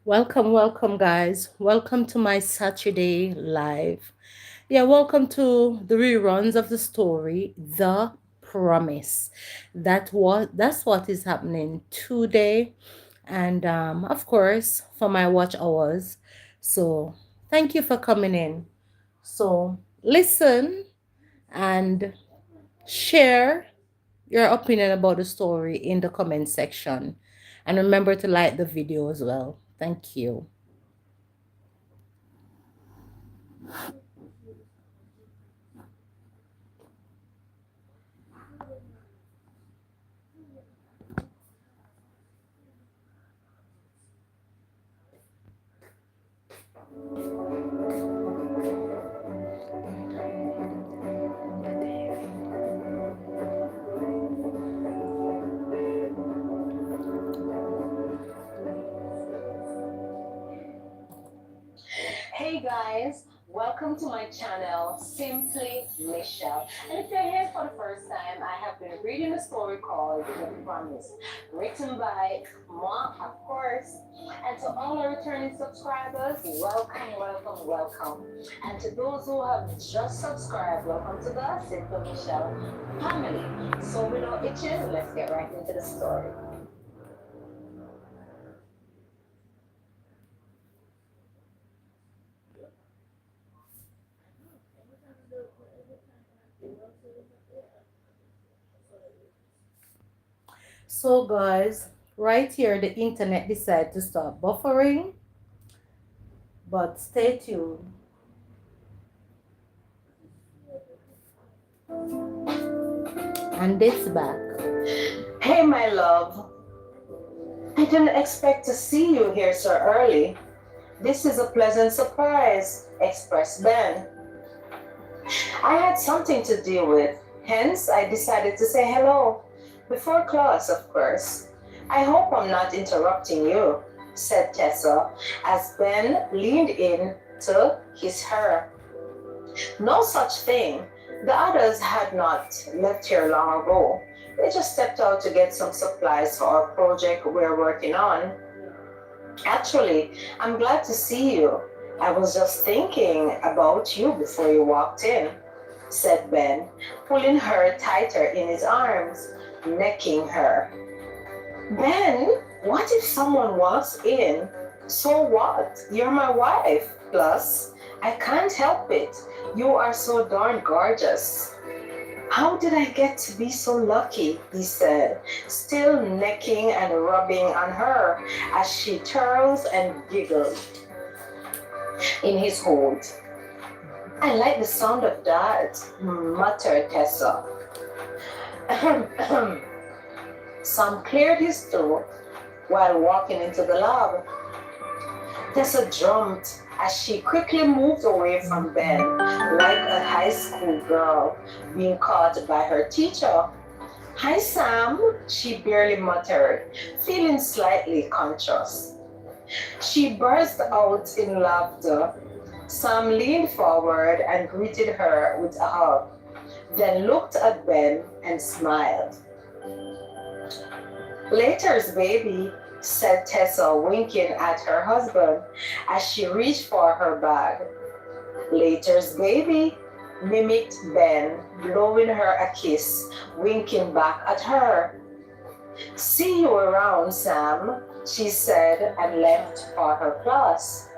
Welcome, guys. Welcome to my Saturday live. Yeah, welcome to the reruns of the story, The Promise. That's what is happening today, and of course for my watch hours. So thank you for coming in. So listen and share your opinion about the story in the comment section, and remember to like the video as well. Thank you. Hey guys, welcome to my channel, Simply Michelle. And if you're here for the first time, I have been reading a story called The Promise, written by moi, of course. And to all our returning subscribers, welcome. And to those who have just subscribed, welcome to the Simply Michelle family. So without itching, let's get right into the story. So guys, right here the internet decided to start buffering, but stay tuned. And it's back. Hey my love, I didn't expect to see you here so early. This is a pleasant surprise, expressed Ben. I had something to deal with, hence I decided to say hello. Before class, of course. I hope I'm not interrupting you, said Tessa as Ben leaned in to kiss her. No such thing. The others had not left here long ago. They just stepped out to get some supplies for our project we're working on. Actually, I'm glad to see you. I was just thinking about you before you walked in, said Ben, pulling her tighter in his arms, necking her. Ben, what if someone walks in? So what? You're my wife. Plus, I can't help it. You are so darn gorgeous. How did I get to be so lucky? He said, still necking and rubbing on her as she turns and giggled in his hold. I like the sound of that, muttered Tessa. Sam cleared his throat while walking into the lab. Tessa jumped as she quickly moved away from Ben like a high school girl being caught by her teacher. Hi, Sam, she barely muttered, feeling slightly conscious. She burst out in laughter. Sam leaned forward and greeted her with a hug, then looked at Ben and smiled. Later's baby, said Tessa, winking at her husband as she reached for her bag. Later's baby, mimicked Ben, blowing her a kiss, winking back at her. See you around, Sam, she said and left for her class.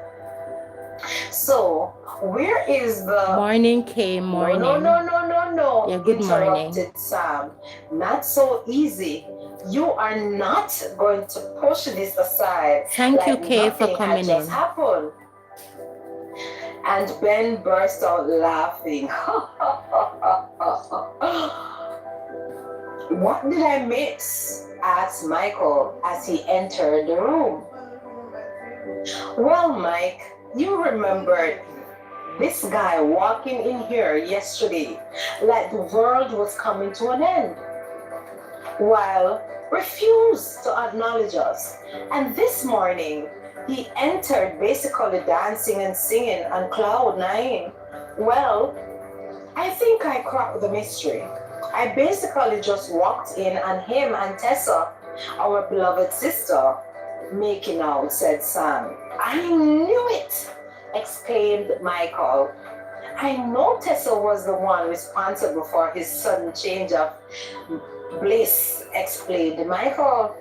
So, where is the... Morning, Kay, morning. No. Yeah, good morning. Interrupted Sam. Not so easy. You are not going to push this aside. Thank you, Kay, for coming in. Happened. And Ben burst out laughing. What did I miss? Asked Michael as he entered the room. Well, Mike, you remembered this guy walking in here yesterday like the world was coming to an end, while refused to acknowledge us. And this morning, he entered basically dancing and singing on cloud nine. Well, I think I cracked the mystery. I basically just walked in on him and Tessa, our beloved sister, making out, said Sam. I knew it, exclaimed Michael. I know Tessa was the one responsible for his sudden change of bliss, explained Michael.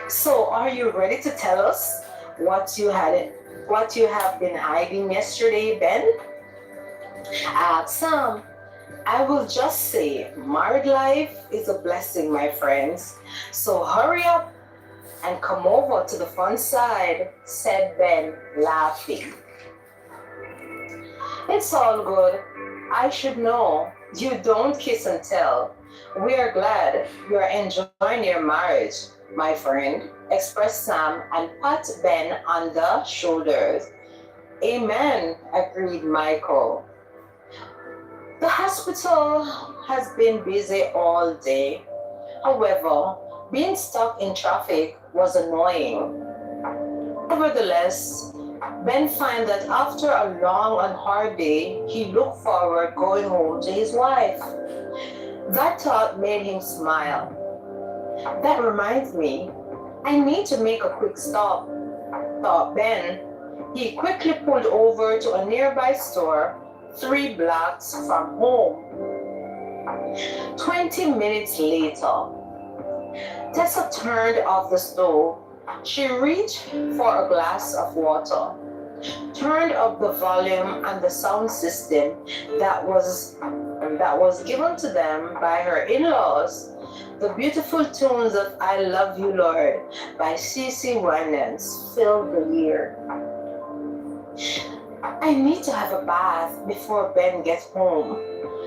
So are you ready to tell us what you have been hiding yesterday, Ben? Asked Sam. I will just say, married life is a blessing, my friends. So hurry up and come over to the fun side, said Ben, laughing. It's all good. I should know. You don't kiss and tell. We are glad you are enjoying your marriage, my friend, expressed Sam and pat Ben on the shoulders. Amen, agreed Michael. The hospital has been busy all day. However, being stuck in traffic was annoying. Nevertheless, Ben found that after a long and hard day, he looked forward going home to his wife. That thought made him smile. That reminds me, I need to make a quick stop, thought Ben. He quickly pulled over to a nearby store 3 blocks from home. 20 minutes later, Tessa turned off the stove. She reached for a glass of water, turned up the volume on the sound system that was given to them by her in-laws. The beautiful tunes of I Love You, Lord by C.C. Winans filled the ear. I need to have a bath before Ben gets home,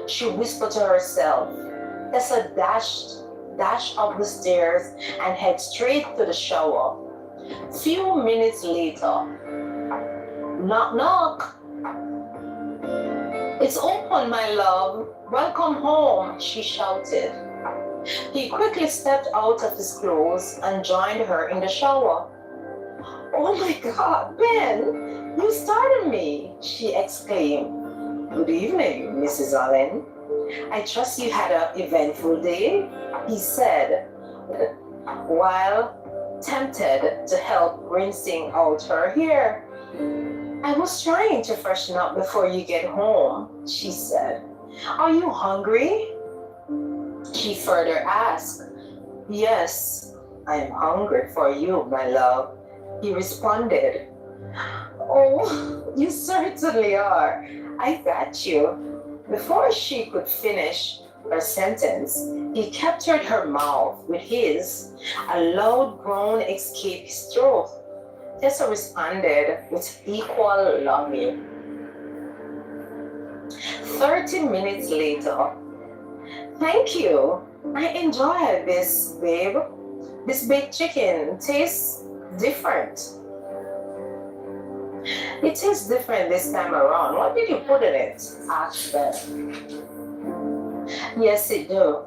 she whispered to herself. Tessa dashed up the stairs and head straight to the shower. Few minutes later, knock knock. It's open, my love. Welcome home, she shouted. He quickly stepped out of his clothes and joined her in the shower. Oh my God, Ben, you startled me, she exclaimed. Good evening, Mrs. Allen. I trust you had an eventful day, he said, while tempted to help rinsing out her hair. I was trying to freshen up before you get home, she said. Are you hungry? She further asked. Yes, I am hungry for you, my love, he responded. Oh, you certainly are. I got you. Before she could finish her sentence, he captured her mouth with his. A loud groan escaped his throat. Tessa responded with equal longing. 30 minutes later, thank you. I enjoy this, babe. This baked chicken tastes different. It tastes different this time around. What did you put in it? Asked Beth. Yes, it do.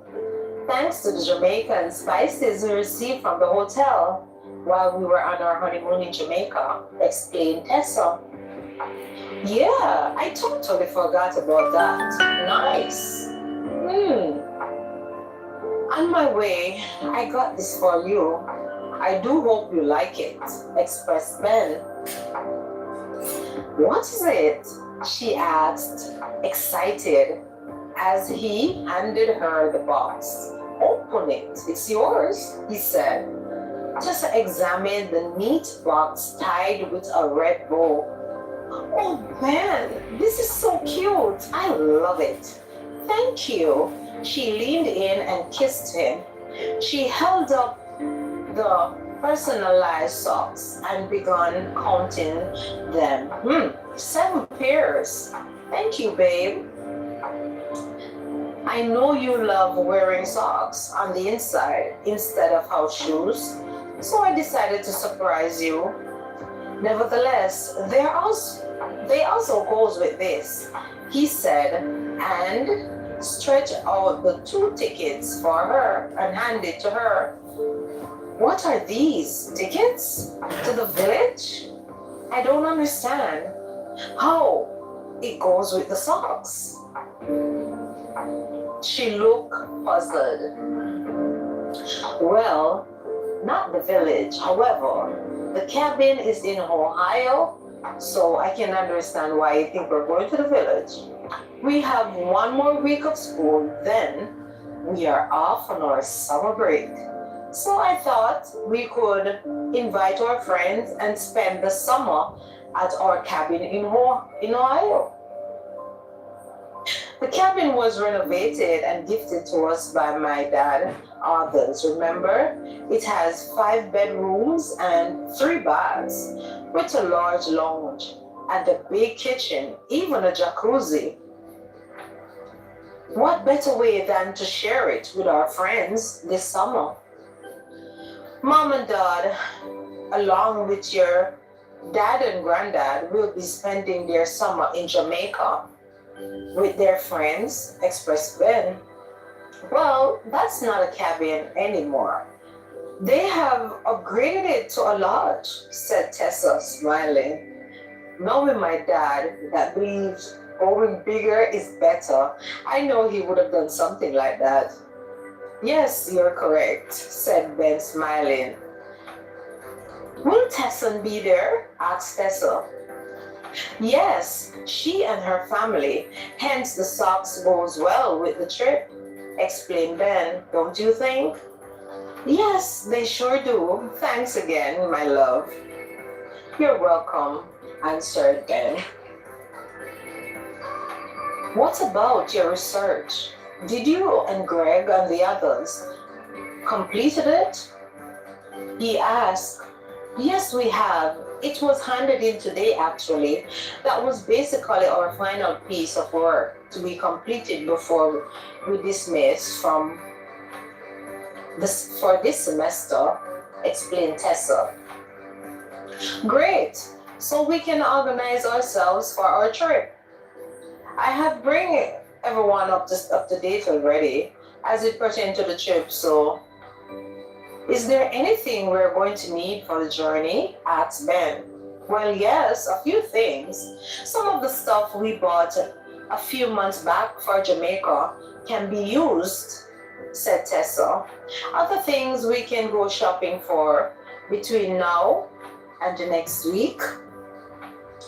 Thanks to the Jamaican spices we received from the hotel while we were on our honeymoon in Jamaica, explained Tessa. Yeah, I totally forgot about that. Nice. On my way, I got this for you. I do hope you like it, expressed Ben. What is it? She asked, excited, as he handed her the box. Open it, it's yours, he said. Tessa examined the neat box tied with a red bow. Oh man, this is so cute. I love it. Thank you. She leaned in and kissed him. She held up the personalized socks and began counting them. 7 pairs. Thank you, babe. I know you love wearing socks on the inside instead of house shoes, so I decided to surprise you. Nevertheless, they also goes with this, he said, and stretched out the 2 tickets for her and handed to her. What are these? Tickets? To the village? I don't understand. How? It goes with the socks. She looked puzzled. Well, not the village. However, the cabin is in Ohio, so I can understand why you think we're going to the village. We have one more week of school, then we are off on our summer break. So I thought we could invite our friends and spend the summer at our cabin in Ohio. The cabin was renovated and gifted to us by my dad, others. Remember? It has 5 bedrooms and 3 baths, with a large lounge and a big kitchen, even a jacuzzi. What better way than to share it with our friends this summer? Mom and Dad, along with your dad and granddad, will be spending their summer in Jamaica with their friends, expressed Ben. Well, that's not a cabin anymore. They have upgraded it to a lodge, said Tessa, smiling. Knowing my dad that believes going bigger is better, I know he would have done something like that. Yes, you're correct, said Ben, smiling. Will Tesson be there? Asked Tessa. Yes, she and her family, hence the socks goes well with the trip, explained Ben, don't you think? Yes, they sure do. Thanks again, my love. You're welcome, answered Ben. What about your research? Did you and Greg and the others completed it? He asked. Yes, we have. It was handed in today, actually. That was basically our final piece of work to be completed before we dismiss for this semester, explained Tessa. Great. So we can organize ourselves for our trip. I have bring everyone up to date already as it pertains to the trip, so is there anything we're going to need for the journey? Asked Ben. Well, yes, a few things. Some of the stuff we bought a few months back for Jamaica can be used, said Tessa. Other things we can go shopping for between now and the next week.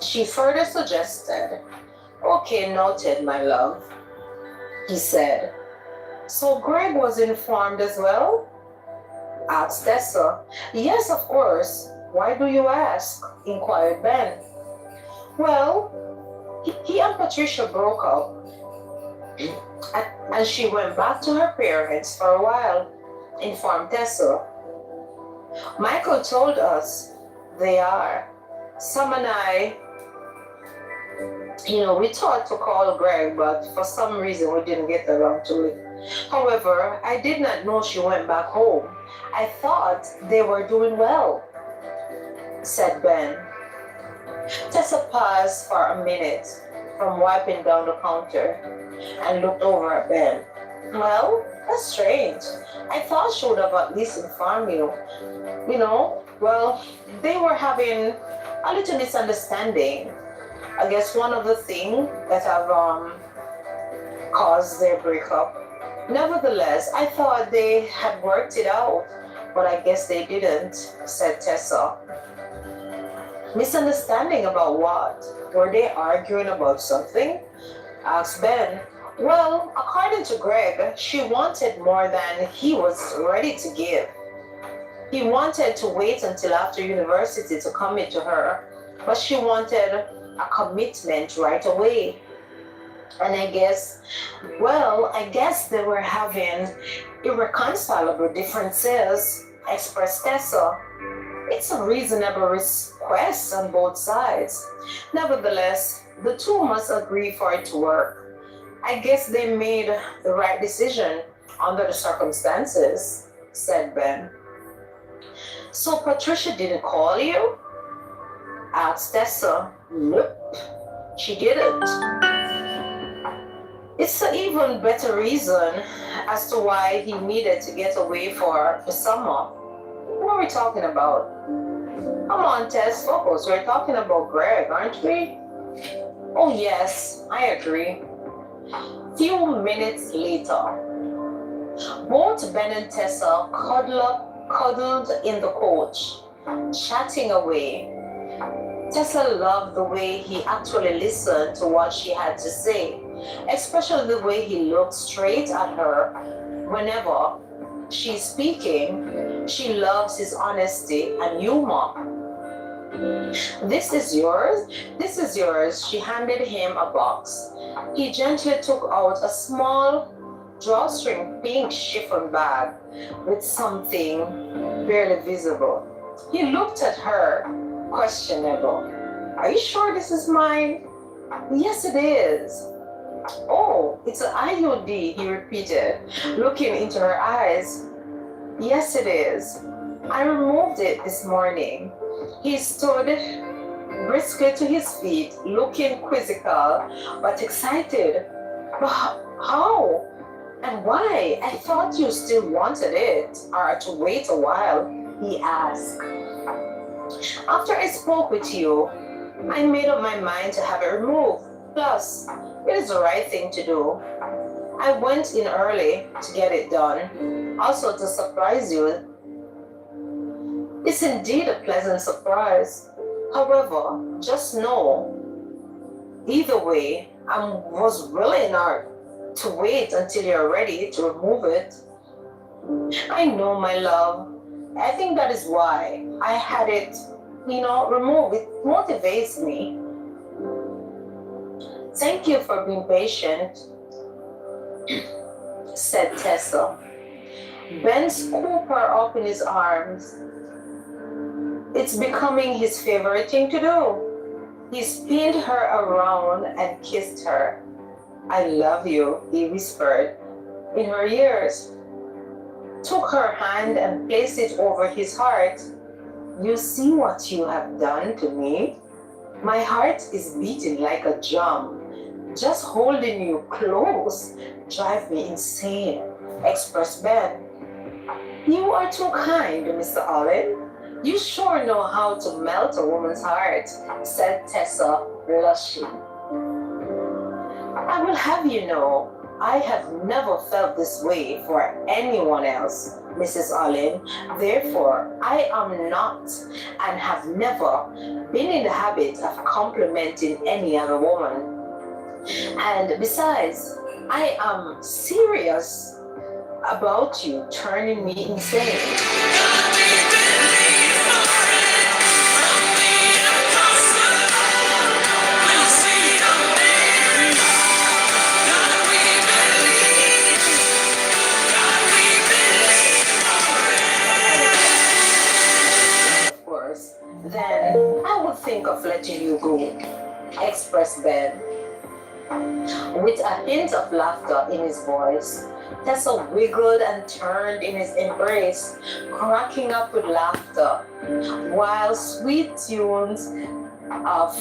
She further suggested. Okay, noted, my love, he said. So Greg was informed as well? Asked Tessa. Yes, of course. Why do you ask? Inquired Ben. Well, he and Patricia broke up and she went back to her parents for a while, informed Tessa. Michael told us they are. Sam and I, we thought to call Greg, but for some reason we didn't get around to it. However, I did not know she went back home. I thought they were doing well, said Ben. Tessa paused for a minute from wiping down the counter and looked over at Ben. Well, that's strange. I thought she would have at least informed you. Well, they were having a little misunderstanding. I guess one of the things that have caused their breakup. Nevertheless, I thought they had worked it out, but I guess they didn't, said Tessa. Misunderstanding about what? Were they arguing about something? Asked Ben. Well, according to Greg, she wanted more than he was ready to give. He wanted to wait until after university to commit to her, but she wanted a commitment right away. And I guess they were having irreconcilable differences, expressed Tessa. It's a reasonable request on both sides. Nevertheless, the two must agree for it to work. I guess they made the right decision under the circumstances, said Ben. So Patricia didn't call you? Asked Tessa. Nope, she didn't. It's an even better reason as to why he needed to get away for the summer. What are we talking about? Come on, Tess, focus. We're talking about Greg, aren't we? Oh, yes, I agree. Few minutes later, both Ben and Tessa cuddled up cuddled in the coach, chatting away. Tessa loved the way he actually listened to what she had to say, especially the way he looked straight at her whenever she's speaking. She loves his honesty and humor. This is yours? This is yours. She handed him a box. He gently took out a small drawstring pink chiffon bag with something barely visible. He looked at her, questionable. Are you sure this is mine? Yes, it is. Oh, it's an IUD, he repeated, looking into her eyes. Yes, it is. I removed it this morning. He stood briskly to his feet, looking quizzical but excited. But how? And why? I thought you still wanted it, or to wait a while, he asked. After I spoke with you, I made up my mind to have it removed. Plus, it is the right thing to do. I went in early to get it done, also to surprise you. It's indeed a pleasant surprise. However, just know, either way, I was willing to wait until you're ready to remove it. I know, my love. I think that is why I had it, removed. It motivates me. Thank you for being patient, said Tessa. Ben scooped her up in his arms. It's becoming his favorite thing to do. He spun her around and kissed her. I love you, he whispered in her ears. Took her hand and placed it over his heart. You see what you have done to me? My heart is beating like a drum. Just holding you close drives me insane, expressed Ben. You are too kind, Mr. Allen. You sure know how to melt a woman's heart, said Tessa, blushing. I will have you know, I have never felt this way for anyone else, Mrs. Allen. Therefore, I am not and have never been in the habit of complimenting any other woman. And besides, I am serious about you turning me insane. Then I would think of letting you go, expressed Ben, with a hint of laughter in his voice. Tessa wiggled and turned in his embrace, cracking up with laughter, while sweet tunes of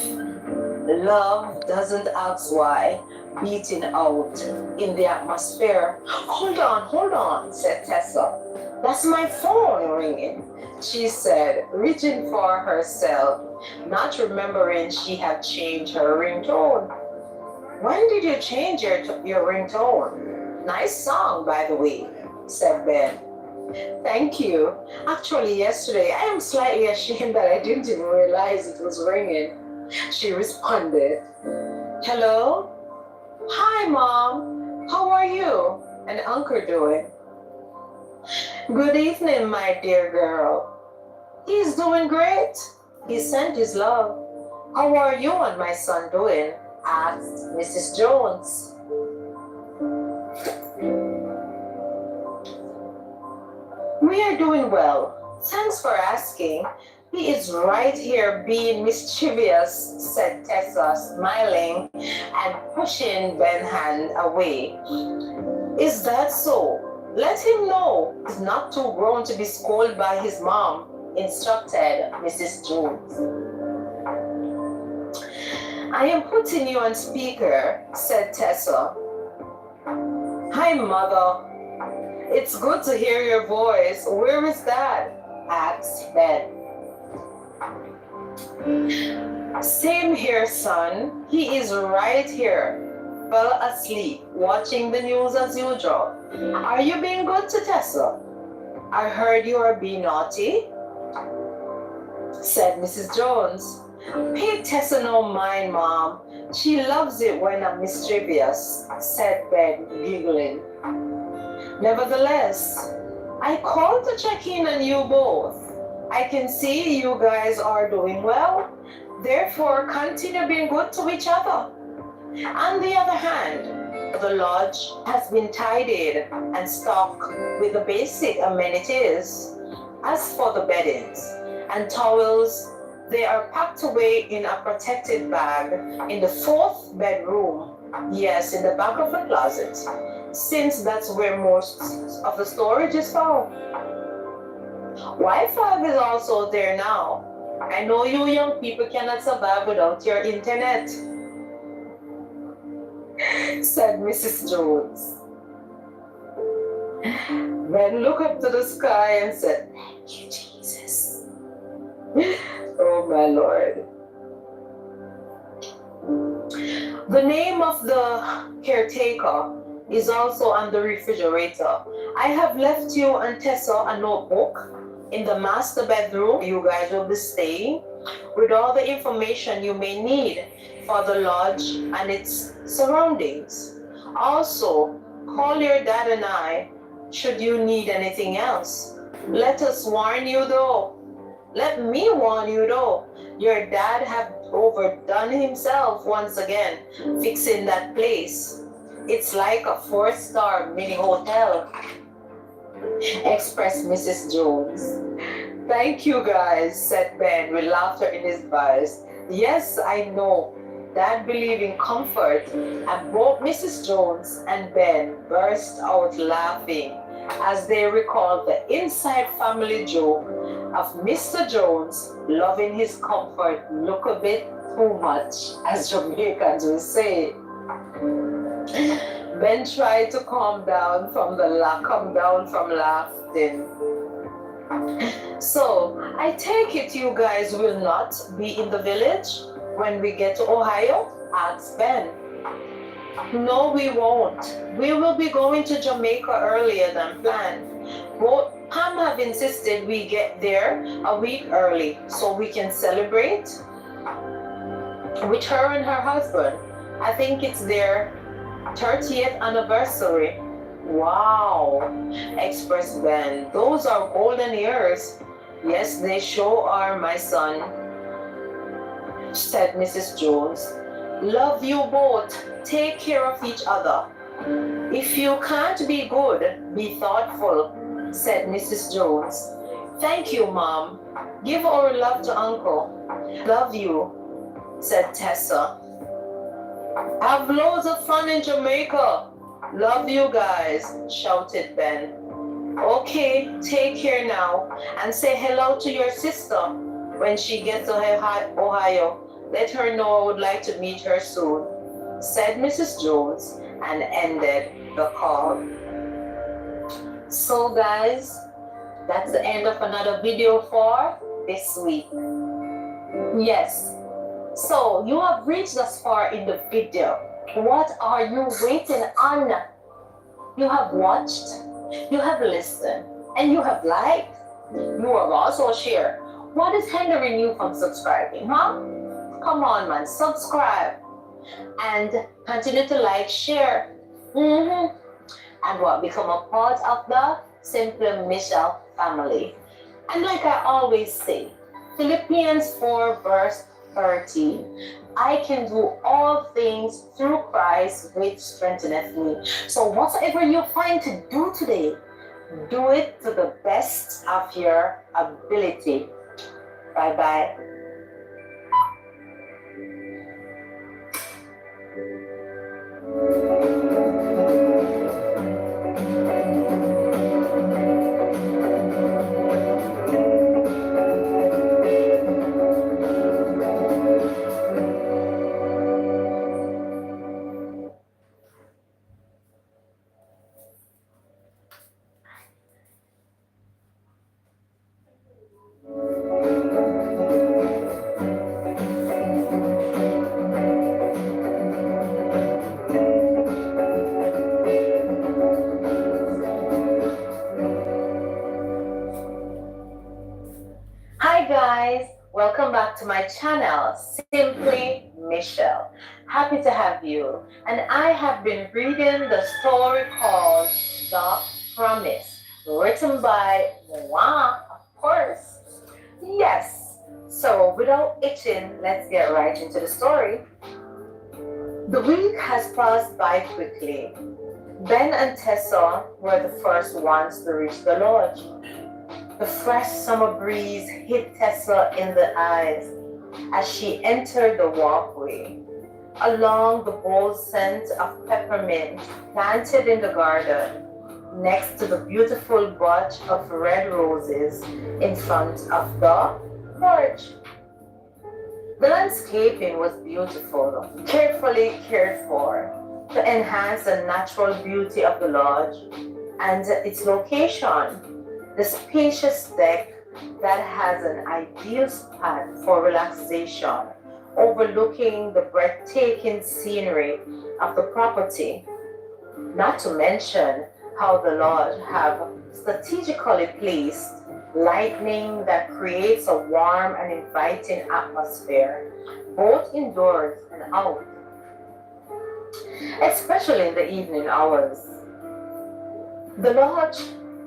Love Doesn't Ask Why beating out in the atmosphere. Hold on, said Tessa. That's my phone ringing, she said, reaching for herself, not remembering she had changed her ringtone. When did you change your ringtone? Nice song, by the way, said Ben. Thank you. Actually, yesterday, I am slightly ashamed that I didn't even realize it was ringing, she responded. Hello? Hi, Mom. How are you and Uncle doing? Good evening, my dear girl. He's doing great. He sent his love. How are you and my son doing? Asked Mrs. Jones. We are doing well. Thanks for asking. He is right here being mischievous, said Tessa, smiling and pushing Ben's hand away. Is that so? Let him know he's not too grown to be scolded by his mom, instructed Mrs. Jones. I am putting you on speaker, said Tessa. Hi, Mother. It's good to hear your voice. Where is Dad? Asked Ben. Same here, son. He is right here. Fell asleep, watching the news as usual. Are you being good to Tessa? I heard you are being naughty, said Mrs. Jones. Pay Tessa no mind, Mom. She loves it when I'm mischievous, said Ben, giggling. Nevertheless, I called to check in on you both. I can see you guys are doing well. Therefore, continue being good to each other. On the other hand, the lodge has been tidied and stocked with the basic amenities. As for the beddings and towels, they are packed away in a protected bag in the fourth bedroom. Yes, in the back of the closet, since that's where most of the storage is found. Wi-Fi is also there now. I know you young people cannot survive without your internet, said Mrs. Jones. Ben looked up to the sky and said, Thank you, Jesus. Oh, my Lord. The name of the caretaker is also on the refrigerator. I have left you and Tessa a notebook in the master bedroom. You guys will be staying with all the information you may need for the lodge and its surroundings. Also, call your dad and I should you need anything else. Let us warn you though. Let me warn you though. Your dad have overdone himself once again fixing that place. It's like a 4-star mini hotel, expressed Mrs. Jones. Thank you guys, said Ben with laughter in his voice. Yes, I know. Dad believed in comfort, and both Mrs. Jones and Ben burst out laughing as they recalled the inside family joke of Mr. Jones loving his comfort look a bit too much, as Jamaicans will say. Ben tried to calm down from laughing. So, I take it you guys will not be in the village when we get to Ohio? Asked Ben. No, we won't. We will be going to Jamaica earlier than planned. Both Pam have insisted we get there a week early so we can celebrate with her and her husband. I think it's their 30th anniversary. Wow, expressed Ben. Those are golden years. Yes, they sure are, my son, said Mrs. Jones. Love you both. Take care of each other. If you can't be good, be thoughtful, said Mrs. Jones. Thank you, Mom. Give our love to Uncle. Love you, said Tessa. Have loads of fun in Jamaica. Love you guys, shouted Ben. Okay, take care now and say hello to your sister when she gets to Ohio. Let her know I would like to meet her soon, said Mrs. Jones and ended the call. So guys, that's the end of another video for this week. Yes, so you have reached thus far in the video. What are you waiting on? You have watched, you have listened, and you have liked. You have also shared. What is hindering you from subscribing, huh? Come on, man, subscribe. And continue to like, share. And what? Become a part of the Simple Michelle family. And like I always say, Philippians 4 verse 13, I can do all things through Christ which strengtheneth me. So whatsoever you find to do today, do it to the best of your ability. Bye-bye. to my channel, Simply Michelle. Happy to have you. And I have been reading the story called The Promise, written by moi, of course. Yes. So without itching, let's get right into the story. The week has passed by quickly. Ben and Tessa were the first ones to reach the lodge. The fresh summer breeze hit Tessa in the eyes as she entered the walkway. Along the bold scent of peppermint planted in the garden, next to the beautiful bunch of red roses in front of the porch. The landscaping was beautiful, carefully cared for to enhance the natural beauty of the lodge and its location. The spacious deck that has an ideal spot for relaxation, overlooking the breathtaking scenery of the property. Not to mention how the lodge have strategically placed lighting that creates a warm and inviting atmosphere, both indoors and out, especially in the evening hours. The lodge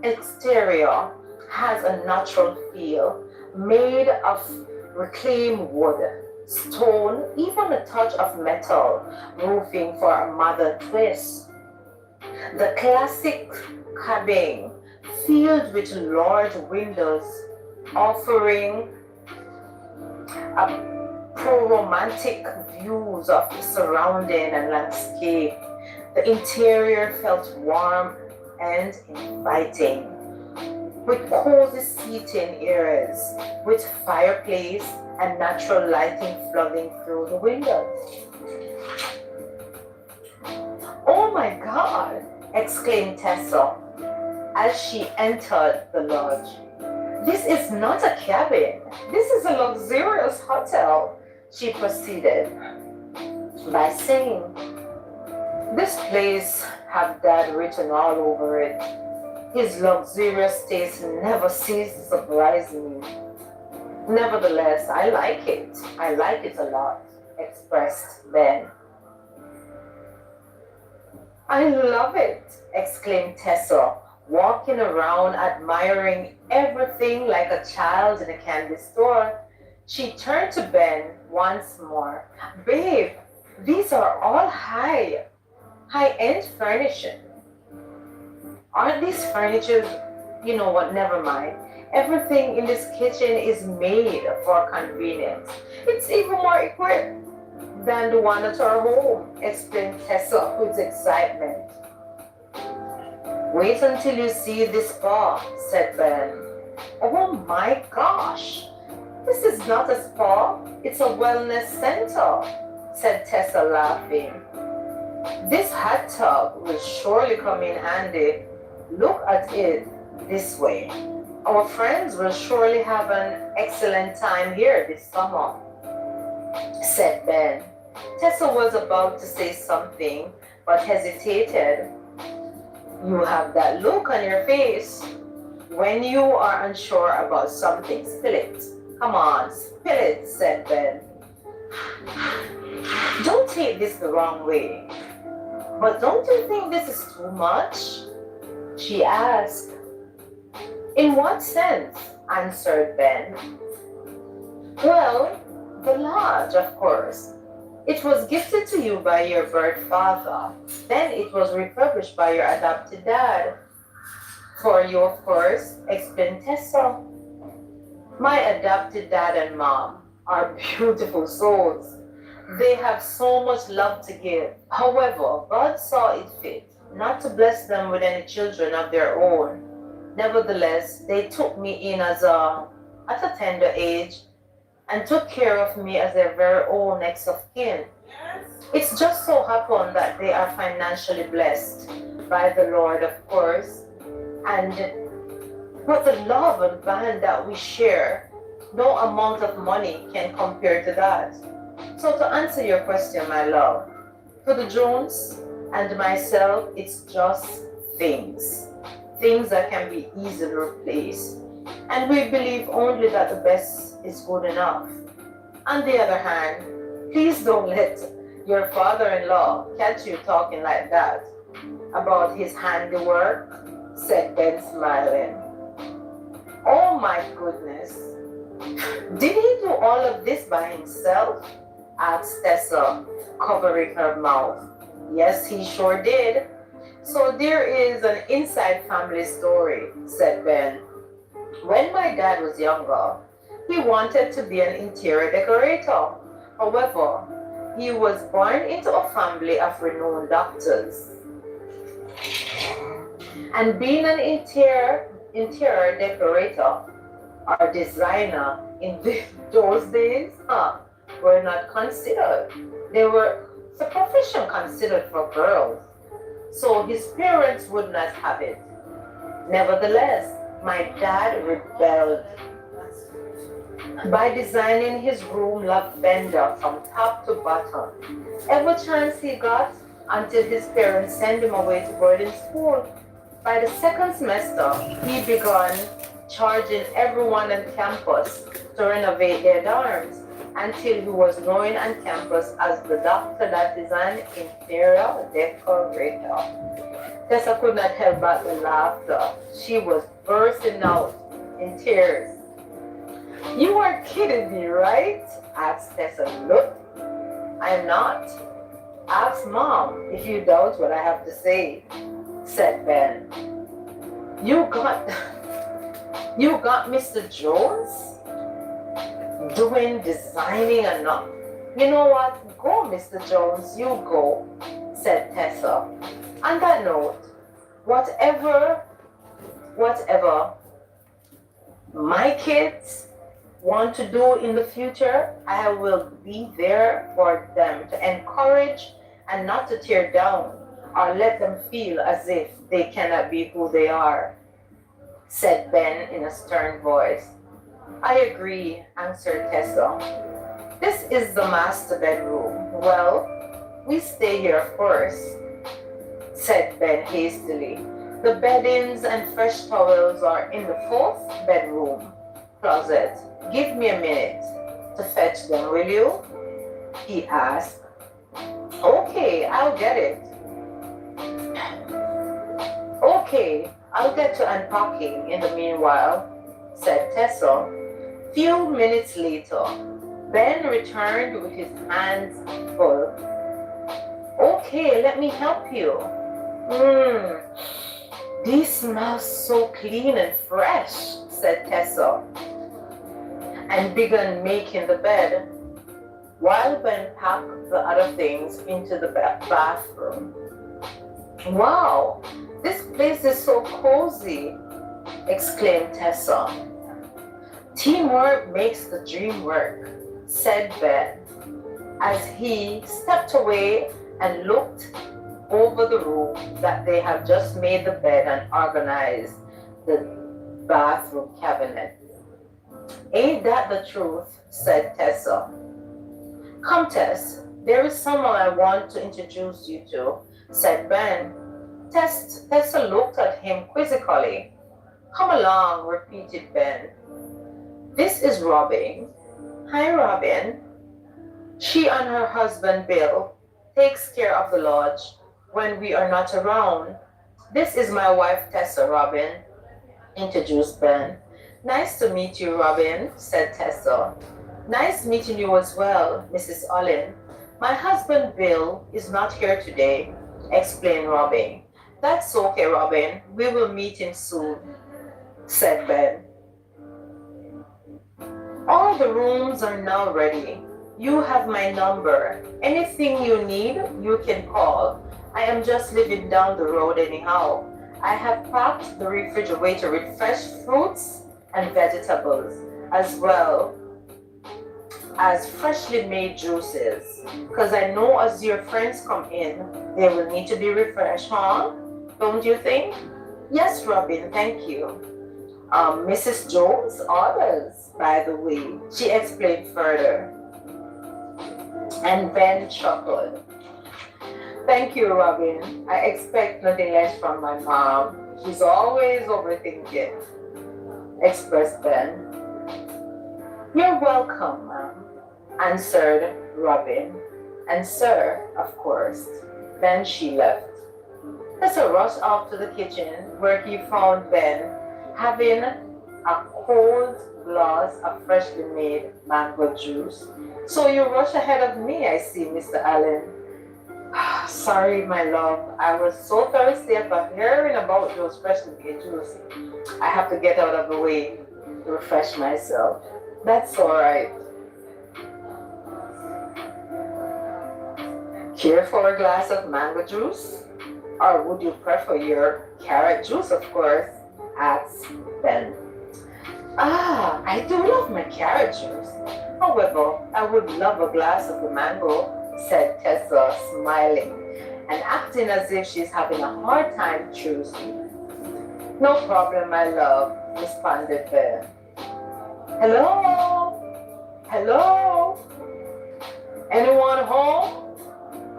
exterior has a natural feel made of reclaimed wood, stone, even a touch of metal roofing for a modern twist. The classic cabin filled with large windows offering a pro-romantic views of the surrounding and landscape. The interior felt warm and inviting, with cozy seating areas, with fireplace and natural lighting flooding through the windows. "Oh my God!" exclaimed Tessa as she entered the lodge. "This is not a cabin. This is a luxurious hotel," she proceeded by saying. "This place have Dad written all over it. His luxurious taste never ceases to surprise me. Nevertheless, I like it. I like it a lot," expressed Ben. "I love it," exclaimed Tessa, walking around admiring everything like a child in a candy store. She turned to Ben once more. "Babe, these are all high-end furniture. Aren't these furnitures? You know what, never mind. Everything in this kitchen is made for convenience. It's even more equipped than the one at our home," explained Tessa with excitement. "Wait until you see this spa," said Ben. "Oh my gosh! This is not a spa, it's a wellness center," said Tessa, laughing. "This hot tub will surely come in handy. Look at it this way. Our friends will surely have an excellent time here this summer," said Ben. Tessa was about to say something, but hesitated. "You have that look on your face. When you are unsure about something, spill it. Come on, spill it," said Ben. "Don't take this the wrong way, but don't you think this is too much?" she asked. "In what sense?" answered Ben. "Well, the lodge, of course. It was gifted to you by your birth father. Then it was refurbished by your adopted dad. For you, of course," explained Tessa. "My adopted dad and mom are beautiful souls. They have so much love to give. However, God saw it fit not to bless them with any children of their own. Nevertheless, they took me in at a tender age and took care of me as their very own next of kin. It's just so happened that they are financially blessed by the Lord, of course, but the love and bond that we share, no amount of money can compare to that. So to answer your question, my love, for the Jones and myself, it's just things that can be easily replaced. And we believe only that the best is good enough. On the other hand, please don't let your father-in-law catch you talking like that about his handiwork, said Ben, smiling. Oh my goodness. Did he do all of this by himself? Asked Tessa, covering her mouth. Yes, he sure did. So there is an inside family story, said Ben. When my dad was younger, he wanted to be an interior decorator. However, he was born into a family of renowned doctors. And being an interior decorator or designer in those days were not considered. They were the profession considered for girls. So his parents would not have it. Nevertheless, my dad rebelled by designing his room lavender from top to bottom. Every chance he got until his parents sent him away to boarding school. By the second semester, he began charging everyone on campus to renovate their dorms until he was known on campus as the doctor that designed interior decorator. Tessa could not help but the laughter. She was bursting out in tears. You are kidding me, right? Asked Tessa. Look, I'm not. Ask Mom if you doubt what I have to say, said Ben. You got Mr. Jones doing designing and not. You know what? Go, Mr. Jones, you go, said Tessa. On that note, whatever my kids want to do in the future, I will be there for them to encourage and not to tear down or let them feel as if they cannot be who they are, said Ben in a stern voice. I agree, answered Tessa. This is the master bedroom. Well, we stay here, of course, said Ben hastily. The beddings and fresh towels are in the fourth bedroom closet. Give me a minute to fetch them, will you? He asked. Okay, I'll get it. Okay, I'll get to unpacking in the meanwhile, said Tessa. Few minutes later, Ben returned with his hands full. Okay, let me help you. These smell so clean and fresh, said Tessa, and began making the bed, while Ben packed the other things into the bathroom. Wow, this place is so cozy, exclaimed Tessa. Teamwork makes the dream work, said Ben, as he stepped away and looked over the room that they had just made the bed and organized the bathroom cabinet. Ain't that the truth, said Tessa. Come, Tess, there is someone I want to introduce you to, said Ben. Tessa looked at him quizzically. Come along, repeated Ben. This is Robin. Hi, Robin. She and her husband, Bill, takes care of the lodge when we are not around. This is my wife, Tessa, Robin, introduced Ben. Nice to meet you, Robin, said Tessa. Nice meeting you as well, Mrs. Olin. My husband, Bill, is not here today, explained Robin. That's okay, Robin. We will meet him soon, said Ben. All the rooms are now ready. You have my number. Anything you need, you can call. I am just living down the road anyhow. I have packed the refrigerator with fresh fruits and vegetables, as well as freshly made juices. Because I know as your friends come in, they will need to be refreshed, huh? Don't you think? Yes, Robin, thank you. Mrs. Jones orders, by the way, she explained further. And Ben chuckled. Thank you, Robin. I expect nothing less from my mom. She's always overthinking, expressed Ben. You're welcome, ma'am. answered Robin. And sir, of course. Then she left. Tessa rushed off to the kitchen where he found Ben having a cold glass of freshly made mango juice. So you rush ahead of me, I see, Mr. Allen. Sorry, my love. I was so thirsty after hearing about those freshly made juice. I have to get out of the way to refresh myself. That's all right. Care for a glass of mango juice? Or would you prefer your carrot juice, of course? Asked Ben. I do love my carrot juice. However, I would love a glass of the mango, said Tessa, smiling and acting as if she's having a hard time choosing. No problem, my love, responded Ben. Hello? Hello? Anyone home?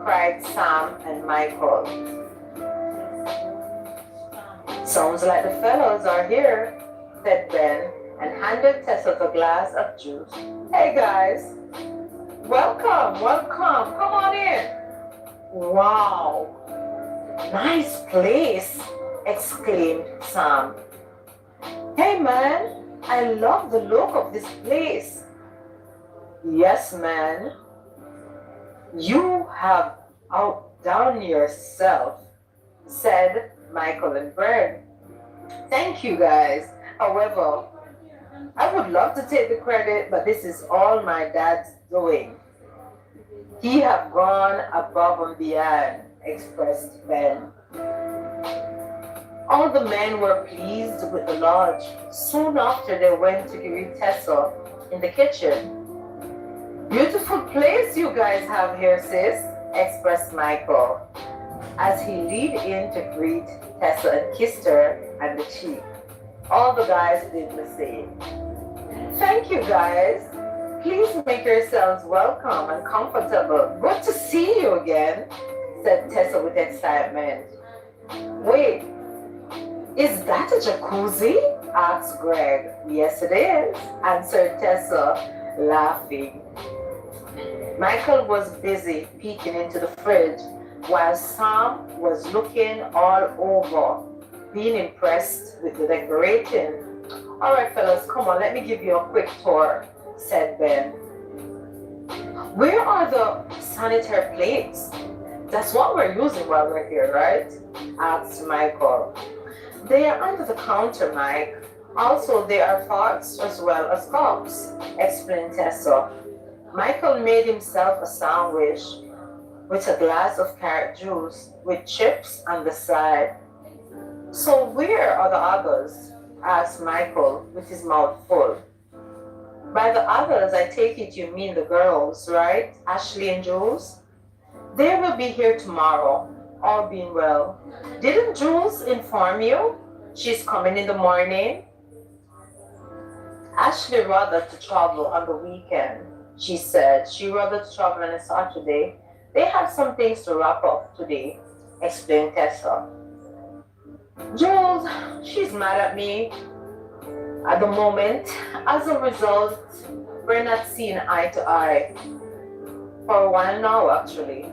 Cried Sam and Michael. Sounds like the fellows are here, said Ben and handed Tessa the glass of juice. Hey guys, welcome, welcome, come on in. Wow, nice place, exclaimed Sam. Hey man, I love the look of this place. Yes man, you have outdone yourself, said Michael and Brad. Thank you guys. However, I would love to take the credit, but this is all my dad's doing. He have gone above and beyond, expressed Ben. All the men were pleased with the lodge. Soon after they went to greet Tessa in the kitchen. Beautiful place you guys have here, sis, expressed Michael as he leaned in to greet Tessa and kissed her on the cheek. All the guys did the same. Thank you guys. Please make yourselves welcome and comfortable. Good to see you again, said Tessa with excitement. Wait, is that a jacuzzi? Asked Greg. Yes, it is, answered Tessa, laughing. Michael was busy peeking into the fridge while Sam was looking all over, being impressed with the decorating. All right, fellas, come on, let me give you a quick tour, said Ben. Where are the sanitary plates? That's what we're using while we're here, right? Asked Michael. They are under the counter, Mike. Also, there are forks as well as cups, explained Tessa. Michael made himself a sandwich with a glass of carrot juice with chips on the side. So where are the others? Asked Michael with his mouth full. By the others, I take it you mean the girls, right? Ashley and Jules? They will be here tomorrow, all being well. Didn't Jules inform you? She's coming in the morning. Ashley rather to travel on the weekend. She said she rather to travel on a Saturday. They have some things to wrap up today, explained Tessa. Jules, she's mad at me at the moment. As a result, we're not seeing eye to eye for a while now, actually.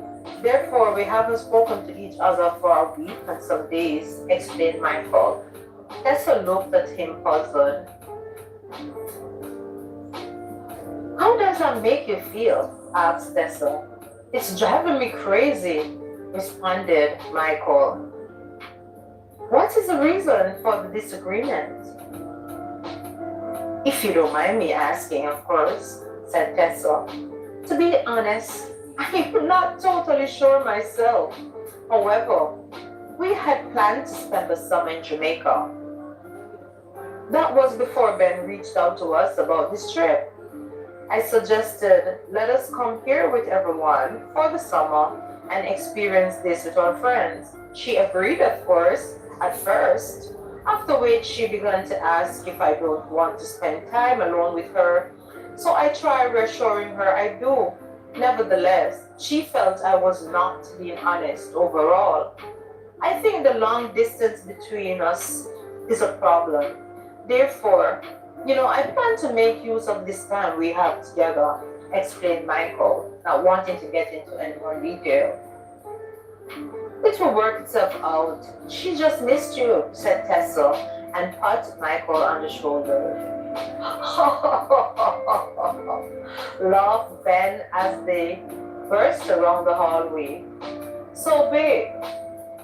Therefore, we haven't spoken to each other for a week and some days, explained Michael. Tessa looked at him puzzled. How does that make you feel? Asked Tessa. It's driving me crazy, responded Michael. What is the reason for the disagreement? If you don't mind me asking, of course, said Tessa. To be honest, I'm not totally sure myself. However, we had planned to spend the summer in Jamaica. That was before Ben reached out to us about this trip. I suggested, let us come here with everyone for the summer and experience this with our friends. She agreed, of course, at first, after which she began to ask if I don't want to spend time alone with her. So I tried reassuring her I do. Nevertheless, she felt I was not being honest overall. I think the long distance between us is a problem. Therefore, I plan to make use of this time we have together explained Michael, not wanting to get into any more detail. It will work itself out. She just missed you, said Tessa, and patted Michael on the shoulder. Laughed Ben as they burst around the hallway. So, babe,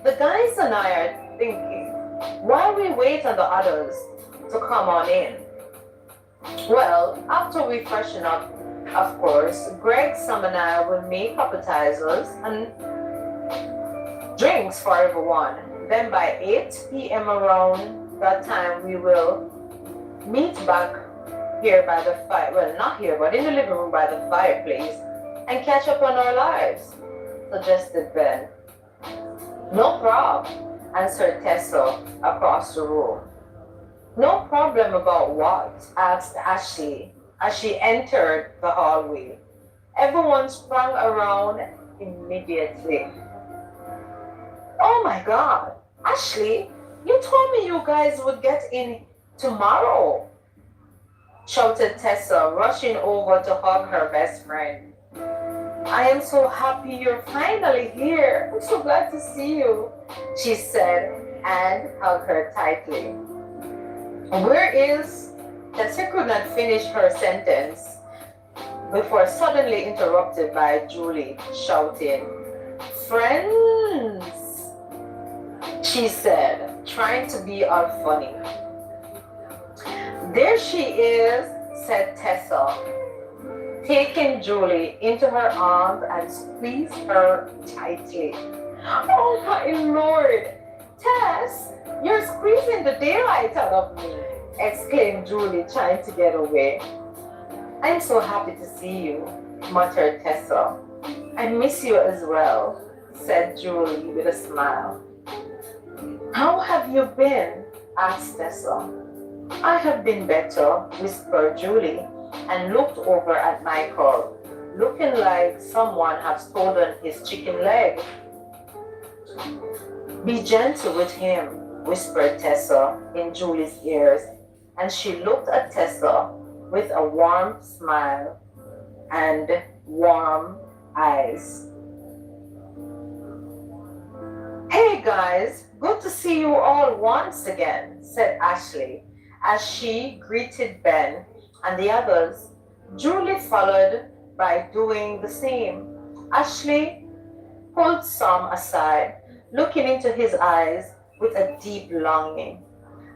the guys and I are thinking, while we wait on the others to come on in. Well, after we freshen up, of course, Greg, Sam, and I will make appetizers and drinks for everyone. Then by 8 p.m. around that time, we will meet back here by the fire. Well, not here, but in the living room by the fireplace and catch up on our lives, suggested Ben. No problem, answered Tessa across the room. No problem about what? Asked Ashley as she entered the hallway. Everyone sprang around immediately. Oh my God, Ashley, you told me you guys would get in tomorrow, shouted Tessa, rushing over to hug her best friend. I am so happy you're finally here. I'm so glad to see you, she said, and hugged her tightly. Where is? Tessa could not finish her sentence before suddenly interrupted by Julie shouting, Friends, she said, trying to be all funny. There she is, said Tessa, taking Julie into her arms and squeezed her tightly. Oh my Lord, Tess, you're squeezing the daylight out of me, exclaimed Julie, trying to get away. I'm so happy to see you, muttered Tessa. I miss you as well, said Julie with a smile. How have you been? Asked Tessa. I have been better, whispered Julie, and looked over at Michael, looking like someone had stolen his chicken leg. Be gentle with him, whispered Tessa in Julie's ears, and she looked at Tessa with a warm smile and warm eyes. Hey guys, good to see you all once again, said Ashley as she greeted Ben and the others. Julie followed by doing the same. Ashley pulled Sam aside, looking into his eyes with a deep longing.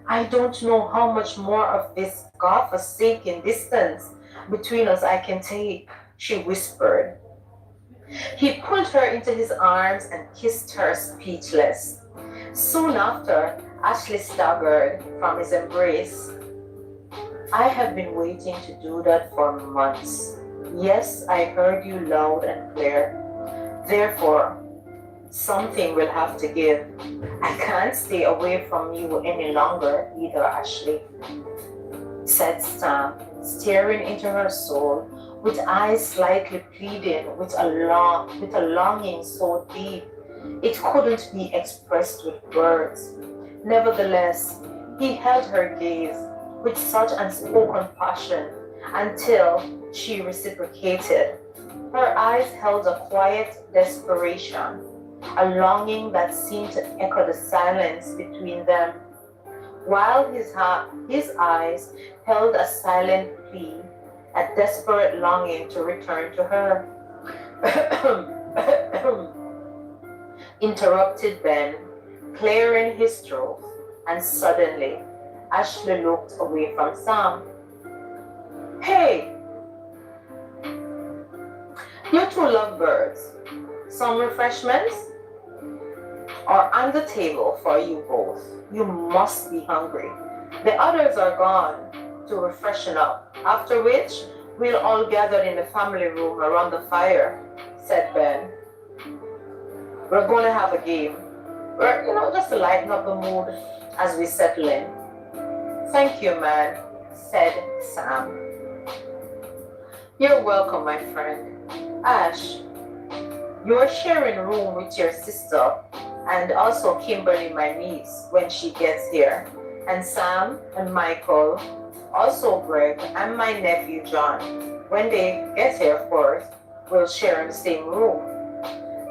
I don't know how much more of this God-forsaken distance between us I can take, she whispered. He pulled her into his arms and kissed her speechless. Soon after, Ashley staggered from his embrace. I have been waiting to do that for months. Yes, I heard you loud and clear. Therefore, something will have to give. I can't stay away from you any longer either, Ashley, said Sam, staring into her soul, with eyes slightly pleading, with a longing so deep it couldn't be expressed with words. Nevertheless, he held her gaze with such unspoken passion until she reciprocated. Her eyes held a quiet desperation, a longing that seemed to echo the silence between them, while his eyes held a silent plea, a desperate longing to return to her. Interrupted Ben, clearing his throat, and suddenly Ashley looked away from Sam. Hey, you two lovebirds, some refreshments are on the table for you both. You must be hungry. The others are gone to freshen up, after which we'll all gather in the family room around the fire, said Ben. We're going to have a game. Just to lighten up the mood as we settle in. Thank you, man, said Sam. You're welcome, my friend. Ash, you are sharing a room with your sister and also Kimberly, my niece, when she gets here. And Sam and Michael, also Greg, and my nephew John. When they get here, of course, we'll share in the same room.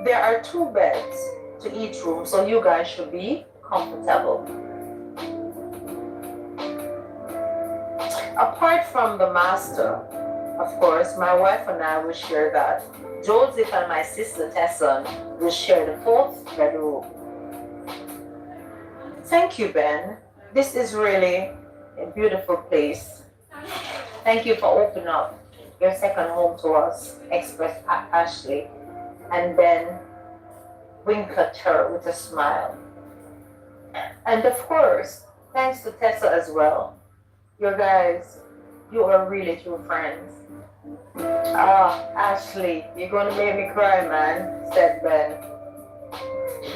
There are 2 beds to each room, so you guys should be comfortable. Apart from the master, of course, my wife and I will share that. Joseph and my sister Tesson will share the 4th bedroom. Thank you, Ben. This is really a beautiful place. Thank you for opening up your second home to us, expressed Ashley. And Ben winked at her with a smile. And of course, thanks to Tessa as well. You guys, you are really true friends. Ashley, you're gonna make me cry, man, said Ben.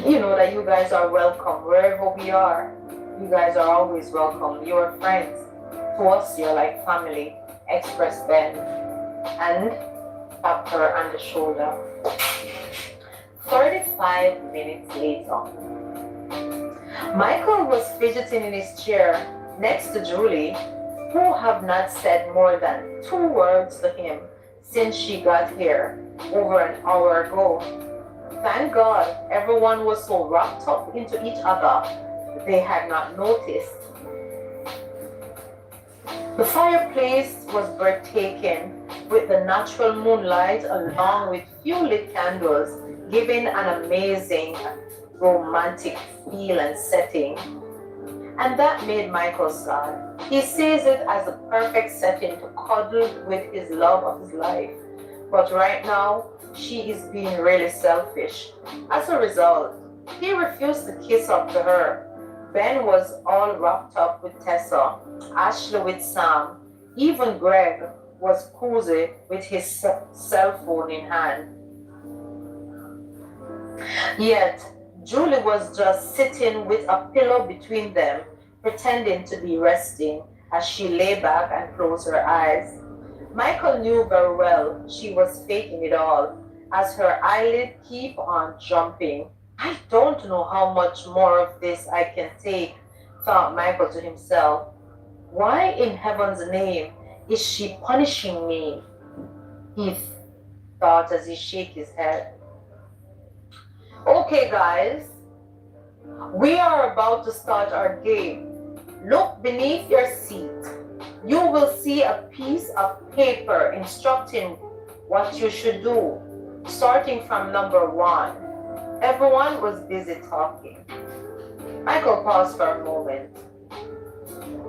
You know that you guys are welcome wherever we are. You guys are always welcome. You are friends. To us, you're like family, expressed Ben, and tapped her on the shoulder. 35 minutes later, Michael was fidgeting in his chair next to Julie, who have not said more than 2 words to him since she got here over an hour ago. Thank God everyone was so wrapped up into each other they had not noticed. The fireplace was breathtaking, with the natural moonlight along with few lit candles giving an amazing romantic feel and setting. And that made Michael sad. He sees it as a perfect setting to cuddle with his love of his life. But right now, she is being really selfish. As a result, he refused to kiss up to her. Ben was all wrapped up with Tessa, Ashley with Sam. Even Greg was cozy with his cell phone in hand. Yet, Julie was just sitting with a pillow between them, pretending to be resting as she lay back and closed her eyes. Michael knew very well she was faking it all, as her eyelid kept on jumping. I don't know how much more of this I can take, thought Michael to himself. Why in heaven's name is she punishing me? He thought as he shook his head. Okay, guys, we are about to start our game. Look beneath your seat. You will see a piece of paper instructing what you should do, starting from number 1. Everyone was busy talking. Michael paused for a moment,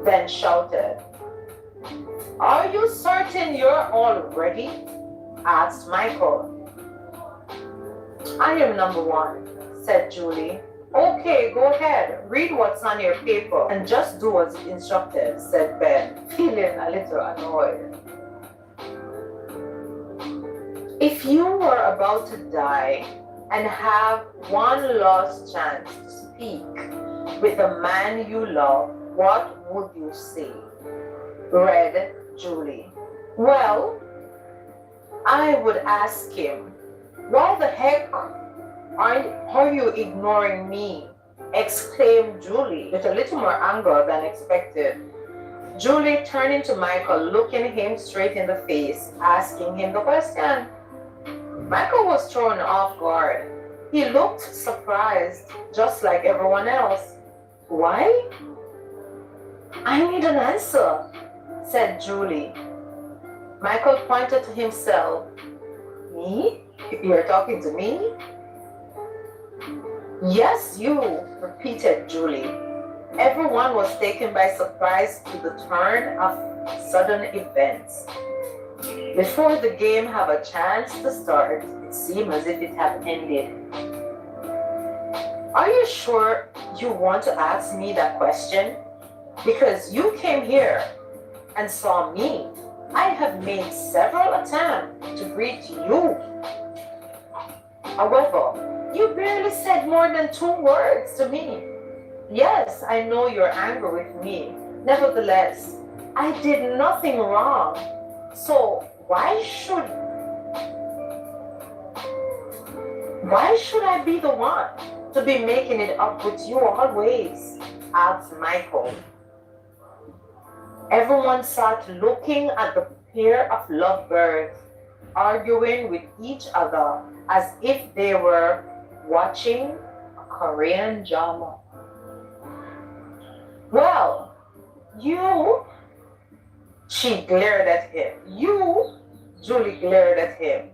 then shouted, "Are you certain you're all ready?" asked Michael. "I am number 1, said Julie. "Okay, go ahead. Read what's on your paper and just do as instructed," said Ben, feeling a little annoyed. If you were about to die and have one last chance to speak with the man you love, what would you say? Read Julie. Well, I would ask him, why the heck are you ignoring me? Exclaimed Julie with a little more anger than expected. Julie turning to Michael, looking him straight in the face, asking him the question. Michael was thrown off guard. He looked surprised, just like everyone else. Why? I need an answer, said Julie. Michael pointed to himself. Me? You're talking to me? Yes, you, repeated Julie. Everyone was taken by surprise to the turn of sudden events. Before the game had a chance to start, it seemed as if it had ended. Are you sure you want to ask me that question? Because you came here and saw me. I have made several attempts to greet you. However, you barely said more than 2 words to me. Yes, I know you're angry with me. Nevertheless, I did nothing wrong. So why should I be the one to be making it up with you always? Asked Michael. Everyone sat looking at the pair of lovebirds arguing with each other as if they were watching a Korean drama. Well, you, she glared at him. You, Julie glared at him.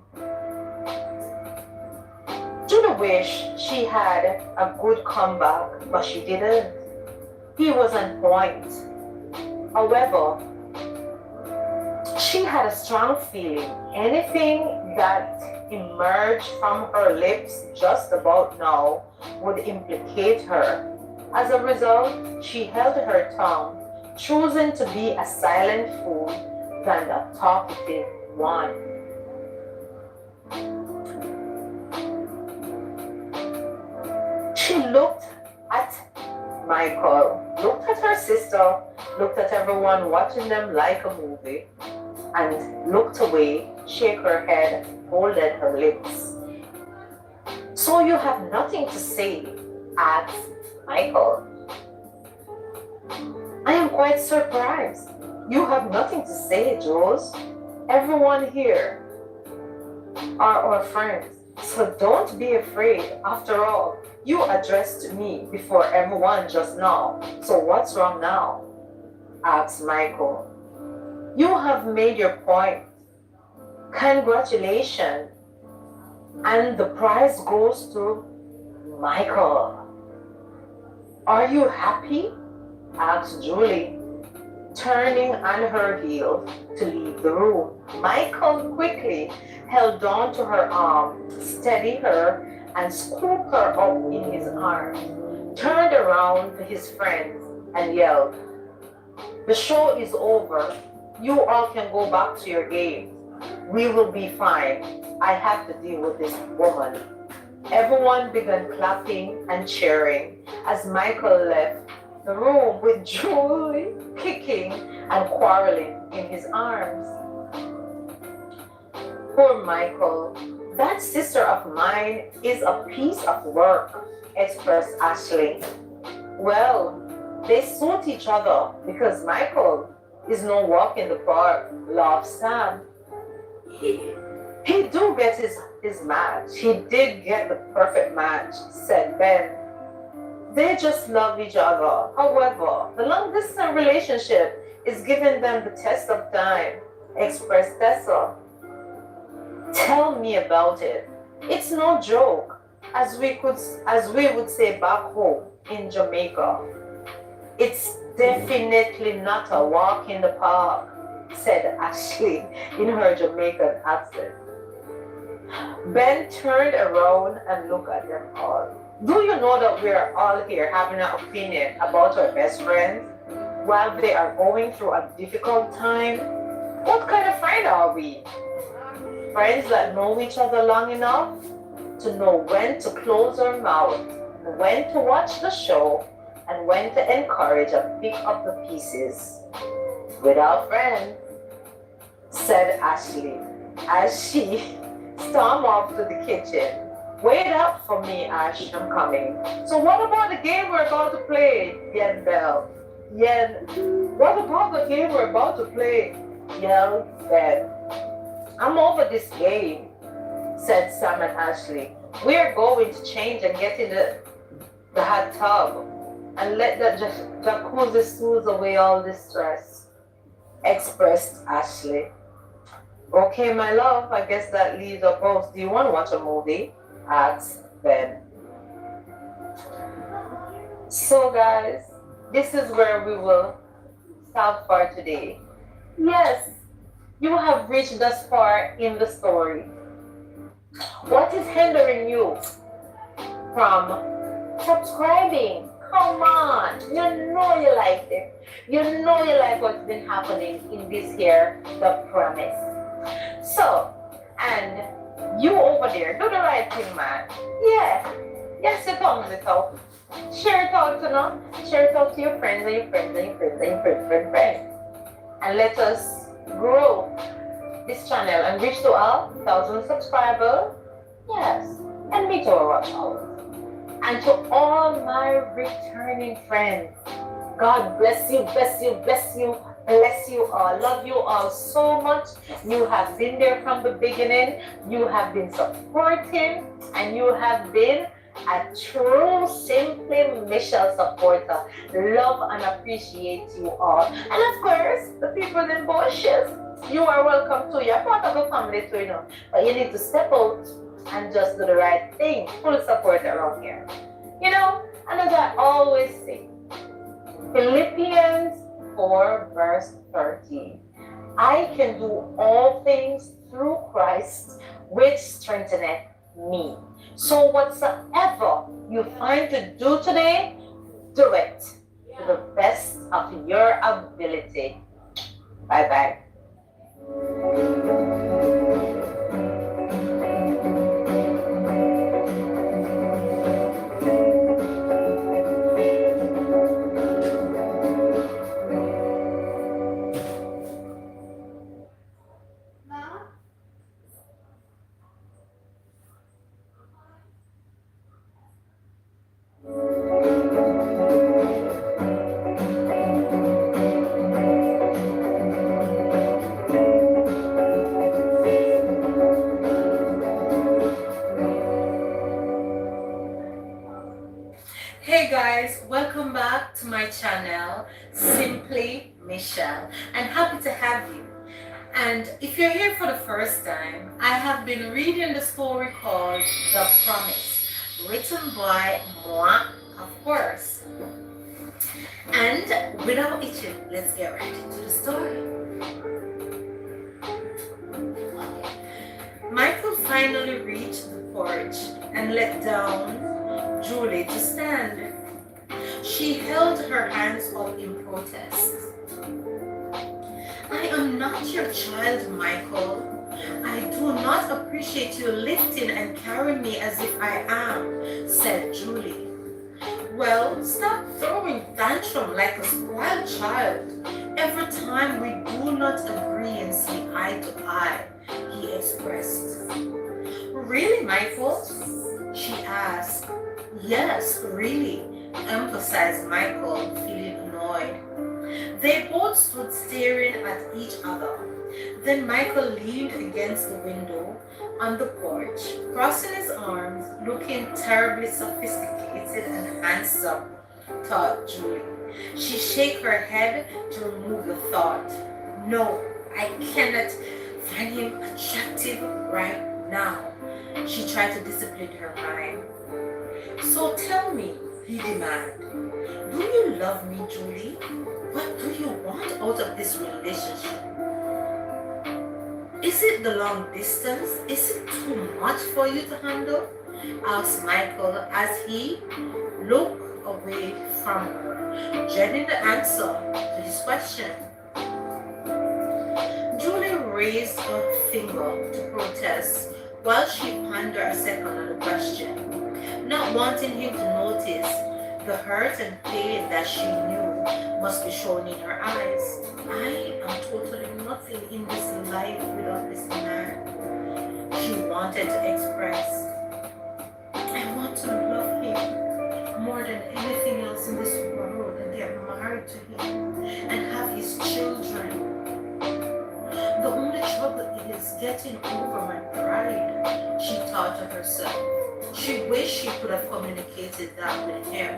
Julie wished she had a good comeback, but she didn't. He was on point. However, she had a strong feeling anything that emerged from her lips just about now would implicate her. As a result, she held her tongue, choosing to be a silent fool than a talkative one. She looked at Michael, looked at her sister, looked at everyone watching them like a movie, and looked away, shook her head, folded her lips. So you have nothing to say? Asked Michael. I am quite surprised. You have nothing to say, Jules. Everyone here are our friends, so don't be afraid. After all, you addressed me before everyone just now, so what's wrong now? Asked Michael. You have made your point. Congratulations. And the prize goes to Michael. Are you happy? Asked Julie, turning on her heel to leave the room. Michael quickly held on to her arm, steadied her, and scooped her up in his arms, turned around to his friends and yelled, the show is over. You all can go back to your games. We will be fine. I have to deal with this woman. Everyone began clapping and cheering as Michael left the room with Julie kicking and quarreling in his arms. Poor Michael. That sister of mine is a piece of work, expressed Ashley. Well, they suit each other because Michael is no walk in the park, laughed Sam. He do get his match. He did get the perfect match, said Ben. They just love each other. However, the long distance relationship is giving them the test of time, expressed Tessa. Tell me about it. It's no joke, as we would say back home in Jamaica. It's definitely not a walk in the park, said Ashley in her Jamaican accent. Ben turned around and looked at them all. Do you know that we are all here having an opinion about our best friends while they are going through a difficult time? What kind of friend are we? Friends that know each other long enough to know when to close our mouth, when to watch the show, and when to encourage and pick up the pieces. Without friends, said Ashley as she stormed off to the kitchen. Wait up for me, Ash, I'm coming. So what about the game we're about to play? Yelled Belle. What about the game we're about to play? Yelled Ben. I'm over this game, said Sam and Ashley. We're going to change and get in the hot tub and let that jacuzzi soothe away all this stress, expressed Ashley. Okay, my love, I guess that leaves us both. Do you want to watch a movie? Asked Ben. So guys, this is where we will stop for today. Yes, you have reached thus far in the story. What is hindering you from subscribing? Come on, you know you like it. You know you like what's been happening in this here, The Promise. So, and you over there, do the right thing, man. Yeah, yes, your thumbs it out. Share it out to them. Share it out to your friends and your friends and your friends and your friends. And let us grow this channel and reach to 1,000 subscribers. Yes, and me to a watch hour. And to all my returning friends, God bless you, bless you, bless you. Bless you all. Love you all so much. You have been there from the beginning. You have been supporting, and you have been a true Simply Michelle supporter. Love and appreciate you all. And of course, the people in Bushes, you are welcome too. You're part of the family too, you know. But you need to step out and just do the right thing. Full support around here. You know, and as I always say, Philippians 4 verse 13. I can do all things through Christ, which strengtheneth me. So whatsoever you find to do today, do it to the best of your ability. Bye bye. Hey guys, welcome back to my channel, Simply Michelle, and happy to have you. And if you're here for the first time, I have been reading the story called The Promise, written by moi, of course. And without itching, let's get right into the story. Michael finally reached the porch and let down Julie to stand. She held her hands up in protest. I am not your child, Michael. I do not appreciate you lifting and carrying me as if I am, said Julie. Well, stop throwing tantrum like a spoiled child. Every time we do not agree and see eye to eye, he expressed. Really, Michael? She asked. Yes, really, emphasized Michael, feeling annoyed. They both stood staring at each other. Then Michael leaned against the window on the porch, crossing his arms, looking terribly sophisticated and handsome, thought Julie. She shook her head to remove the thought. No, I cannot find him attractive right now. She tried to discipline her mind. So tell me, he demanded, do you love me, Julie? What do you want out of this relationship? Is it the long distance? Is it too much for you to handle? Asked Michael as he looked away from her, dreading the answer to his question. Julie raised a finger to protest while she pondered a second on the question, not wanting him to notice the hurt and pain that she knew must be shown in her eyes. I am totally nothing in this life without this man, she wanted to express. I want to love him more than anything else in this world and get married to him and have his children. The only trouble is getting over my pride, she thought to herself. She wished she could have communicated that with him.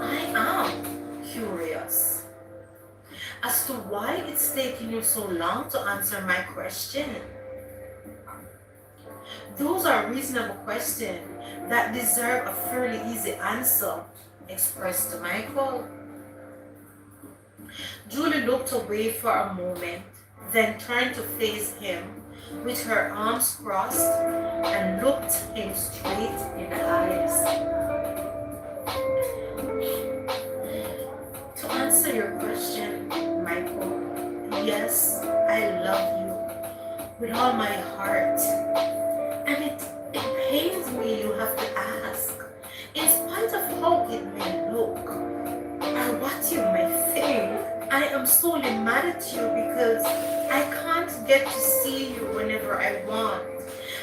I am curious as to why it's taking you so long to answer my question. Those are reasonable questions that deserve a fairly easy answer, expressed Michael. Julie looked away for a moment, then turned to face him with her arms crossed and looked him straight in the eyes. To answer your question, Michael, yes, I love you with all my heart. And it pains me you have to ask, in spite of how it may look or what you may think. I am solely mad at you because I can't get to see you whenever I want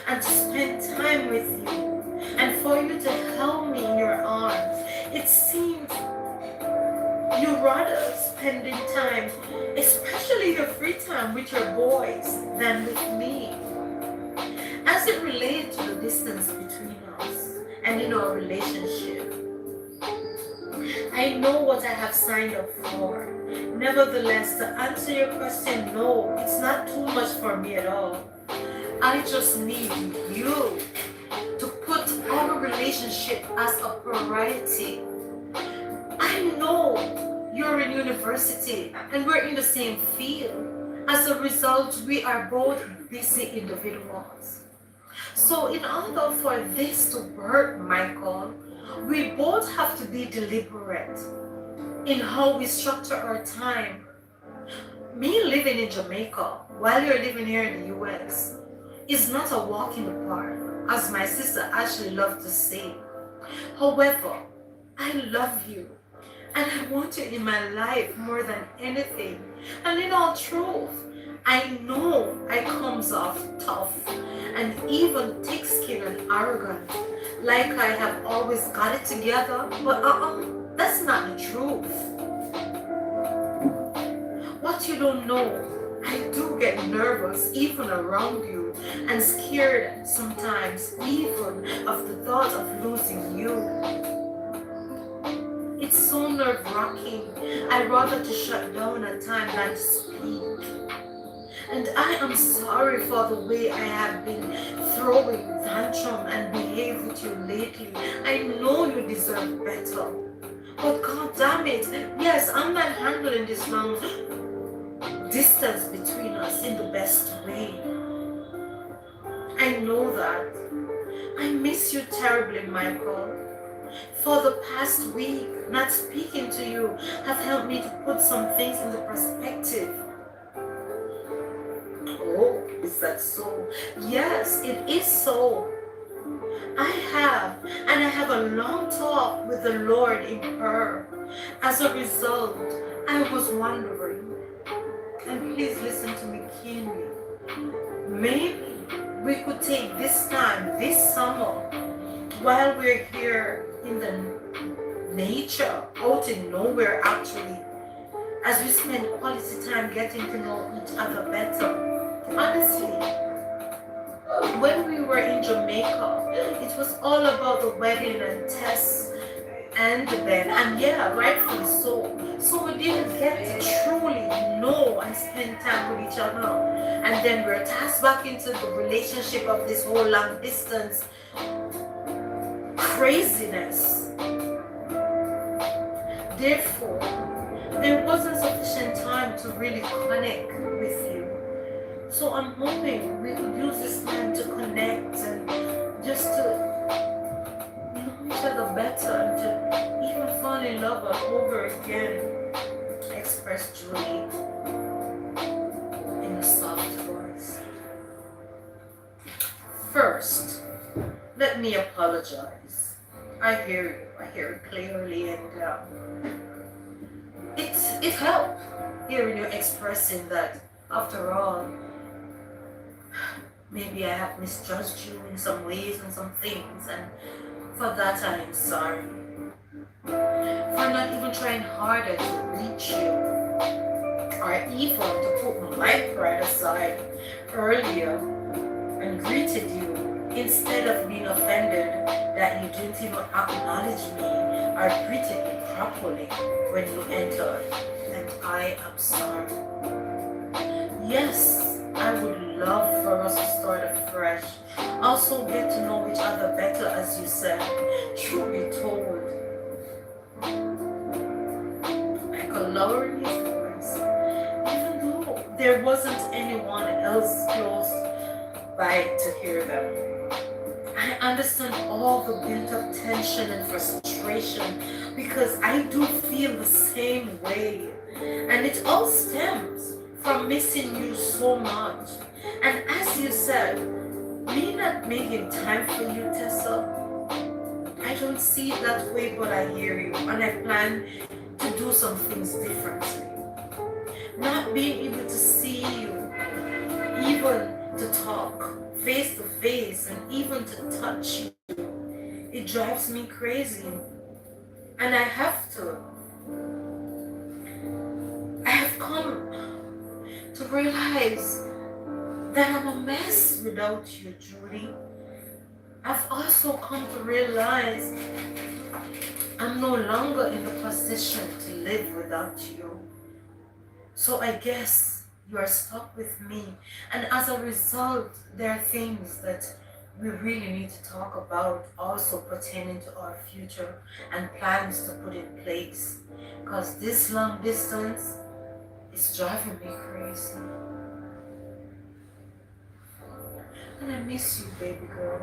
and to spend time with you and for you to hold me in your arms. It seems you rather spending time, especially your free time with your boys, than with me. As it relates to the distance between us and in our relationship, I know what I have signed up for. Nevertheless, to answer your question, no, it's not too much for me at all. I just need you to put our relationship as a priority. I know you're in university and we're in the same field. As a result, we are both busy individuals. So, in order for this to work, Michael, we both have to be deliberate in how we structure our time. Me living in Jamaica while you're living here in the US is not a walk in the park, as my sister Ashley loved to say. However, I love you and I want you in my life more than anything. And in all truth, I know I comes off tough and even thick-skinned and arrogant, like I have always got it together, but that's not the truth. What you don't know, I do get nervous even around you and scared sometimes even of the thought of losing you. It's so nerve-wracking. I'd rather to shut down at times than to speak. And I am sorry for the way I have been throwing tantrum and behave with you lately. I know you deserve better. But god damn it, yes, I'm not handling this long distance between us in the best way. I know that. I miss you terribly, Michael. For the past week, not speaking to you have helped me to put some things into perspective. Oh, is that so? Yes, it is so. I have a long talk with the Lord in prayer. As a result, I was wondering, and please listen to me keenly, maybe we could take this time, this summer, while we're here in the nature, out in nowhere actually, as we spend quality time getting to know each other better. Honestly, when we were in Jamaica, it was all about the wedding and Tess and the bed, and yeah, rightfully so. So we didn't get to truly know and spend time with each other. And then we're tasked back into the relationship of this whole long distance craziness. Therefore, there wasn't sufficient time to really connect with you. So I'm hoping we could use this time to connect and just to know each other better and to even fall in love all over again, expressed Julie in a soft voice. First, let me apologize. I hear you. I hear it clearly, and it helped hearing you expressing that. After all, maybe I have misjudged you in some ways and some things, and for that I am sorry. For not even trying harder to reach you, or even to put my pride aside earlier and greeted you instead of being offended that you didn't even acknowledge me or greeted me properly when you entered. And I am sorry. Yes, I would love for us to start afresh. Also get to know each other better, as you said. Truth be told, I could lower his voice, even though there wasn't anyone else close by to hear them. I understand all the built-up tension and frustration because I do feel the same way. And it all stems from missing you so much. And as you said, me not making time for you, Tessa, I don't see it that way, but I hear you. And I plan to do some things differently. Not being able to see you, even to talk face to face, and even to touch you, it drives me crazy. And I have to. come to realize that I'm a mess without you, Julie. I've also come to realize I'm no longer in the position to live without you. So I guess you are stuck with me. And as a result, there are things that we really need to talk about also pertaining to our future and plans to put in place. Because this long distance is driving me crazy. And I miss you, baby girl.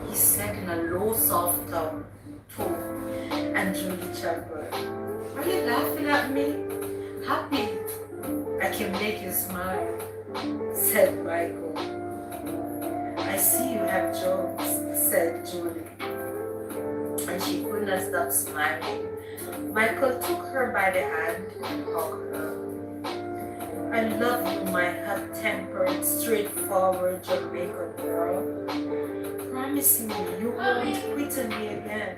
He said in a low, soft tone. And Julie chuckled. Are you laughing at me? Happy I can make you smile, said Michael. I see you have jokes, said Julie. And she could not stop smiling. Michael took her by the hand and hugged her. I love you, my hot-tempered, straightforward Jamaican girl. Promise me you won't quit on me again,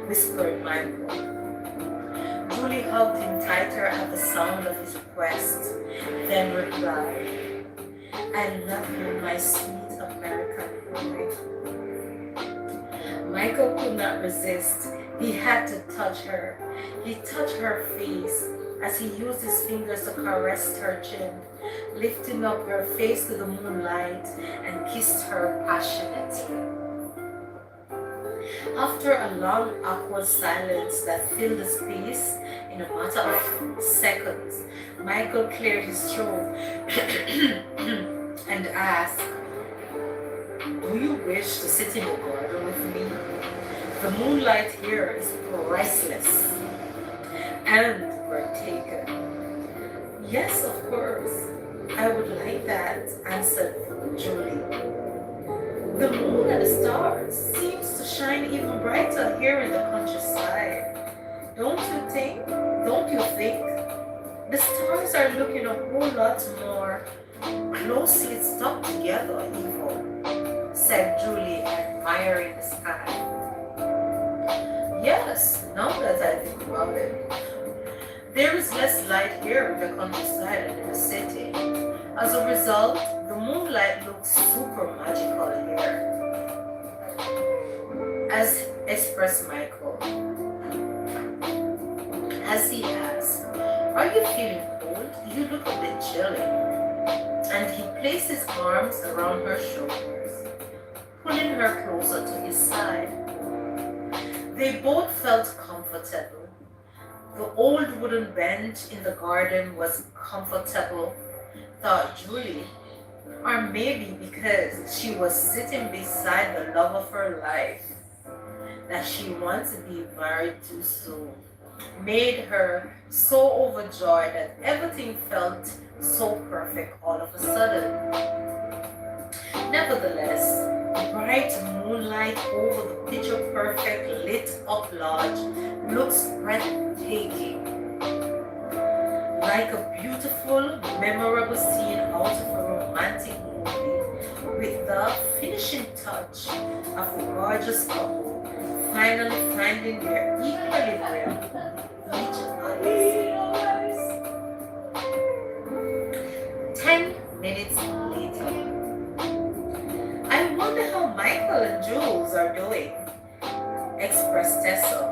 whispered Michael. Julie hugged him tighter at the sound of his request, then replied, I love you, my sweet American boy. Michael could not resist. He had to touch her. He touched her face as he used his fingers to caress her chin, lifting up her face to the moonlight and kissed her passionately. After a long, awkward silence that filled the space in a matter of seconds, Michael cleared his throat and asked, do you wish to sit in the garden with me? The moonlight here is priceless and breathtaking. Yes, of course. I would like that, answered Julie. The moon and the stars seems to shine even brighter here in the countryside. Don't you think? Don't you think? The stars are looking a whole lot more closely stuck together, even, said Julie, admiring the sky. Yes, now that I think about it. There is less light here in the countryside than in the city. As a result, the moonlight looks super magical here, as expressed Michael, as he asked, are you feeling cold? You look a bit chilly. And he placed his arms around her shoulders, pulling her closer to his side. They both felt comfortable. The old wooden bench in the garden was comfortable, thought Julie. Or maybe because she was sitting beside the love of her life that she wanted to be married to soon, made her so overjoyed that everything felt so perfect all of a sudden. Nevertheless, the bright moonlight over the picture-perfect lit-up lodge looks breathtaking, like a beautiful, memorable scene out of a romantic movie, with the finishing touch of a gorgeous couple finally finding their equilibrium with each other's arms. 10 minutes later. I wonder how Michael and Jules are doing, expressed Tessa.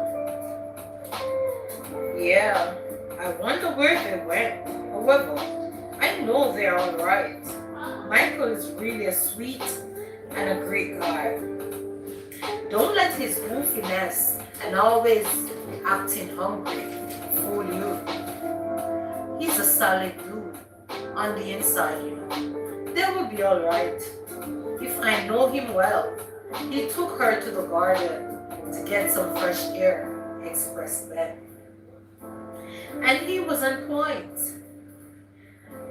Yeah, I wonder where they went. However, I know they're alright. Michael is really a sweet and a great guy. Don't let his goofiness and always acting hungry fool you. He's a solid dude on the inside, you know. They will be alright. If I know him well, he took her to the garden to get some fresh air, expressed Ben. And he was on point.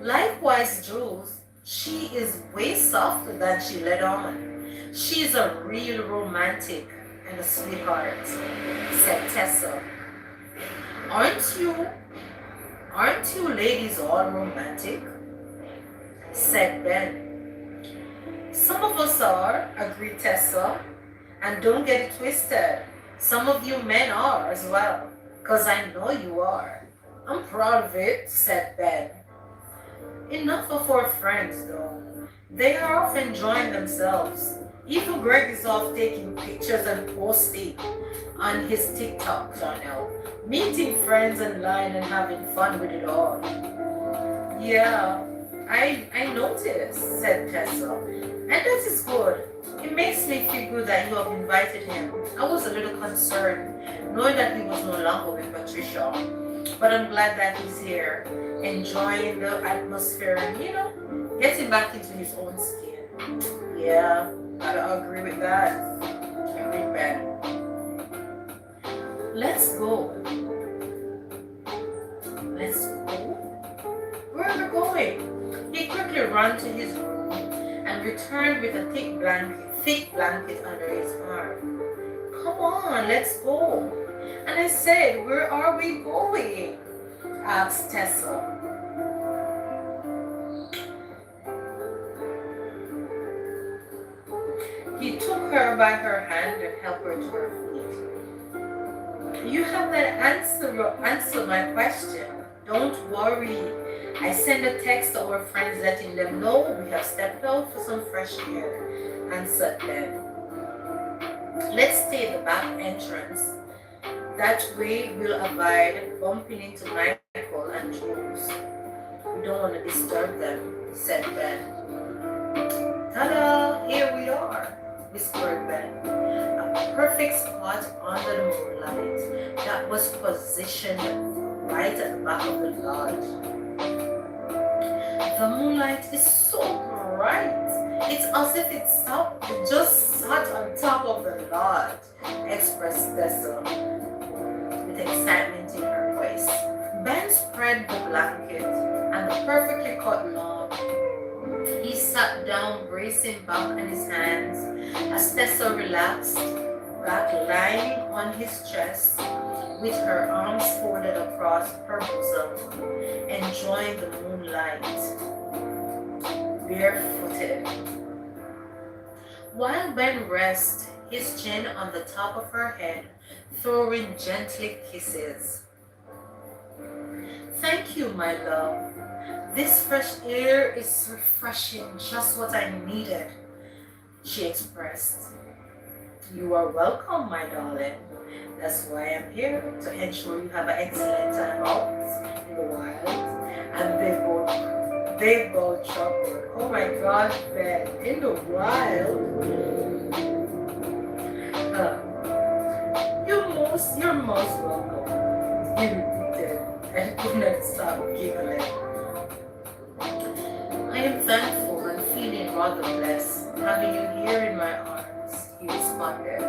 Likewise, Jules, she is way softer than she let on. She's a real romantic and a sweetheart, said Tessa. Aren't you ladies all romantic? Said Ben. Some of us are, agreed Tessa. And don't get it twisted. Some of you men are as well, because I know you are. I'm proud of it, said Ben. Enough of our friends, though. They are off enjoying themselves. Even Greg is off taking pictures and posting on his TikTok channel, meeting friends online and having fun with it all. Yeah, I noticed, said Tessa. And that is good. It makes me feel good that you have invited him. I was a little concerned, knowing that he was no longer with Patricia. But I'm glad that he's here, enjoying the atmosphere and, getting back into his own skin. Yeah, gotta agree with that. Agree, Ben. Let's go. Let's go? Where are we going? He quickly ran to his room and returned with a thick blanket under his arm. Come on, let's go. And I said, where are we going? Asked Tessa. He took her by her hand and helped her to her feet. You have not answered my question. Don't worry. I sent a text to our friends letting them know we have stepped out for some fresh air, answered Ben. Let's take the back entrance. That way we'll avoid bumping into Michael and Jules. We don't want to disturb them, said Ben. Ta-da! Here we are, whispered Ben. A perfect spot under the moonlight that was positioned right at the back of the lodge. The moonlight is so bright. It's as if it just sat on top of the lodge, expressed Tessa with excitement in her voice. Ben spread the blanket and the perfectly cut log. He sat down, bracing back on his hands as Tessa relaxed, back lying on his chest with her arms folded across her bosom, enjoying the moonlight, barefooted. While Ben rests his chin on the top of her head, throwing gently kisses. Thank you, my love. This fresh air is refreshing, just what I needed, she expressed. You are welcome, my darling. That's why I'm here, to ensure you have an excellent time out in the wild. And they both chuckled. Oh my gosh, Ben, in the wild. You're most welcome. He repeated and could not stop giggling. I am thankful and feeling rather blessed having you here in my arms, he responded.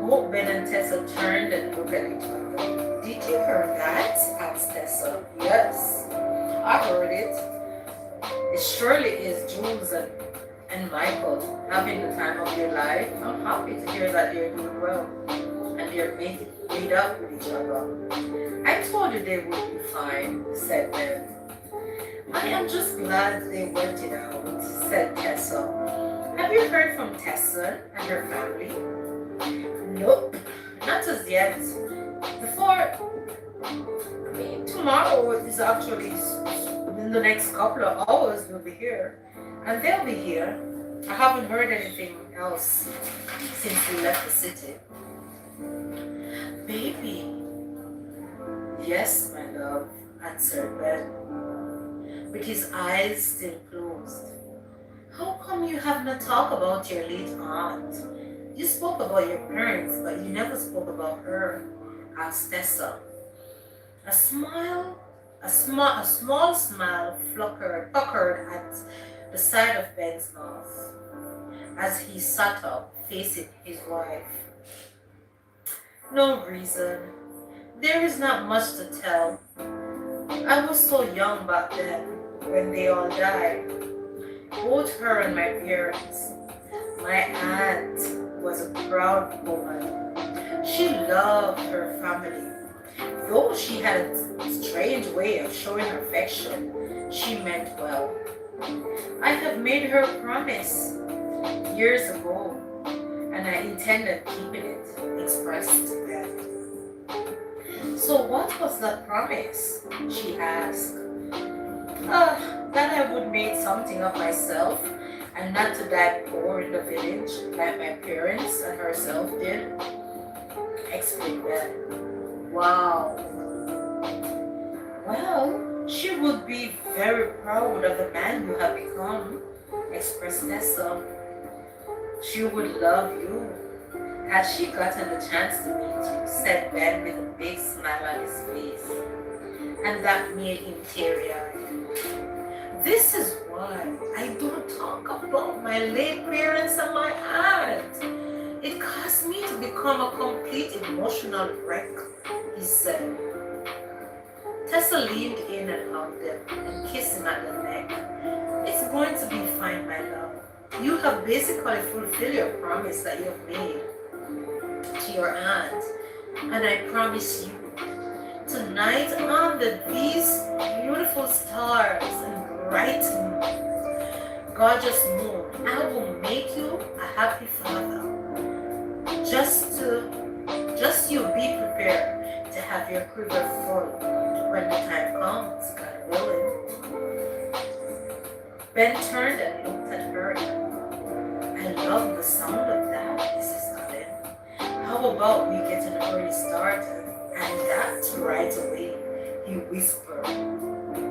Both Ben and Tessa turned and looked at each other. Did you hear that? Asked Tessa. Yes, I heard it. It surely is Jules and Michael having the time of their life. I'm happy to hear that they're doing well and they're made up with each other. I told you they would be fine, said Ben. I am just glad they went it out, said Tessa. Have you heard from Tessa and her family? Nope, not as yet. Tomorrow is actually in the next couple of hours they'll be here. And they'll be here. I haven't heard anything else since we left the city. Baby. Yes, my love, answered Ben, with his eyes still closed. How come you have not talked about your late aunt? You spoke about your parents, but you never spoke about her, asked Tessa. A small smile puckered at the side of Ben's mouth as he sat up, facing his wife. No reason. There is not much to tell. I was so young back then when they all died. Both her and my parents. My aunt was a proud woman. She loved her family. Though she had a strange way of showing affection, she meant well. I have made her a promise years ago. and I intended keeping it, expressed Ben. So what was that promise? She asked. That I would make something of myself and not to die poor in the village like my parents and herself did, explained Ben. Wow. Well, she would be very proud of the man you have become, expressed Tessa. She would love you. Had she gotten the chance to meet you, said Ben with a big smile on his face. And that made him teary-eyed. This is why I don't talk about my late parents and my aunt. It caused me to become a complete emotional wreck, he said. Tessa leaned in and hugged him and kissed him at the neck. It's going to be fine, my love. You have basically fulfilled your promise that you have made to your aunt. And I promise you, tonight under these beautiful stars and bright gorgeous moon, I will make you a happy father. Just you be prepared to have your quiver full when the time comes, God willing. Ben turned and looked at her. I love the sound of that, Mrs. Cullen. How about we get an early start and that right away, he whispered,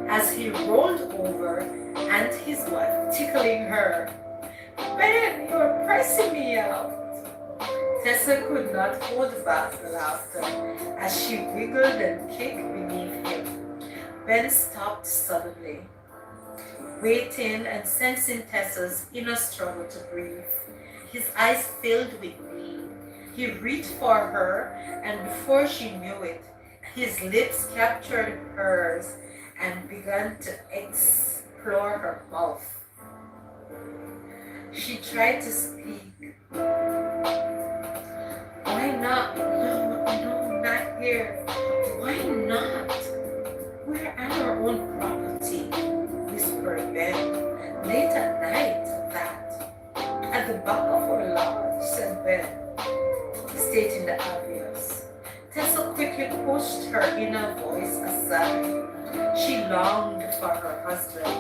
as he rolled over and his wife tickling her. Ben, you're pressing me out. Tessa could not hold back the laughter as she wiggled and kicked beneath him. Ben stopped suddenly, waiting and sensing Tessa's inner struggle to breathe. His eyes filled with need. He reached for her, and before she knew it, his lips captured hers and began to explore her mouth. She tried to speak. Why not? No, not here. Why not? We're on our own property, whispered Ben. Late at night, that. At the back of our lodge, said Ben, stating the obvious. Tessa quickly pushed her inner voice aside. She longed for her husband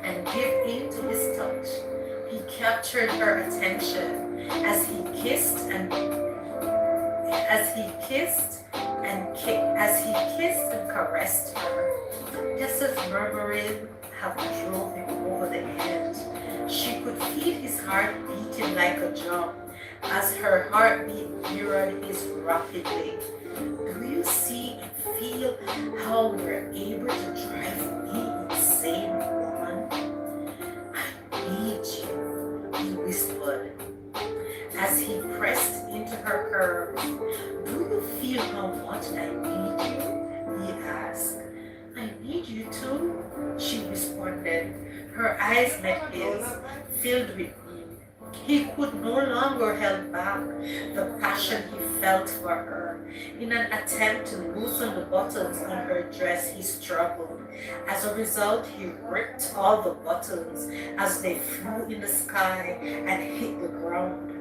and gave in to his touch. He captured her attention as he kissed and caressed her. Tessa's murmuring have drove him over the edge. She could feel his heart beating like a drum as her heartbeat mirrored his rapidly. Do you see and feel how we're able to drive me insane, woman? I need you, he whispered as he pressed into her curves. Do you feel how much I need you? He asked. I need you too, she responded. Her eyes met his, filled with need. He could no longer hold back the passion he felt for her. In an attempt to loosen the buttons on her dress, he struggled. As a result, he ripped all the buttons as they flew in the sky and hit the ground.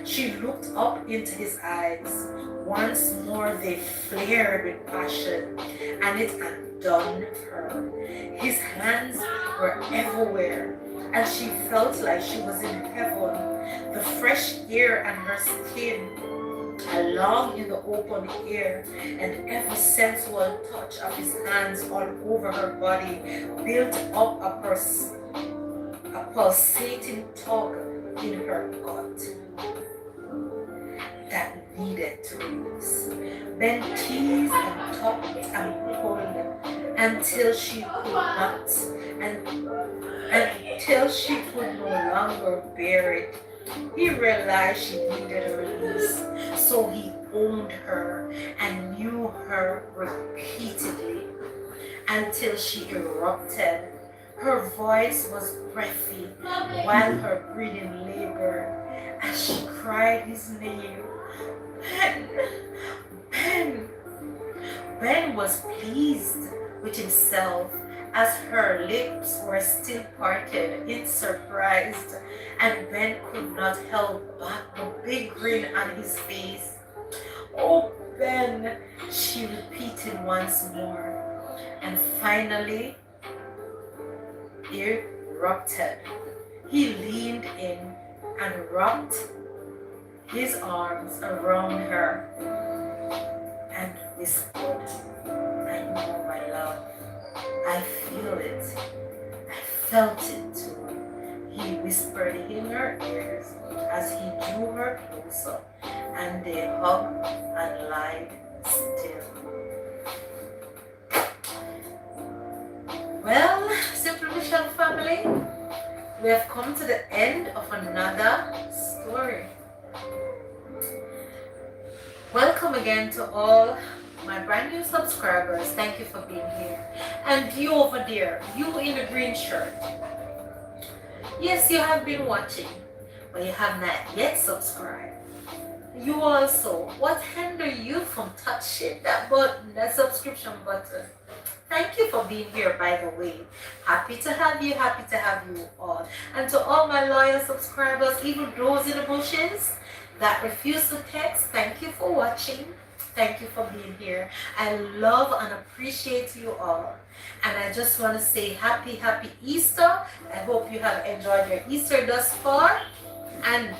She looked up into his eyes. Once more they flared with passion, and it undone her. His hands were everywhere, and she felt like she was in heaven. The fresh air on her skin, along in the open air, and every sensual touch of his hands all over her body built up a pulsating tug in her gut that needed to release. Ben teased and tugged and pulled until she could not, and until she could no longer bear it. He realized she needed a release, so he owned her and knew her repeatedly until she erupted. Her voice was breathy while her breathing labored as she cried his name. Ben! Ben! Ben was pleased with himself as her lips were still parted in surprise, and Ben could not hold back the big grin on his face. "Oh, Ben," she repeated once more, and finally erupted. He leaned in and wrapped his arms around her and whispered, "I know, my love. I feel it. I felt it too," he whispered in her ears as he drew her closer, and they hugged and lied still. Well, Simple Michelle family, we have come to the end of another story. Welcome again to all my brand new subscribers. Thank you for being here. And you over there, you in the green shirt. Yes, you have been watching, but you have not yet subscribed. You also, what hinder you from touching that button, that subscription button? Thank you for being here, by the way. Happy to have you all. And to all my loyal subscribers, even those in the bushes that refuse to text, thank you for watching. Thank you for being here. I love and appreciate you all. And I just want to say happy Easter. I hope you have enjoyed your Easter thus far. And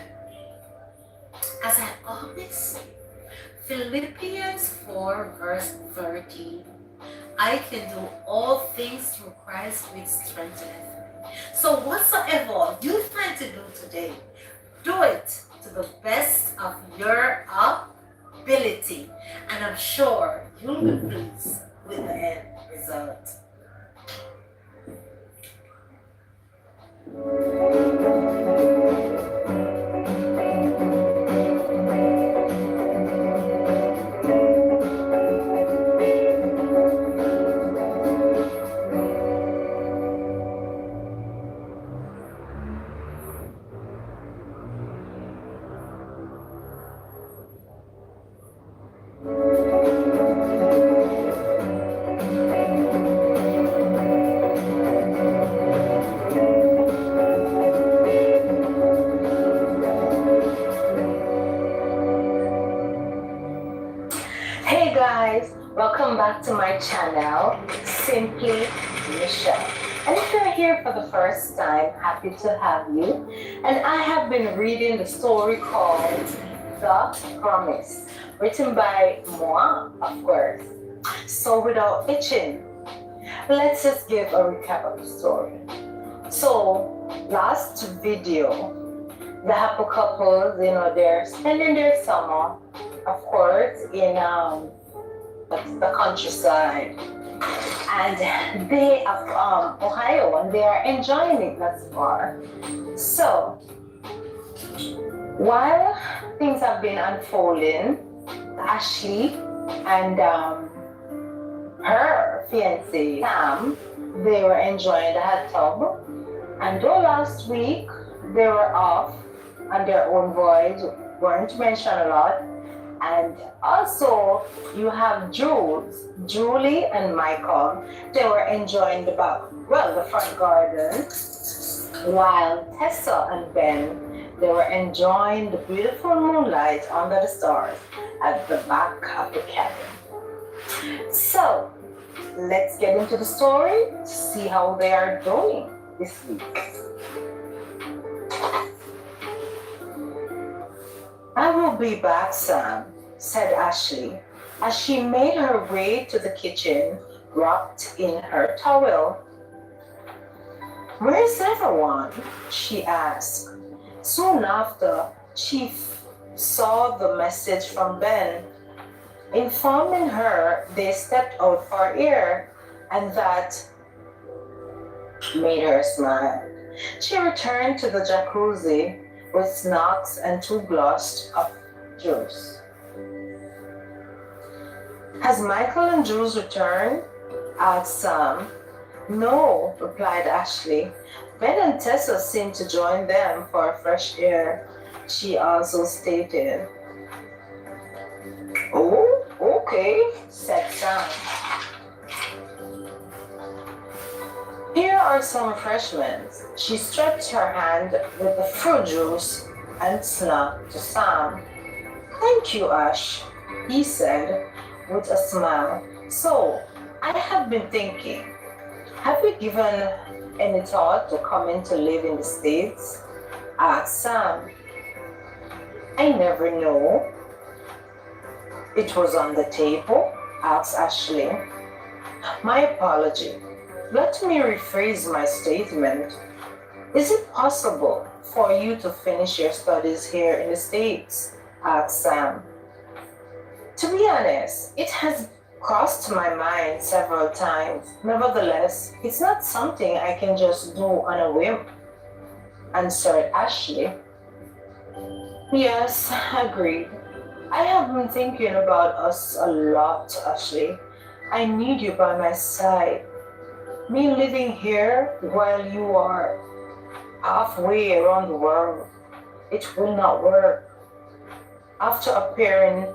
as I always say, Philippians 4 verse 13. I can do all things through Christ which strengtheneth me. So whatsoever you find to do today, do it to the best of your ability. And I'm sure you'll be pleased with the end result. Hey guys, welcome back to my channel, Simply Michelle. And if you're here for the first time, happy to have you. And I have been reading the story called The Promise, written by moi, of course. So without itching, let's just give a recap of the story. So last video, the happy couples, they're spending their summer, of course, in the countryside, and they are from Ohio, and they are enjoying it thus far. So while things have been unfolding, Ashley and her fiance Sam, they were enjoying the hot tub, and though last week they were off on their own voyage, weren't mentioned a lot. And also you have Julie and Michael. They were enjoying the front garden, while Tessa and Ben, they were enjoying the beautiful moonlight under the stars at the back of the cabin. So let's get into the story to see how they are doing this week. "I will be back, Sam," said Ashley, as she made her way to the kitchen, wrapped in her towel. "Where's everyone?" she asked. Soon after, she saw the message from Ben, informing her they stepped out for air, and that made her smile. She returned to the jacuzzi with snacks and 2 glasses of juice. "Has Michael and Jules returned?" asked Sam. "No," replied Ashley. "Ben and Tessa seem to join them for fresh air," she also stated. "Oh, okay," said Sam. Here are some refreshments. She stretched her hand with the fruit juice and snack to Sam. Thank you, Ash, he said with a smile. So, I have been thinking, have you given any thought to coming to live in the States? Asked Sam. I never know. It was on the table? Asked Ashley. My apology. Let me rephrase my statement. Is it possible for you to finish your studies here in the States? Asked Sam. To be honest, it has crossed my mind several times. Nevertheless, it's not something I can just do on a whim, answered Ashley. Yes, agreed. I have been thinking about us a lot, Ashley. I need you by my side. Me living here while you are halfway around the world, it will not work. After appearing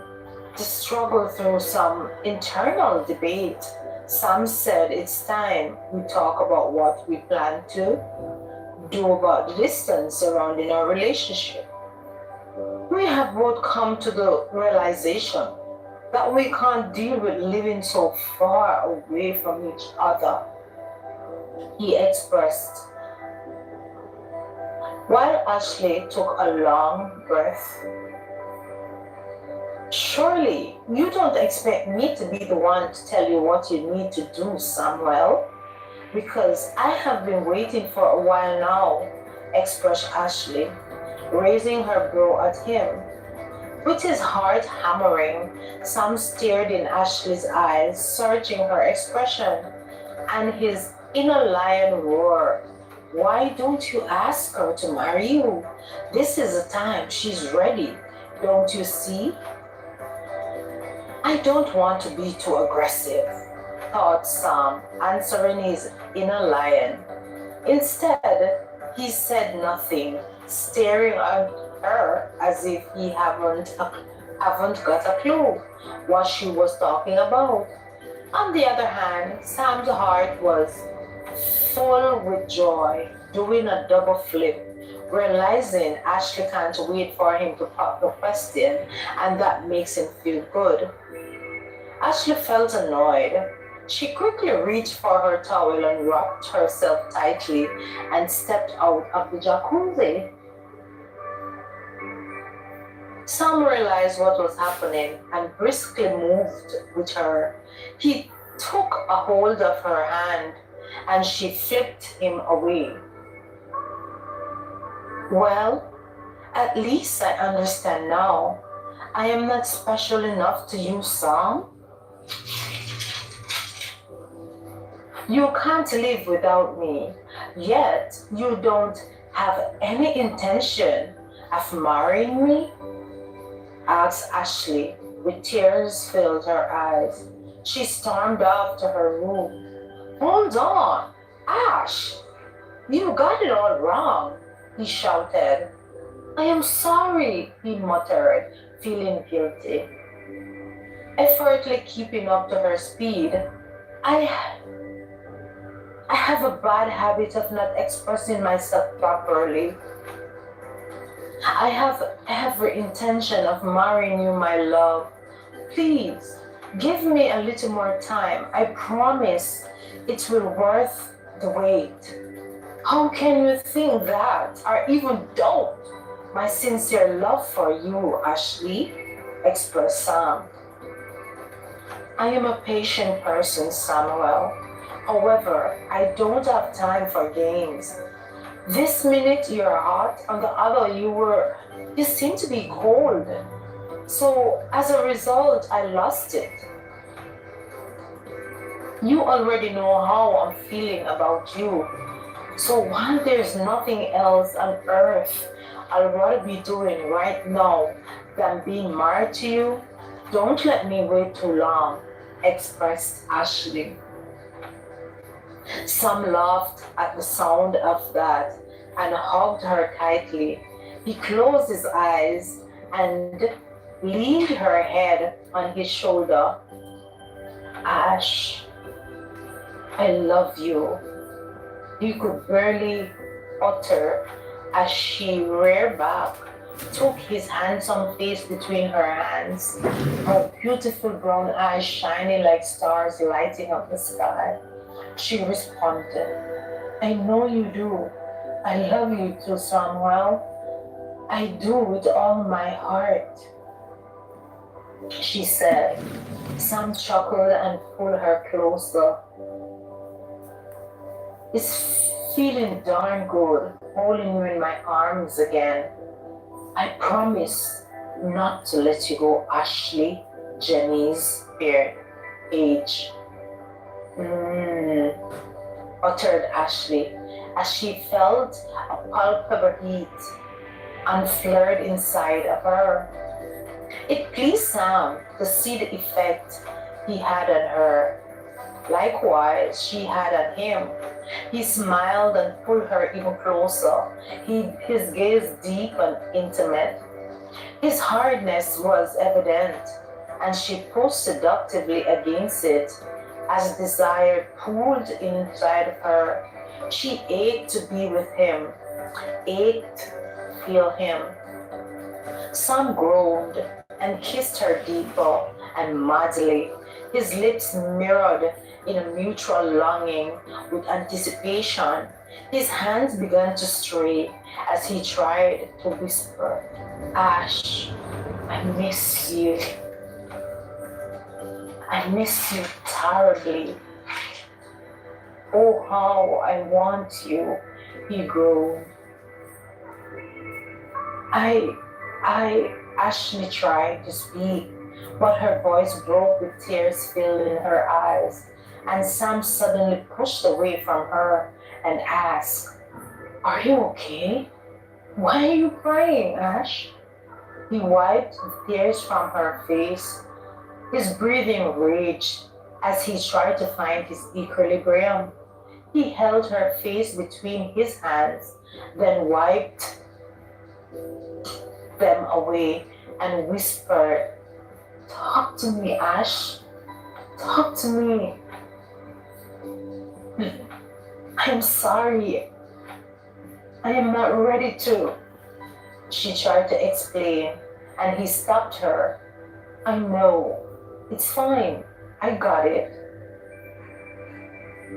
to struggle through some internal debate, Sam said it's time we talk about what we plan to do about the distance surrounding our relationship. We have both come to the realization that we can't deal with living so far away from each other, he expressed, while Ashley took a long breath. Surely you don't expect me to be the one to tell you what you need to do, Samuel, because I have been waiting for a while now, expressed Ashley, raising her brow at him. With his heart hammering, Sam stared in Ashley's eyes, searching her expression, and his inner lion roared. Why don't you ask her to marry you? This is the time she's ready. Don't you see? I don't want to be too aggressive, thought Sam, answering his inner lion. Instead, he said nothing, staring at her as if he haven't got a clue what she was talking about. On the other hand, Sam's heart was full with joy, doing a double flip, realizing Ashley can't wait for him to pop the question, and that makes him feel good. Ashley felt annoyed. She quickly reached for her towel and wrapped herself tightly and stepped out of the jacuzzi. Sam realized what was happening and briskly moved with her. He took a hold of her hand and she flipped him away. Well, at least I understand now. I am not special enough to you, Sam. You can't live without me, yet you don't have any intention of marrying me? Asked Ashley, with tears filled her eyes. She stormed off to her room. Hold on, Ash! You got it all wrong, he shouted. I am sorry, he muttered, feeling guilty. Effortlessly keeping up to her speed, I have a bad habit of not expressing myself properly. I have every intention of marrying you, my love. Please, give me a little more time. I promise it will worth the wait. How can you think that, or even doubt my sincere love for you, Ashley? Expressed Sam. I am a patient person, Samuel. However, I don't have time for games. This minute you're hot, on the other you seem to be cold. So as a result, I lost it. You already know how I'm feeling about you. So while there's nothing else on earth I'd rather be doing right now than being married to you, don't let me wait too long, expressed Ashley. Sam laughed at the sound of that and hugged her tightly. He closed his eyes and leaned her head on his shoulder. Ash, I love you. he could barely utter as she reared back, took his handsome face between her hands, her beautiful brown eyes shining like stars lighting up the sky. She responded, I know you do. I love you too, Samuel. I do with all my heart, she said. Sam chuckled and pulled her closer. It's feeling darn good holding you in my arms again. I promise not to let you go, Ashley, Jenny's beard, age. Mm, uttered Ashley as she felt a palpable heat unflared inside of her. It pleased Sam to see the effect he had on her. Likewise, she had on him. He smiled and pulled her even closer, his gaze deep and intimate. His hardness was evident, and she pushed seductively against it as desire pulled inside of her. She ached to be with him, ached to feel him. Sam groaned and kissed her deeper and madly. His lips mirrored in a mutual longing with anticipation. His hands began to stray as he tried to whisper, Ash, I miss you. I miss you terribly. Oh, how I want you, he groaned. Ashley tried to speak, but her voice broke with tears filling her eyes, and Sam suddenly pushed away from her and asked, Are you okay? Why are you crying, Ash? He wiped the tears from her face. His breathing raged as he tried to find his equilibrium. He held her face between his hands, then wiped them away and whispered, Talk to me, Ash. Talk to me. I'm sorry. I am not ready to. She tried to explain, and he stopped her. I know. It's fine. I got it.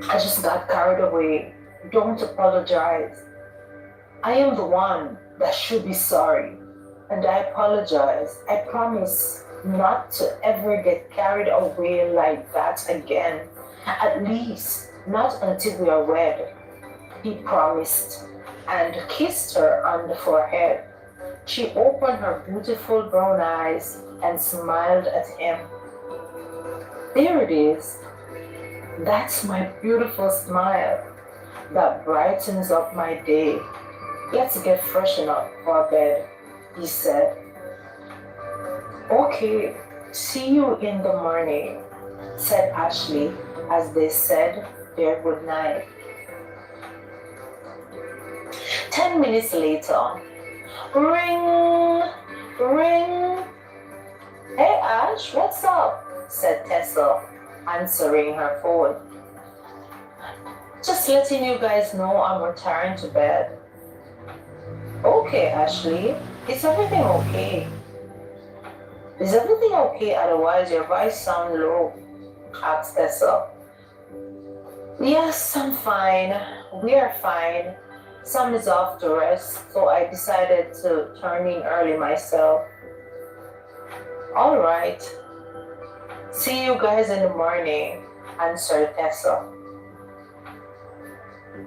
I just got carried away. Don't apologize. I am the one that should be sorry. And I apologize. I promise not to ever get carried away like that again. At least not until we are wed, he promised, and kissed her on the forehead. She opened her beautiful brown eyes and smiled at him. There it is. That's my beautiful smile that brightens up my day. Let's get freshened up for bed, he said. Okay, see you in the morning, said Ashley as they said their goodnight. 10 minutes later, ring, ring. Hey Ash, what's up? Said Tessa, answering her phone. Just letting you guys know I'm retiring to bed. Okay, Ashley, is everything okay? Is everything okay? Otherwise, your voice sounds low, asked Tessa. Yes, I'm fine. We are fine. Sam is off to rest, so I decided to turn in early myself. All right. See you guys in the morning, answered Tessa.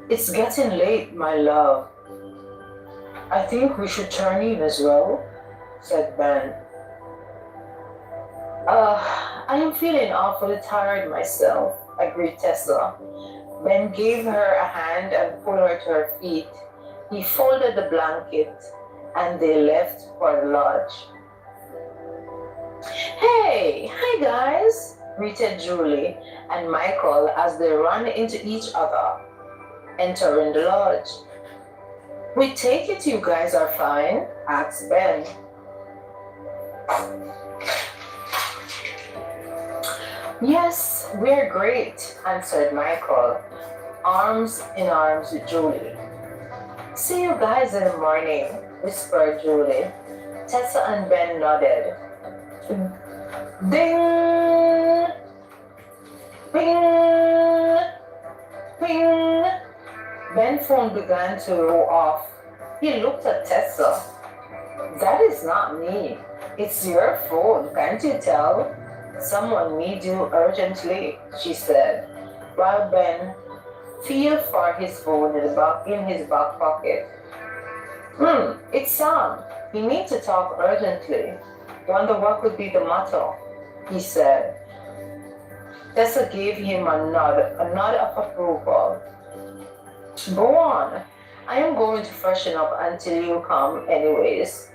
It's getting late, my love. I think we should turn in as well, said Ben. I am feeling awfully tired myself, agreed Tessa. Ben gave her a hand and pulled her to her feet. He folded the blanket and they left for the lodge. Hey, hi guys, greeted Julie and Michael as they ran into each other, entering the lodge. We take it you guys are fine, asked Ben. Yes, we're great, answered Michael. arms in arms with Julie. See you guys in the morning, whispered Julie. Tessa and Ben nodded. Ding! Ping! Ping! Ben's phone began to go off. He looked at Tessa. That is not me. It's your phone, can't you tell? Someone needs you urgently, she said, while Ben felt for his phone in his back pocket. It's Sam. We need to talk urgently. Wonder what could be the matter, he said. Tessa gave him a nod of approval. Go on. I am going to freshen up until you come anyways,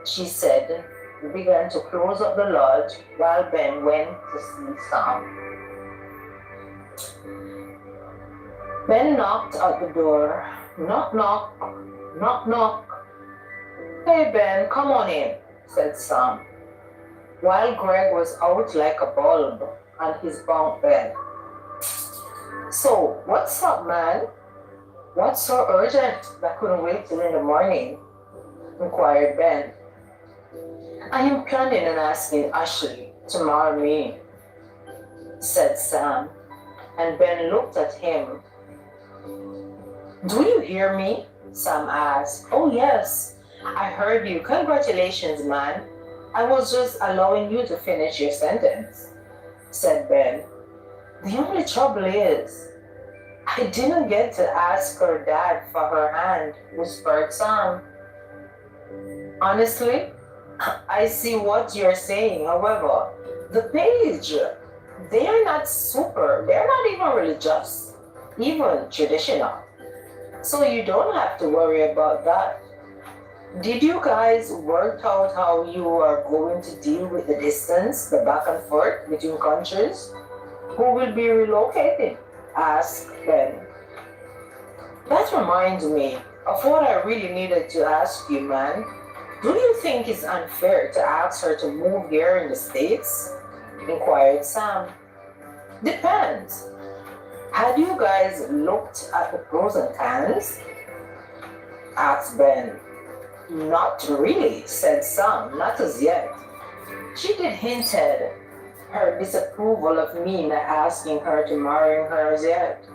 she said, and began to close up the lodge while Ben went to see Sam. Ben knocked at the door. Knock, knock, knock, knock. Hey Ben, come on in, said Sam, while Greg was out like a bulb on his bunk bed. So, what's up, man? What's so urgent that couldn't wait till in the morning? Inquired Ben. I am planning on asking Ashley to marry me, said Sam, and Ben looked at him. Do you hear me? Sam asked. Oh yes, I heard you. Congratulations, man. I was just allowing you to finish your sentence, said Ben. The only trouble is, I didn't get to ask her dad for her hand, whispered Sam. Honestly, I see what you're saying. However, the page, they're not even religious, even traditional. So you don't have to worry about that. Did you guys work out how you are going to deal with the distance, the back and forth between countries? Who will be relocating? Asked Ben. That reminds me of what I really needed to ask you, man. Do you think it's unfair to ask her to move here in the States? Inquired Sam. Depends. Had you guys looked at the pros and cons? Asked Ben. Not really, said Sam, not as yet. She did hinted her disapproval of me not asking her to marry her as yet.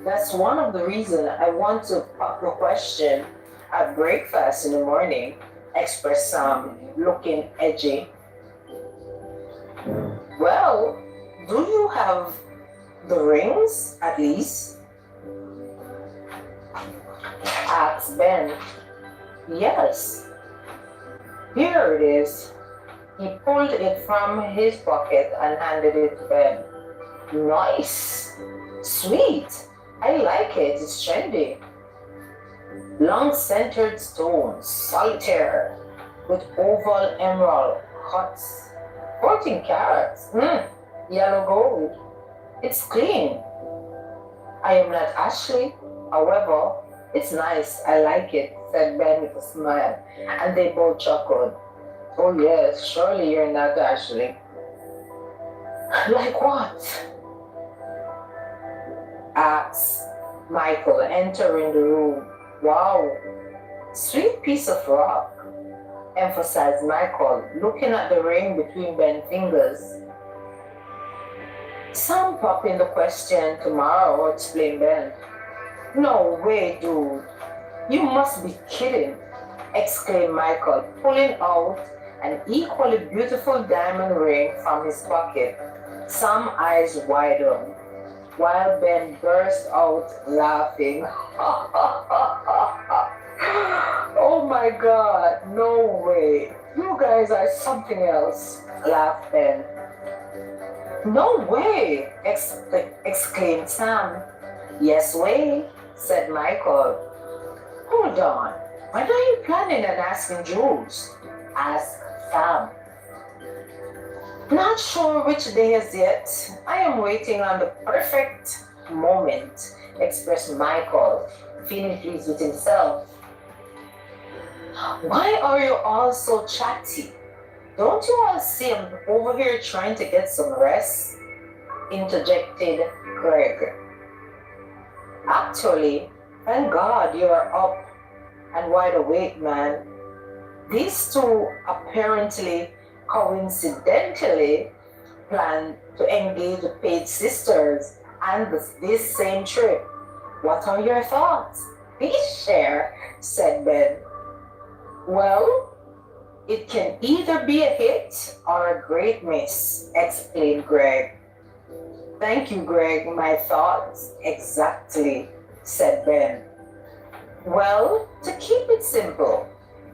That's one of the reasons I want to pop the question at breakfast in the morning, expressed Sam, looking edgy. Well, do you have the rings, at least? Asked Ben. Yes. Here it is. He pulled it from his pocket and handed it to Ben. Nice. Sweet. I like it. It's trendy. Long centered stones, solitaire, with oval emerald cuts. 14 carats. Yellow gold. It's clean. I am not Ashley. However, it's nice. I like it, said Ben with a smile, and they both chuckled. Oh yes, surely you're not Ashley. Like what? Asked Michael, entering the room. Wow, sweet piece of rock, emphasized Michael, looking at the ring between Ben's fingers. Some pop in the question tomorrow, explained Ben. No way, dude. You must be kidding, exclaimed Michael, pulling out an equally beautiful diamond ring from his pocket, some eyes widened, while Ben burst out laughing. Oh my God, no way. You guys are something else, laughed Ben. No way, exclaimed Sam. Yes way, said Michael. Hold on, when are you planning on asking Jules? Asked Sam. Not sure which day as yet. I am waiting on the perfect moment, expressed Michael, feeling pleased with himself. Why are you all so chatty? Don't you all see I'm over here trying to get some rest? Interjected Greg. Actually, thank God you're up and wide awake, man. These two apparently coincidentally planned to engage the Page sisters and this same trip. What are your thoughts? Please share, said Ben. Well, it can either be a hit or a great miss, explained Greg. Thank you, Greg. My thoughts exactly, said Ben. Well, to keep it simple,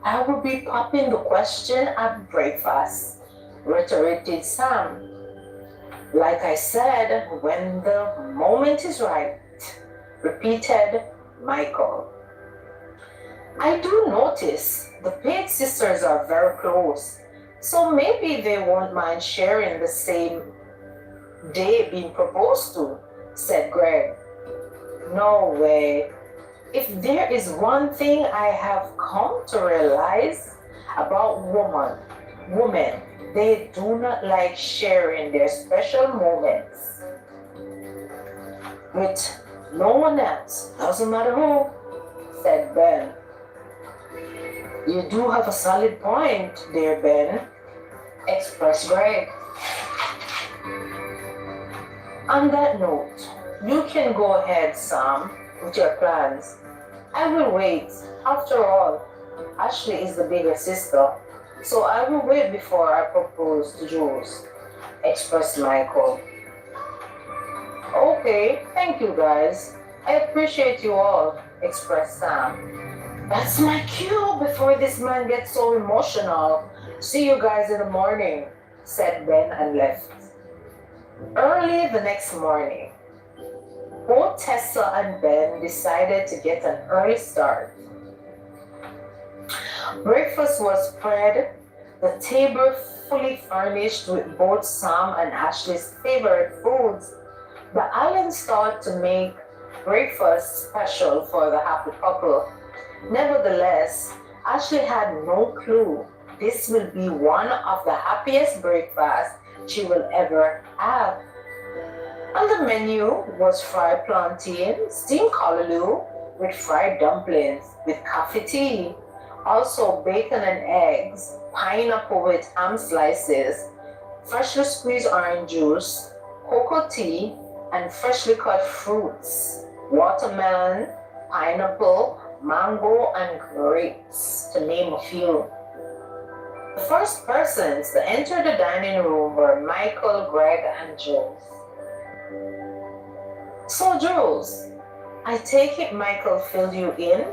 I will be popping the question at breakfast, reiterated Sam. Like I said, when the moment is right, repeated Michael. I do notice the Page sisters are very close, so maybe they won't mind sharing the same day being proposed to, said Greg. No way. If there is one thing I have come to realize about women, they do not like sharing their special moments with no one else, doesn't matter who, said Ben. You do have a solid point, dear Ben, expressed Greg. On that note, you can go ahead, Sam, with your plans. I will wait. After all, Ashley is the bigger sister, so I will wait before I propose to Jules, expressed Michael. Okay, thank you guys. I appreciate you all, expressed Sam. That's my cue before this man gets so emotional. See you guys in the morning, said Ben and left. Early the next morning, both Tessa and Ben decided to get an early start. Breakfast was spread, the table fully furnished with both Sam and Ashley's favorite foods. The Allens thought to make breakfast special for the happy couple. Nevertheless, Ashley had no clue this will be one of the happiest breakfasts she will ever have. On the menu was fried plantain, steamed callaloo with fried dumplings with coffee tea, also bacon and eggs, pineapple with ham slices, freshly squeezed orange juice, cocoa tea, and freshly cut fruits, watermelon, pineapple, mango, and grapes, to name a few. The first persons to enter the dining room were Michael, Greg, and Jules. So, Jules, I take it Michael filled you in?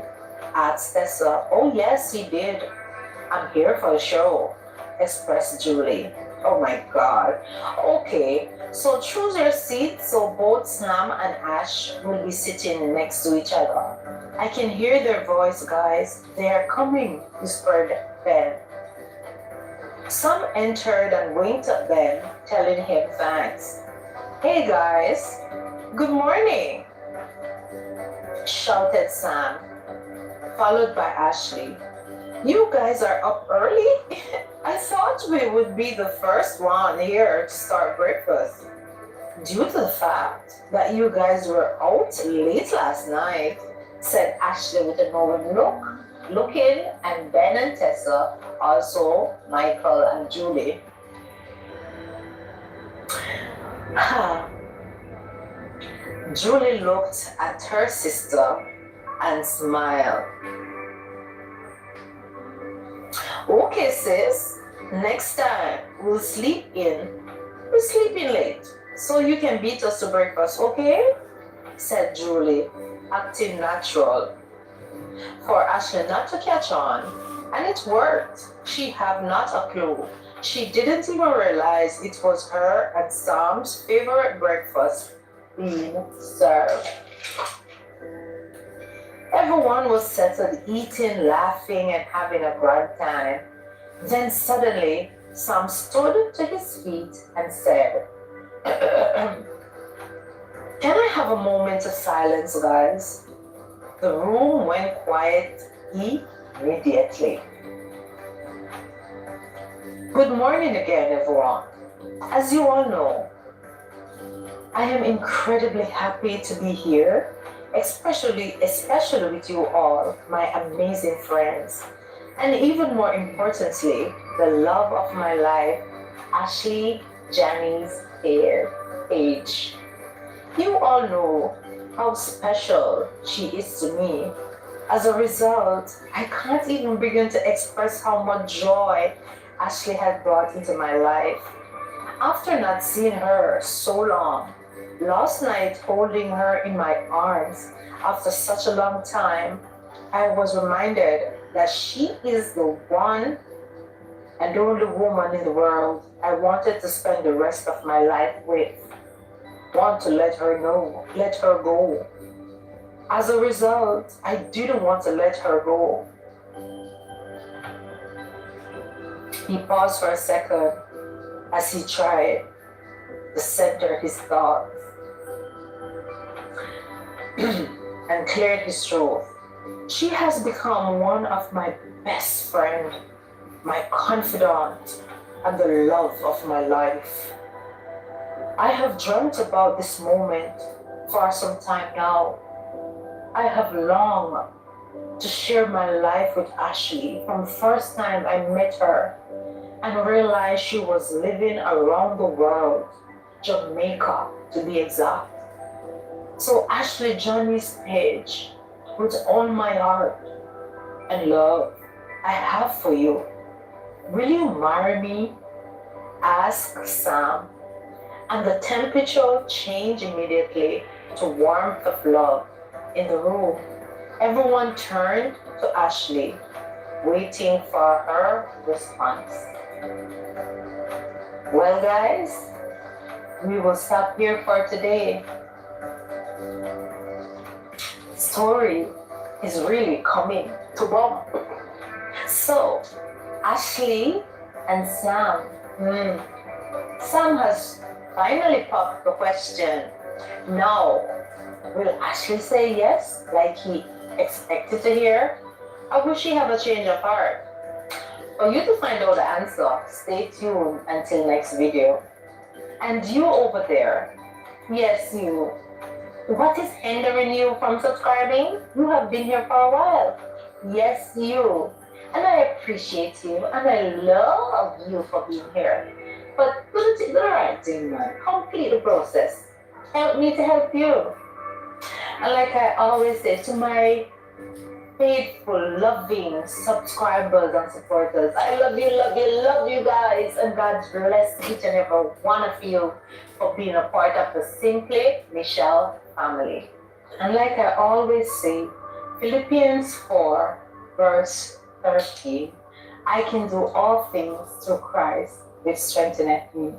Asked Tessa. Oh, yes, he did. I'm here for the show, expressed Julie. Oh my God. Okay, so choose your seat so both Sam and Ash will be sitting next to each other. I can hear their voice, guys. They are coming, whispered Ben. Sam entered and winked at Ben, telling him thanks. Hey guys, good morning, shouted Sam, followed by Ashley. You guys are up early? I thought we would be the first one here to start breakfast. Due to the fact that you guys were out late last night, said Ashley with a knowing look, looking at Ben and Tessa, also Michael and Julie. Julie looked at her sister and smiled. Okay, sis, next time we'll sleep in. We're sleeping late, so you can beat us to breakfast, okay? Said Julie, acting natural. For Ashley not to catch on, and it worked. She had not a clue. She didn't even realize it was her and Sam's favorite breakfast being served. Everyone was settled, eating, laughing, and having a grand time. Then suddenly, Sam stood to his feet and said, Can I have a moment of silence, guys? The room went quiet immediately. Good morning again, everyone. As you all know, I am incredibly happy to be here especially with you all, my amazing friends. And even more importantly, the love of my life, Ashley Janice Page. You all know how special she is to me. As a result, I can't even begin to express how much joy Ashley had brought into my life. After not seeing her so long, last night holding her in my arms after such a long time, I was reminded that she is the one and only woman in the world I wanted to spend the rest of my life with. Want to let her know, let her go. As a result, I didn't want to let her go. He paused for a second as he tried to center his thoughts and cleared his throat. She has become one of my best friends, my confidant, and the love of my life. I have dreamt about this moment for some time now. I have longed to share my life with Ashley from the first time I met her and realized she was living around the world, Jamaica to be exact. So Ashley Johnny's page, with all my heart and love I have for you, will you marry me? Asked Sam, and the temperature changed immediately to warmth of love in the room. Everyone turned to Ashley, waiting for her response. Well, guys, we will stop here for today. Story is really coming to bomb. So, Ashley and Sam. Sam has finally popped the question. Now, will Ashley say yes, like he expected to hear? Or will she have a change of heart? For you to find out the answer, stay tuned until next video. And you over there, yes you, what is hindering you from subscribing? You have been here for a while. Yes you. And I appreciate you and I love you for being here. But do the right thing, man. Complete the process. Help me to help you. And like I always say to my faithful, loving subscribers and supporters, I love you, love you, love you guys. And God bless each and every one of you for being a part of the Simply Michelle family. And like I always say, Philippians 4 verse 13, I can do all things through Christ which strengtheneth me.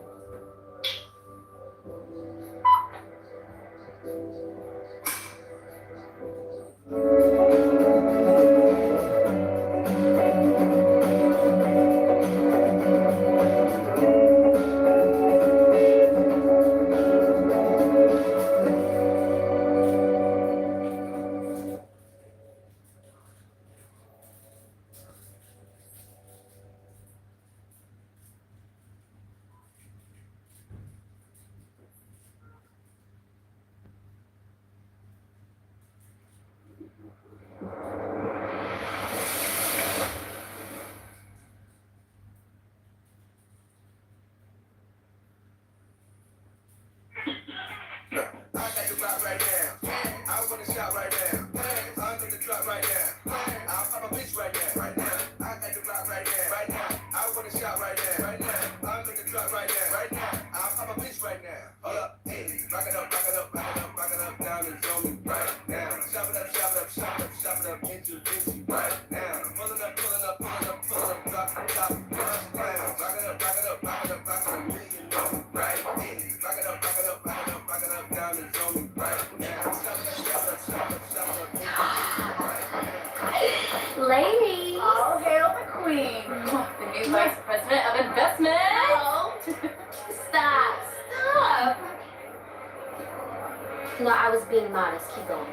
Ladies! Oh, hail the queen! The new vice president of investment! Oh. Stop! Stop! No, I was being modest. Keep going.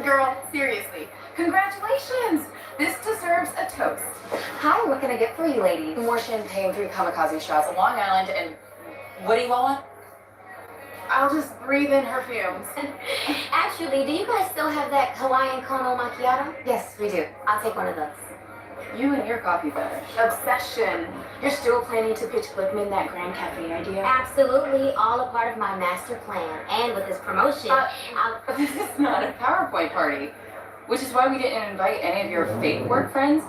Girl, seriously, congratulations! This deserves a toast. Hi, what can I get for you ladies? More champagne, 3 kamikaze shots, a Long Island, and what do you want? I'll just breathe in her fumes. Actually, do you guys still have that Hawaiian caramel macchiato? Yes, we do. I'll take one of those. You and your coffee fetish. Obsession. You're still planning to pitch Glickman that Grand Cafe idea? Absolutely, all a part of my master plan. And with this promotion, This is not a PowerPoint party, which is why we didn't invite any of your fake work friends.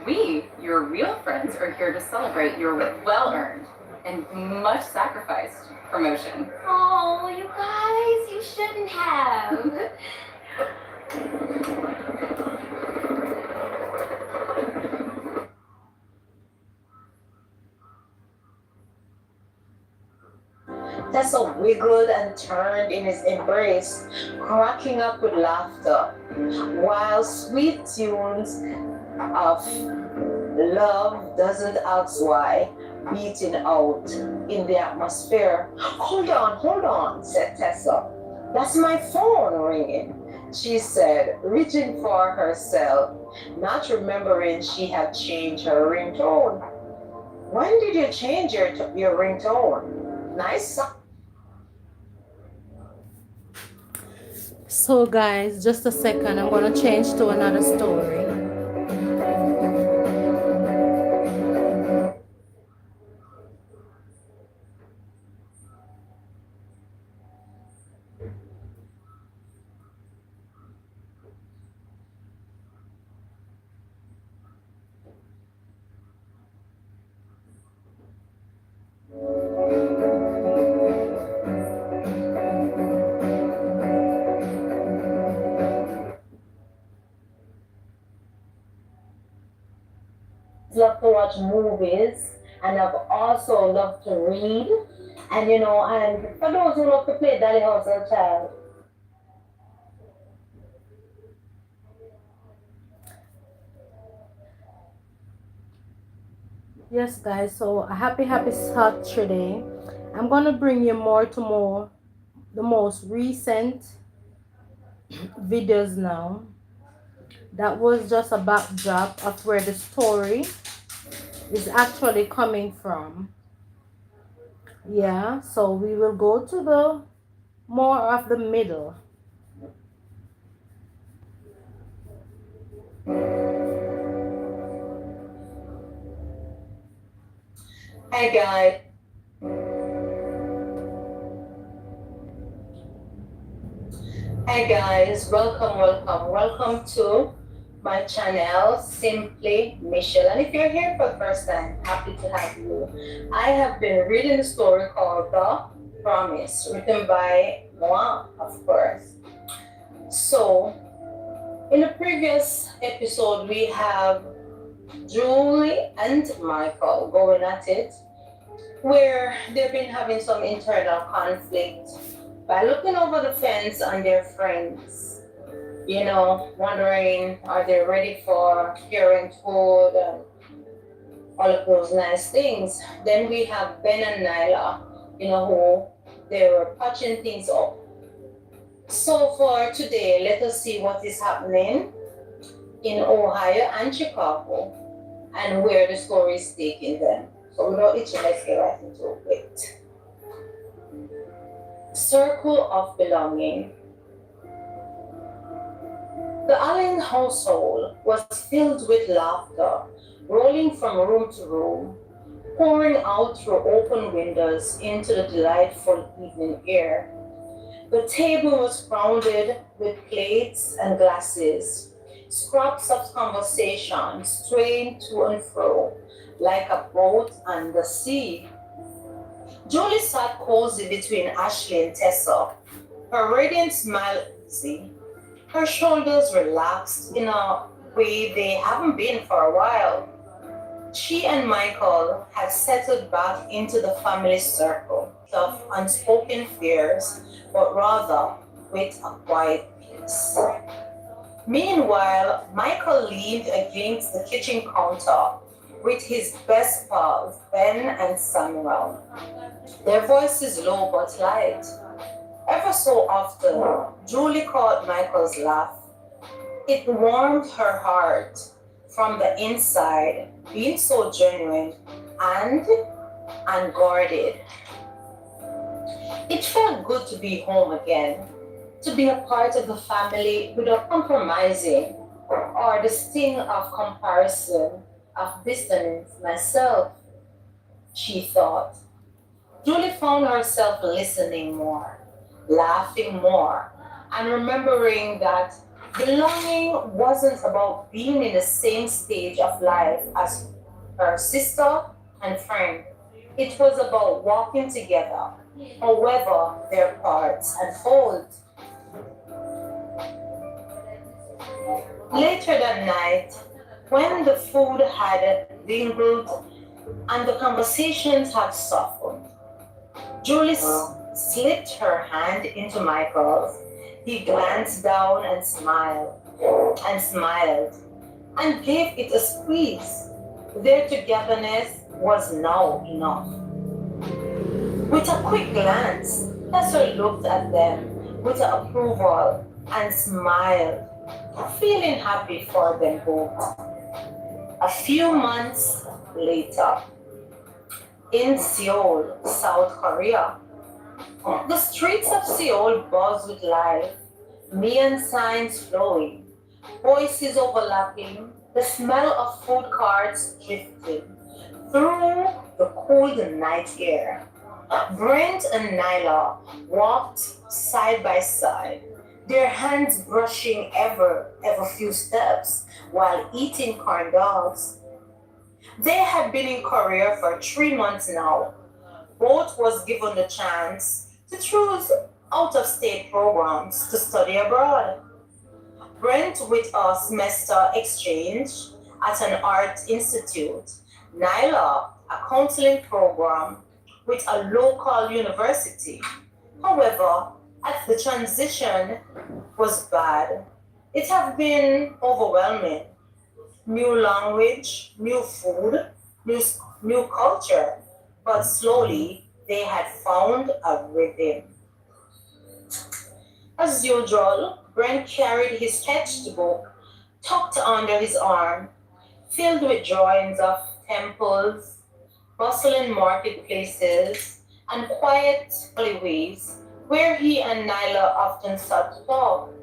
We, your real friends, are here to celebrate your well-earned and much sacrificed promotion. Oh, you guys, you shouldn't have. Tessa wiggled and turned in his embrace, cracking up with laughter, while sweet tunes of Love Doesn't Ask Why beating out in the atmosphere. Hold on, said Tessa. That's my phone ringing, she said, reaching for herself, not remembering she had changed her ringtone. When did you change your ringtone? Nice. So guys, just a second, I'm going to change to another story. Love to watch movies, and I've also loved to read. And for those who love to play Dolly House as a child. Yes guys, so a happy Saturday. I'm going to bring you the most recent videos now. That was just a backdrop of where the story is actually coming from. Yeah, so we will go to the more of the middle. Hi guys. Hi guys, welcome to my channel, Simply Michelle. And if you're here for the first time, happy to have you. I have been reading a story called The Promise, written by moi, of course. So, in the previous episode, we have Julie and Michael going at it, where they've been having some internal conflict by looking over the fence on their friends, wondering are they ready for parenthood and all of those nice things. Then we have Ben and Nyla, who they were patching things up. So for today, let us see what is happening in Ohio and Chicago and where the story is taking them. So without itching, let's get right into it. Circle of Belonging. The Allen household was filled with laughter, rolling from room to room, pouring out through open windows into the delightful evening air. The table was crowded with plates and glasses, scraps of conversation swaying to and fro like a boat on the sea. Julie sat cozy between Ashley and Tessa, her radiant smile easy, her shoulders relaxed in a way they haven't been for a while. She and Michael had settled back into the family circle of unspoken fears, but rather with a quiet peace. Meanwhile, Michael leaned against the kitchen counter with his best pals, Ben and Samuel. Their voices low but light. Ever so often, Julie caught Michael's laugh. It warmed her heart from the inside, being so genuine and unguarded. It felt good to be home again, to be a part of the family without compromising or the sting of comparison, of distance myself, she thought. Julie found herself listening more, laughing more, and remembering that belonging wasn't about being in the same stage of life as her sister and friend. It was about walking together, however their paths unfold. Later that night, when the food had dwindled and the conversations had softened, Julie slipped her hand into Michael's. He glanced down and smiled, and gave it a squeeze. Their togetherness was now enough. With a quick glance, Tessa looked at them with approval and smiled, feeling happy for them both. A few months later, in Seoul, South Korea, the streets of Seoul buzz with life, neon signs flowing, voices overlapping, the smell of food carts drifting through the cold night air. Brent and Nyla walked side by side, their hands brushing ever few steps while eating corn dogs. They had been in Korea for 3 months now. Both was given the chance to choose out-of-state programs to study abroad. Brent with a semester exchange at an art institute, Nyla a counseling program with a local university. However, as the transition was bad, it had been overwhelming. New language, new food, new culture, but slowly they had found a rhythm. As usual, Brent carried his sketchbook tucked under his arm, filled with drawings of temples, bustling marketplaces, and quiet alleyways where he and Nyla often sat to talk.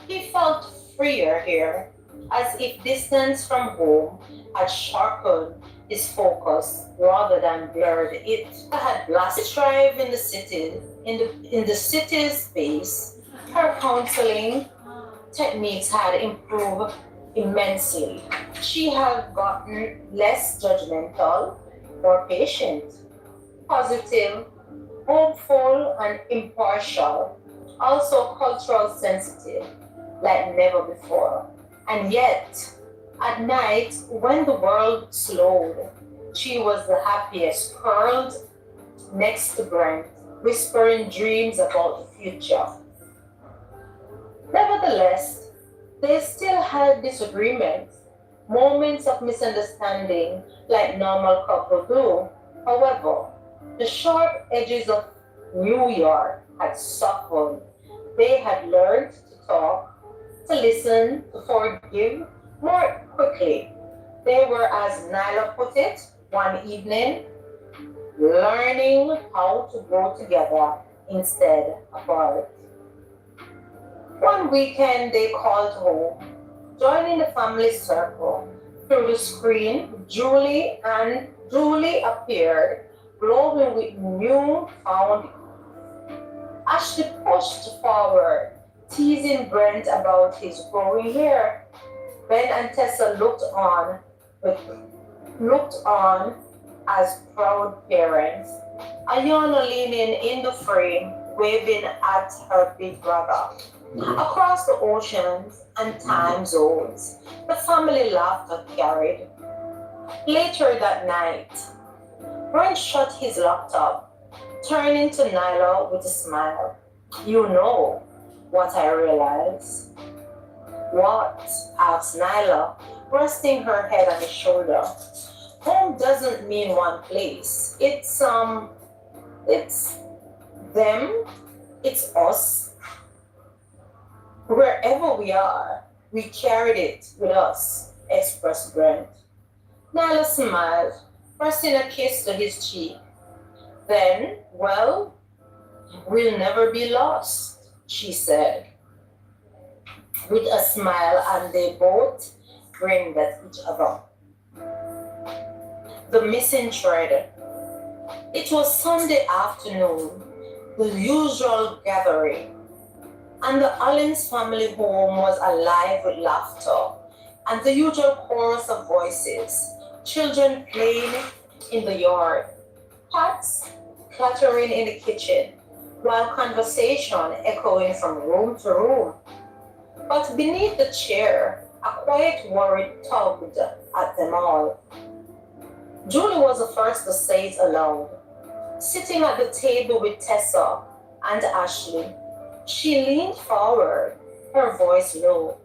He felt freer here, as if distance from home had sharpened his focus rather than blurred it. I had blasted strive in the city, in the city's space. Her counseling techniques had improved immensely. She had gotten less judgmental, more patient, positive, hopeful, and impartial, also cultural sensitive, like never before. And yet, at night, when the world slowed, she was the happiest, curled next to Brent, whispering dreams about the future. Nevertheless, they still had disagreements, moments of misunderstanding like normal couples do. However, the sharp edges of New York had softened. They had learned to talk, to listen, to forgive more quickly. They were, as Nyla put it one evening, learning how to grow together instead apart. One weekend they called home, joining the family circle. Through the screen, Julie appeared, glowing with newfound. Ashley pushed forward, teasing Brent about his growing hair. Ben and Tessa with, looked on as proud parents. Ayana leaning in the frame, waving at her big brother. Across the oceans and time zones, the family laughter carried. Later that night, Brent shut his laptop, turning to Nyla with a smile. You know what I realize? What? Asked Nyla, resting her head on his shoulder. Home doesn't mean one place. It's them, it's us. Wherever we are, we carried it with us, expressed Brent. Nyla smiled, pressing a kiss to his cheek. Then, well, We'll never be lost, she said, with a smile, and they both grinned at each other. The missing thread. It was Sunday afternoon, the usual gathering, and the Allens family home was alive with laughter and the usual chorus of voices, children playing in the yard, pots clattering in the kitchen, while conversation echoing from room to room. But beneath the chair, a quiet worry tugged at them all. Julie was the first to say it aloud. Sitting at the table with Tessa and Ashley, she leaned forward, her voice low.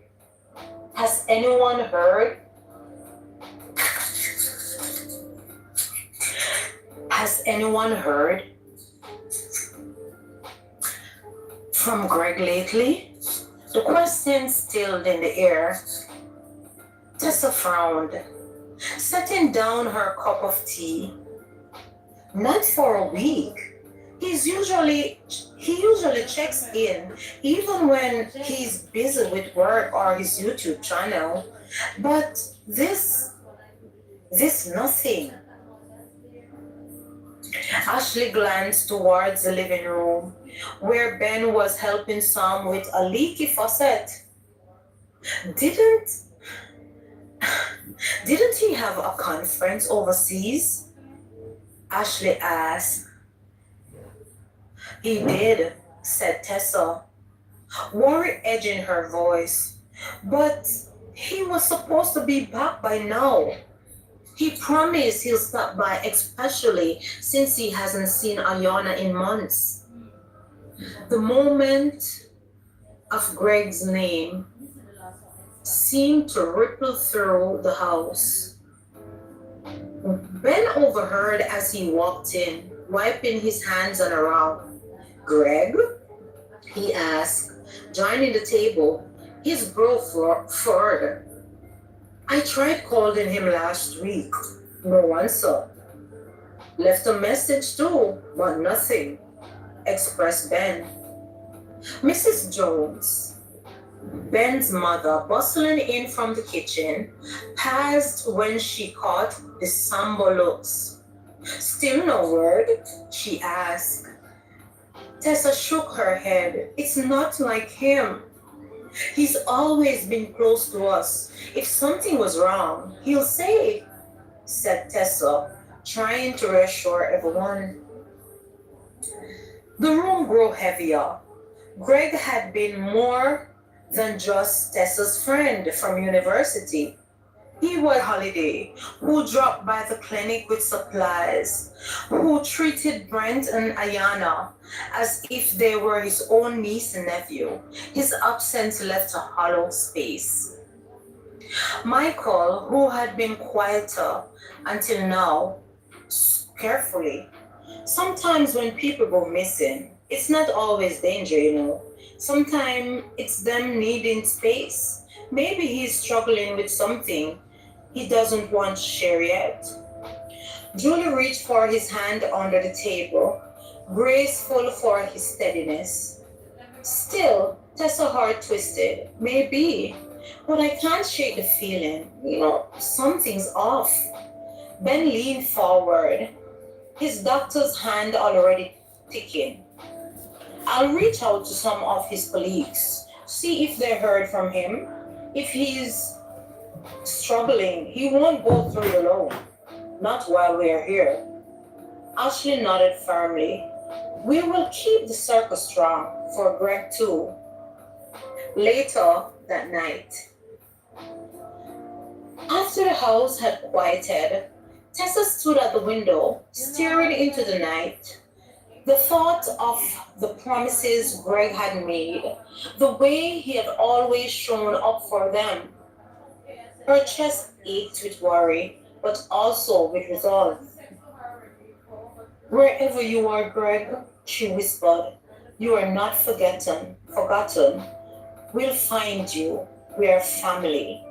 Has anyone heard? Has anyone heard from Greg lately? The question stilled in the air. Tessa frowned, setting down her cup of tea. Not for a week. He usually checks in even when he's busy with work or his YouTube channel. But this nothing. Ashley glanced towards the living room where Ben was helping Sam with a leaky faucet. Didn't didn't he have a conference overseas? Ashley asked. He did, said Tessa, worry edging her voice. But he was supposed to be back by now. He promised he'll stop by, especially since he hasn't seen Ayana in months. The moment of Greg's name seemed to ripple through the house. Ben overheard as he walked in, wiping his hands on a rug. Greg? He asked, joining the table, his brow furrowed. I tried calling him last week. No answer. Left a message too, but nothing, expressed Ben. Mrs. Jones, Ben's mother, bustling in from the kitchen, paused when she caught the somber looks. Still no word? She asked. Tessa shook her head. It's not like him. He's always been close to us. If something was wrong, he'll say it, said Tessa, trying to reassure everyone. The room grew heavier. Greg had been more than just Tessa's friend from university. He was Holiday, who dropped by the clinic with supplies, who treated Brent and Ayana as if they were his own niece and nephew. His absence left a hollow space. Michael, who had been quieter until now, carefully. Sometimes when people go missing, it's not always danger, you know. Sometimes it's them needing space. Maybe he's struggling with something he doesn't want to share yet. Julie reached for his hand under the table, graceful for his steadiness. Still, Tessa's heart twisted. Maybe, but I can't shake the feeling. You know, something's off. Ben leaned forward, his doctor's hand already ticking. I'll reach out to some of his colleagues, see if they heard from him. If he's struggling, he won't go through it alone. Not while we're here. Ashley nodded firmly. We will keep the circle strong for Greg too. Later that night, after the house had quieted, Tessa stood at the window, staring into the night. The thought of the promises Greg had made, the way he had always shown up for them. Her chest ached with worry, but also with resolve. Wherever you are, Greg, she whispered, you are not forgotten. We'll find you. We are family.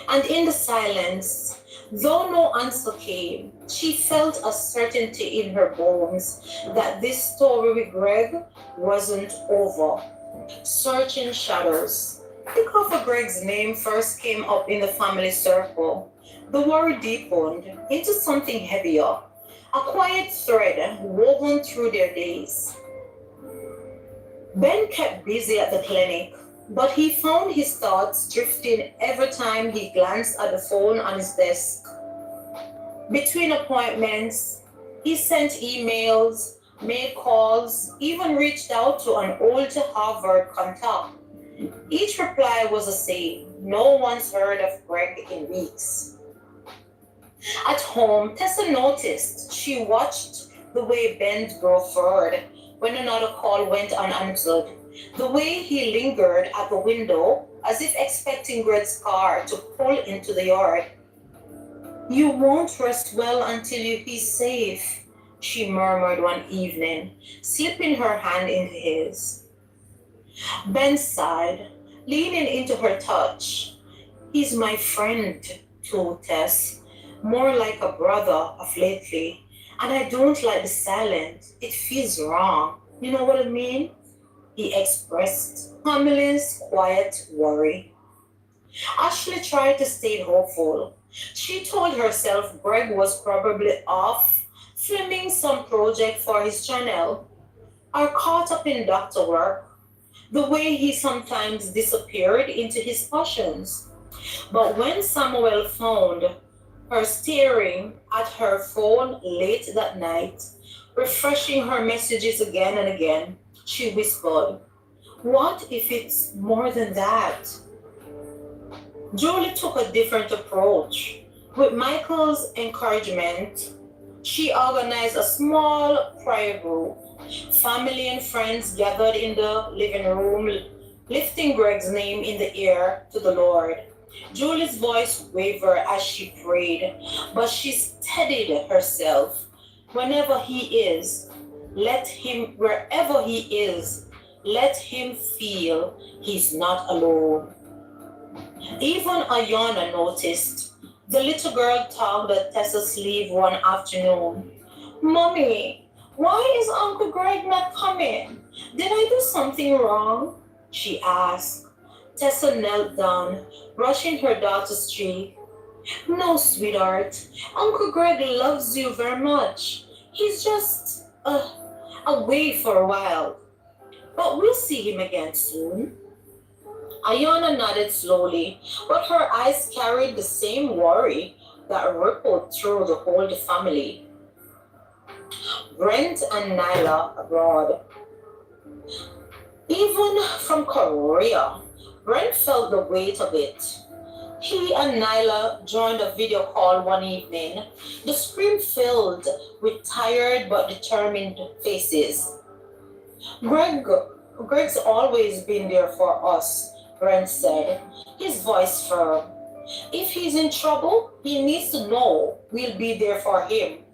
And in the silence, Though no answer came, she felt a certainty in her bones that this story with Greg wasn't over. Searching shadows. Think of Greg's name first came up in the family circle. The worry deepened into something heavier, a quiet thread woven through their days. Ben kept busy at the clinic, but he found his thoughts drifting every time he glanced at the phone on his desk. Between appointments, he sent emails, made calls, even reached out to an old Harvard contact. Each reply was the same. No one's heard of Greg in weeks. At home, Tessa noticed. She watched the way Ben grew furred when another call went unanswered, the way he lingered at the window as if expecting Greg's car to pull into the yard. You won't rest well until he's safe, she murmured one evening, slipping her hand into his. Ben sighed, leaning into her touch. He's my friend, too, Tess. More like a brother of lately. And I don't like the silence. It feels wrong. You know what I mean? He expressed Pamela's quiet worry. Ashley tried to stay hopeful. She told herself Greg was probably off filming some project for his channel or caught up in doctor work, the way he sometimes disappeared into his passions. But when Samuel found her staring at her phone late that night, refreshing her messages again and again, she whispered, "What if it's more than that?" Julie took a different approach. With Michael's encouragement, she organized a small prayer group. Family and friends gathered in the living room, lifting Greg's name in the air to the Lord. Julie's voice wavered as she prayed, but she steadied herself. Wherever he is, let him feel he's not alone. Even Ayana noticed. The little girl tugged at Tessa's sleeve one afternoon. "Mommy, why is Uncle Greg not coming? Did I do something wrong?" she asked. Tessa knelt down, brushing her daughter's cheek. "No, sweetheart. Uncle Greg loves you very much. He's just away for a while. But we'll see him again soon." Ayana nodded slowly, but her eyes carried the same worry that rippled through the whole family. Brent and Nyla abroad. Even from Korea, Brent felt the weight of it. He and Nyla joined a video call one evening, the screen filled with tired but determined faces. Greg's always been there for us," Brent said, his voice firm. "If he's in trouble, he needs to know we'll be there for him,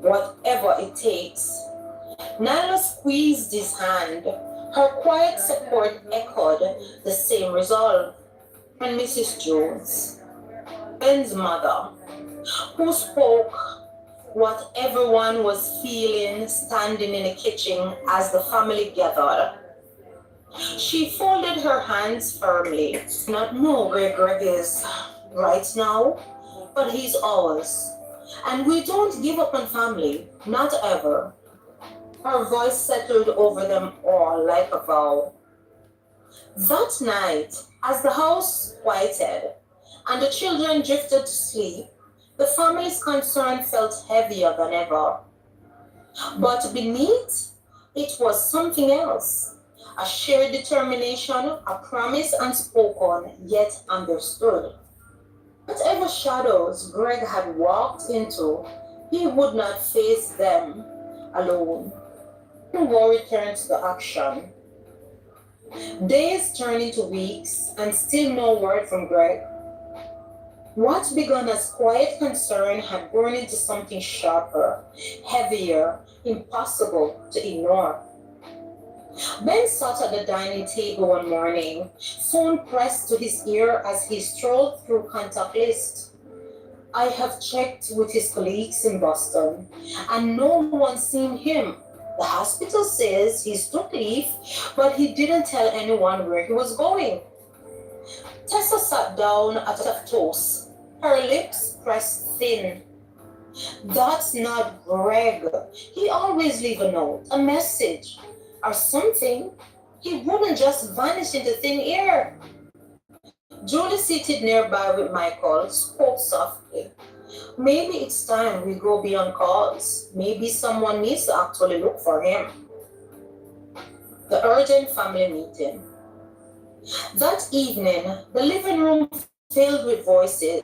whatever it takes." Nyla squeezed his hand. Her quiet support echoed the same resolve. And Mrs. Jones, Ben's mother, who spoke what everyone was feeling standing in the kitchen as the family gathered. She folded her hands firmly. "Not know where Greg is right now, but he's ours. And we don't give up on family, not ever." Her voice settled over them all like a vow. That night, as the house quieted and the children drifted to sleep, the family's concern felt heavier than ever. But beneath, it was something else. A shared determination, a promise unspoken yet understood. Whatever shadows Greg had walked into, he would not face them alone. The worry turned to action. Days turned into weeks and still no word from Greg. What began as quiet concern had grown into something sharper, heavier, impossible to ignore. Ben sat at the dining table one morning, phone pressed to his ear as he strolled through contact list. I have checked with his colleagues in Boston, and no one's seen him. The hospital says he's took leave, but he didn't tell anyone where he was going. Tessa sat down at a toast, her lips pressed thin. That's not Greg. He always leave a note, a message, or something. He wouldn't just vanish into thin air. Julie, seated nearby with Michael, spoke softly. Maybe it's time we go beyond calls. Maybe someone needs to actually look for him. The urgent family meeting. That evening, the living room filled with voices.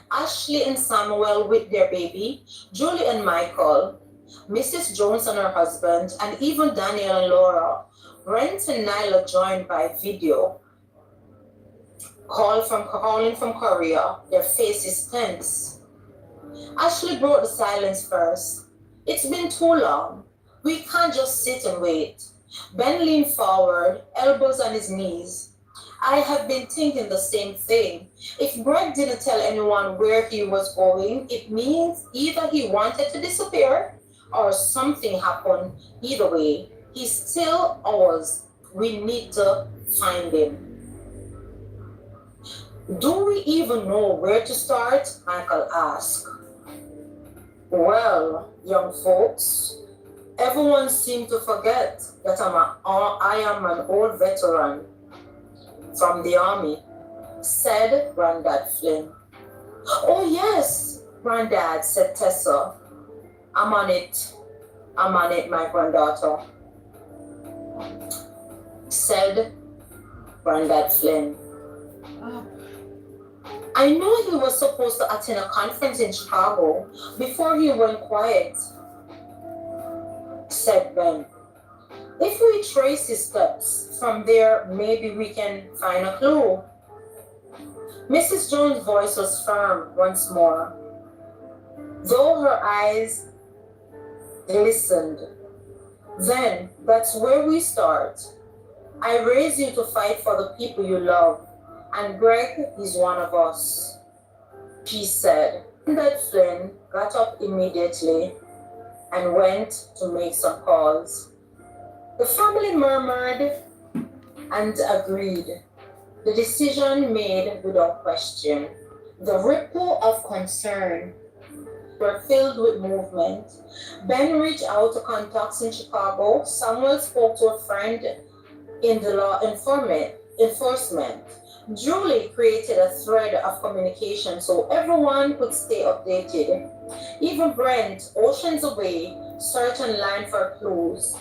Ashley and Samuel with their baby, Julie and Michael, Mrs. Jones and her husband, and even Daniel and Laura. Brent and Nyla joined by video. Calling from Korea, their faces tense. Ashley broke the silence first. It's been too long. We can't just sit and wait. Ben leaned forward, elbows on his knees. I have been thinking the same thing. If Greg didn't tell anyone where he was going, it means either he wanted to disappear or something happened. Either way, he's still ours. We need to find him. Do we even know where to start? Michael asked. Well, young folks, everyone seems to forget that I am an old veteran from the army, said Granddad Flynn. Oh yes, Granddad, said Tessa. I'm on it, my granddaughter, said Granddad Flynn. I know he was supposed to attend a conference in Chicago before he went quiet, said Ben. If we trace his steps from there, maybe we can find a clue. Mrs. Jones' voice was firm once more, though her eyes glistened. Then that's where we start. I raised you to fight for the people you love, and Greg is one of us, she said. That Flynn got up immediately and went to make some calls. The family murmured and agreed. The decision made without question. The ripple of concern were filled with movement. Ben reached out to contacts in Chicago. Samuel spoke to a friend in the law enforcement. Julie created a thread of communication so everyone could stay updated. Even Brent, oceans away, searched online for clues.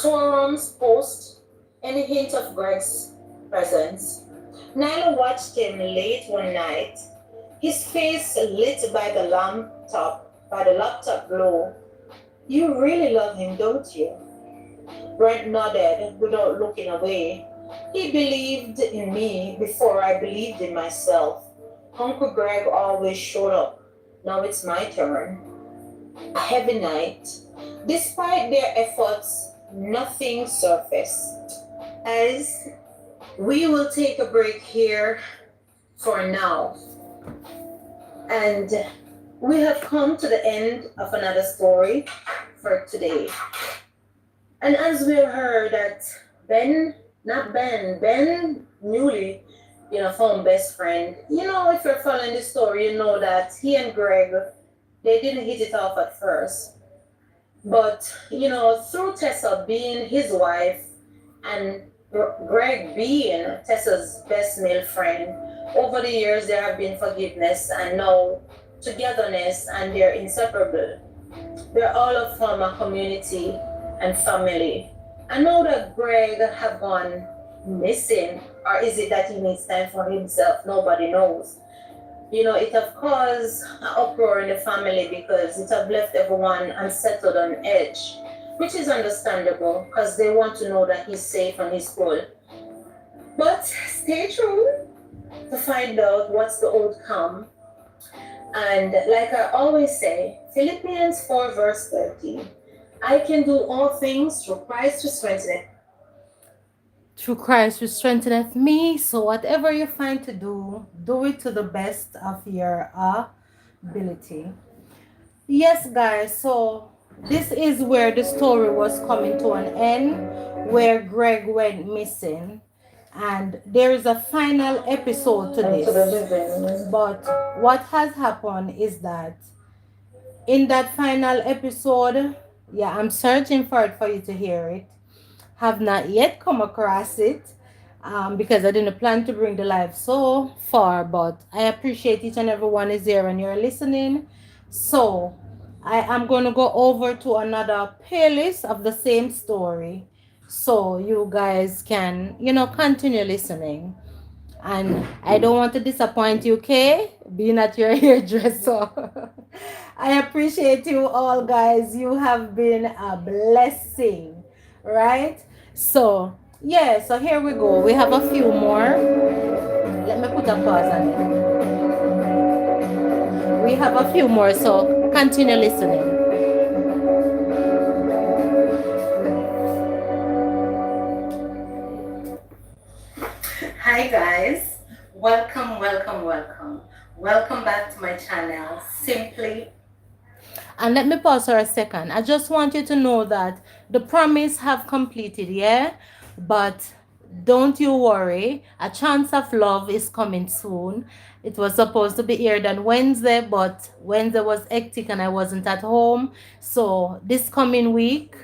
Forums post any hint of Greg's presence. Nyla watched him late one night, his face lit by the laptop glow. You really love him, don't you? Brent nodded without looking away. He believed in me before I believed in myself. Uncle Greg always showed up. Now it's my turn. A heavy night. Despite their efforts, nothing surfaced. As we will take a break here for now. And we have come to the end of another story for today. And as we heard that Ben newly, found best friend. If you're following the story, you know that he and Greg, they didn't hit it off at first. But, through Tessa being his wife and Greg being Tessa's best male friend, over the years there have been forgiveness and now togetherness, and they're inseparable. They're all a form of community and family. I know that Greg have gone missing, or is it that he needs time for himself? Nobody knows. It have caused an uproar in the family because it have left everyone unsettled on edge, which is understandable because they want to know that he's safe and he's good. But stay tuned to find out what's the outcome. And like I always say, Philippians 4 verse 13, I can do all things through Christ who strengthens me. Through Christ who strengtheneth me. So whatever you find to do, do it to the best of your ability. Yes, guys, so this is where the story was coming to an end, where Greg went missing. And there is a final episode to this. But what has happened is that in that final episode, yeah, I'm searching for it for you to hear it. Have not yet come across it because I didn't plan to bring the live so far, but I appreciate each and everyone is there and you're listening. So I am going to go over to another playlist of the same story so you guys can, continue listening. And I don't want to disappoint you, Kay, being at your hairdresser. I appreciate you all, guys. You have been a blessing, right? So, yeah, so here we go. We have a few more. Let me put a pause on it. We have a few more, so continue listening. Hi guys, welcome, welcome, welcome. Welcome back to my channel, Simply. And let me pause for a second. I just want you to know that the promise have completed, yeah? But don't you worry. A Chance of Love is coming soon. It was supposed to be aired on Wednesday, but Wednesday was hectic and I wasn't at home. So this coming week,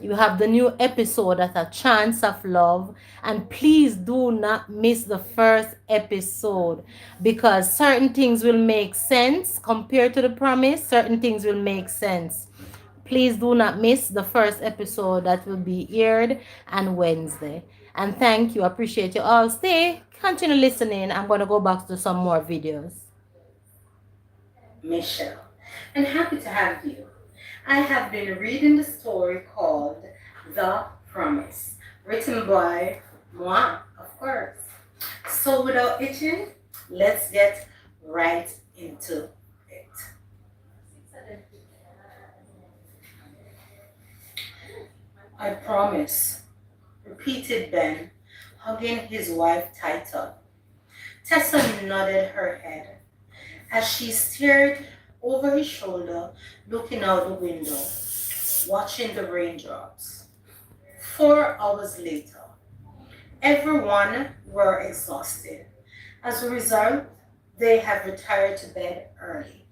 you have the new episode at A Chance of Love. And please do not miss the first episode because certain things will make sense compared to the promise. Certain things will make sense. Please do not miss the first episode that will be aired on Wednesday. And thank you. Appreciate you all. Stay, continue listening. I'm going to go back to some more videos. Michelle, and happy to have you. I have been reading the story called The Promise, written by moi, of course. So without itching, let's get right into it. I promise, repeated Ben, hugging his wife tighter. Tessa nodded her head as she stared over his shoulder, looking out the window, watching the raindrops. 4 hours later, everyone were exhausted. As a result, they have retired to bed early.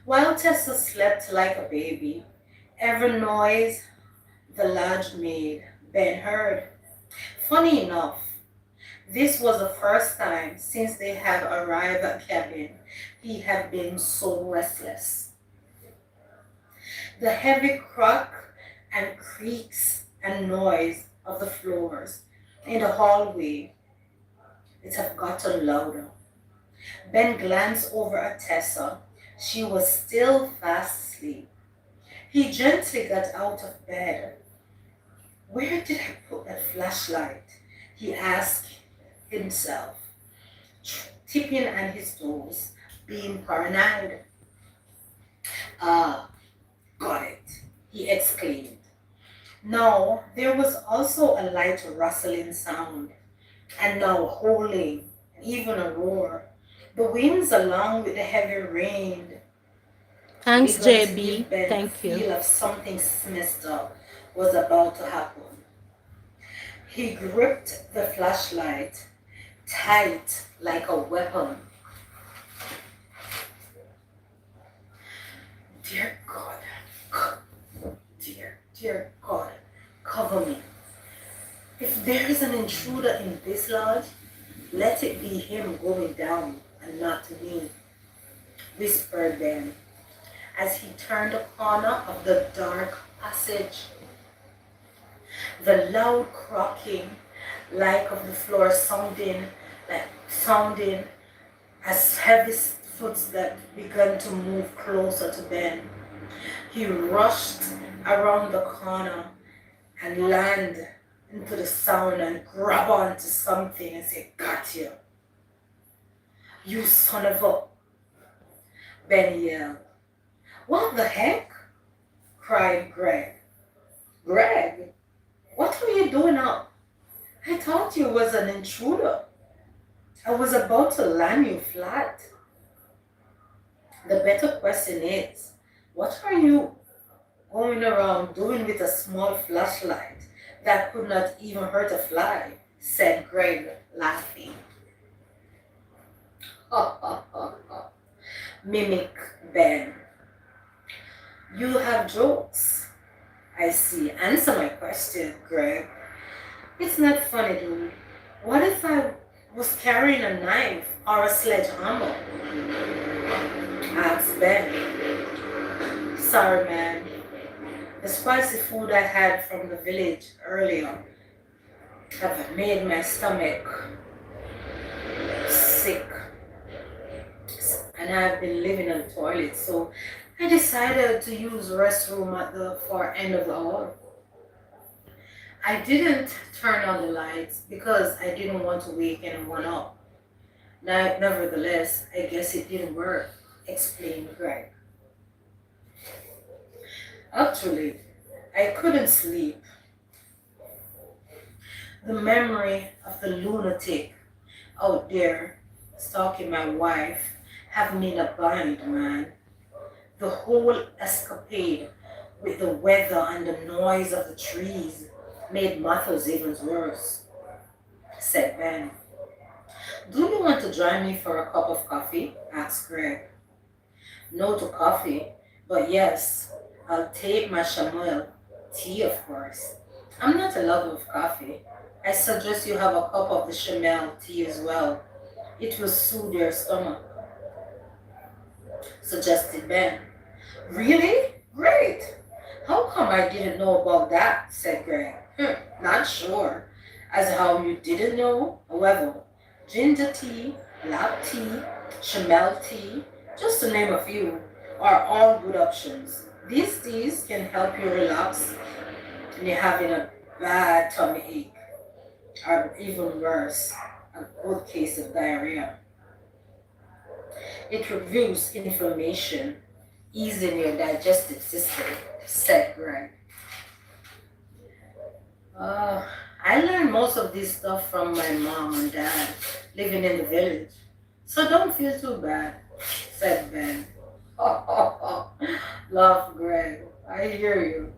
While Tessa slept like a baby, every noise the lodge made, Ben heard. Funny enough, this was the first time since they have arrived at cabin he had been so restless. The heavy crack and creaks and noise of the floors in the hallway, it had gotten louder. Ben glanced over at Tessa. She was still fast asleep. He gently got out of bed. Where did I put that flashlight? He asked himself, tipping on his toes, being paranoid. Ah, got it, he exclaimed. Now there was also a light rustling sound, and now howling, and even a roar. The winds, along with the heavy rain, Thanks, began to JB. give Ben a Thank you. feel of something sinister was about to happen. He gripped the flashlight tight like a weapon. Dear God, dear God, cover me. If there is an intruder in this lodge, let it be him going down and not me, whispered Ben as he turned the corner of the dark passage. The loud cracking like of the floor sounding as heavy footsteps began to move closer to Ben. He rushed around the corner and landed into the sound and grabbed onto something and said, "Got you. You son of a..." Ben yelled. "What the heck?" cried Greg. "Greg, What are you doing up? I thought you was an intruder. I was about to land you flat. The better question is, what are you going around doing with a small flashlight that could not even hurt a fly? Said Greg, laughing. Ha ha ha ha. Mimic Ben. You have jokes. I see. Answer my question, Greg. It's not funny, dude. What if I was carrying a knife or a sledgehammer? Asked Ben. Sorry, man. The spicy food I had from the village earlier have made my stomach sick. And I've been living on the toilet, so I decided to use the restroom at the far end of the hall. I didn't turn on the lights because I didn't want to wake anyone up. Now, nevertheless, I guess it didn't work, explained Greg. Actually, I couldn't sleep. The memory of the lunatic out there stalking my wife have me in a bind, man. The whole escapade with the weather and the noise of the trees made matters even worse, said Ben. Do you want to join me for a cup of coffee? Asked Greg. No to coffee, but yes, I'll take my chamomile tea, of course. I'm not a lover of coffee. I suggest you have a cup of the chamomile tea as well. It will soothe your stomach, suggested Ben. Really? Great. How come I didn't know about that? Said Greg. Not sure as how you didn't know. However, ginger tea, black tea, chamomile tea, just to name a few, are all good options. These teas can help you relax when you're having a bad tummy ache, or even worse, a good case of diarrhea. It reduces inflammation, easing your digestive system, said Greg. Uh, I learned most of this stuff from my mom and dad living in the village. So don't feel too bad, said Ben. Laughed Greg. I hear you.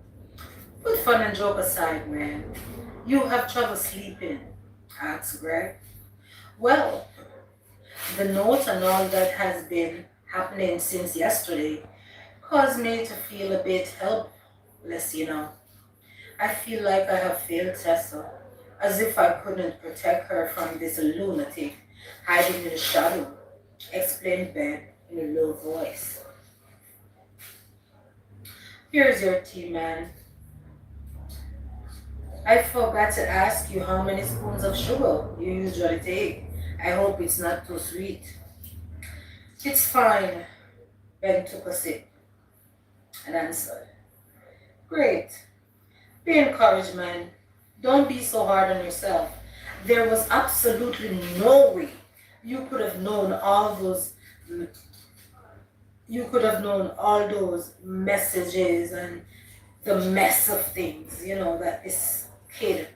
Put fun and joke aside, man. You have trouble sleeping, asked Greg. Well, the note and all that has been happening since yesterday caused me to feel a bit helpless. I feel like I have failed Tessa, as if I couldn't protect her from this lunatic hiding in the shadow, explained Ben in a low voice. Here's your tea, man. I forgot to ask you how many spoons of sugar you usually take. I hope it's not too sweet. It's fine. Ben took a sip and answered. Great. Be encouraged, man. Don't be so hard on yourself. There was absolutely no way you could have known all those messages and the mess of things, that this kid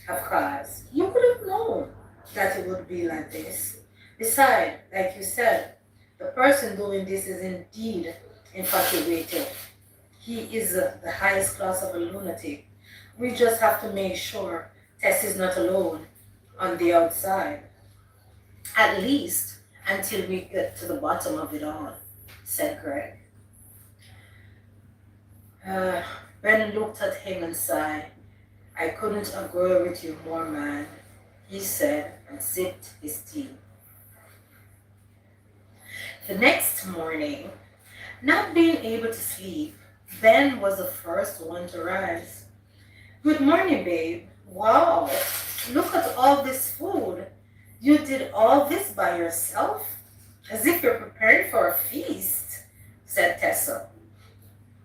have caused. You could have known that it would be like this. Besides, like you said, the person doing this is indeed infatuated. He is the highest class of a lunatic. We just have to make sure Tess is not alone on the outside. At least until we get to the bottom of it all, said Greg. Uh, Ben looked at him and sighed. I couldn't agree with you more, man, he said and sipped his tea. The next morning, not being able to sleep, Ben was the first one to rise. Good morning, babe. Wow, look at all this food. You did all this by yourself? As if you're preparing for a feast, said Tessa.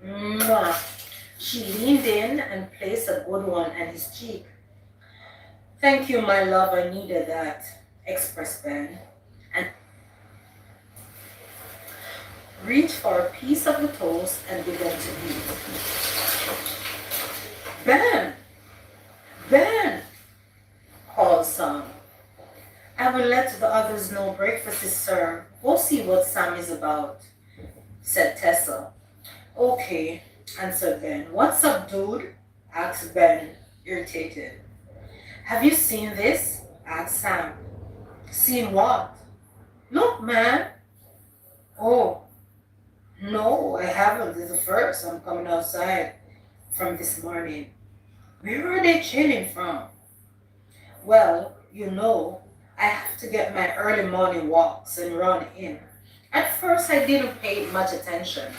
Mwah. She leaned in and placed a good one on his cheek. Thank you, my love, I needed that, expressed Ben, and reached for a piece of the toast and began to eat. Ben, Ben, called Sam. I will let the others know breakfast is served. Go see what Sam is about, said Tessa. Okay, answered Ben. What's up, dude? Asked Ben, irritated. Have you seen this? Asked Sam. Seen what? Look, man. Oh, no, I haven't. This is the first I'm coming outside from this morning. Where are they chilling from? Well, I have to get my early morning walks and run in. At first, I didn't pay much attention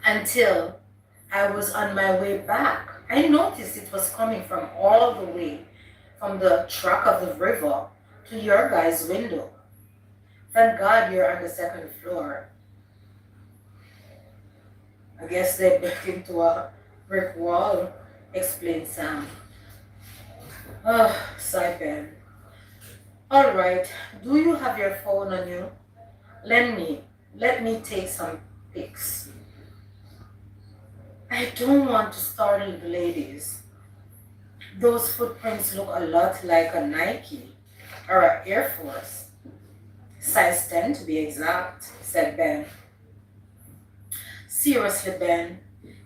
until I was on my way back. I noticed it was coming from all the way from the track of the river to your guy's window. Thank God you're on the second floor. I guess they built into a brick wall, explained Sam. Oh, sighed Ben. All right, do you have your phone on you? Let me take some pics. I don't want to startle the ladies. Those footprints look a lot like a Nike or an Air Force. Size 10 to be exact, said Ben. Seriously, Ben,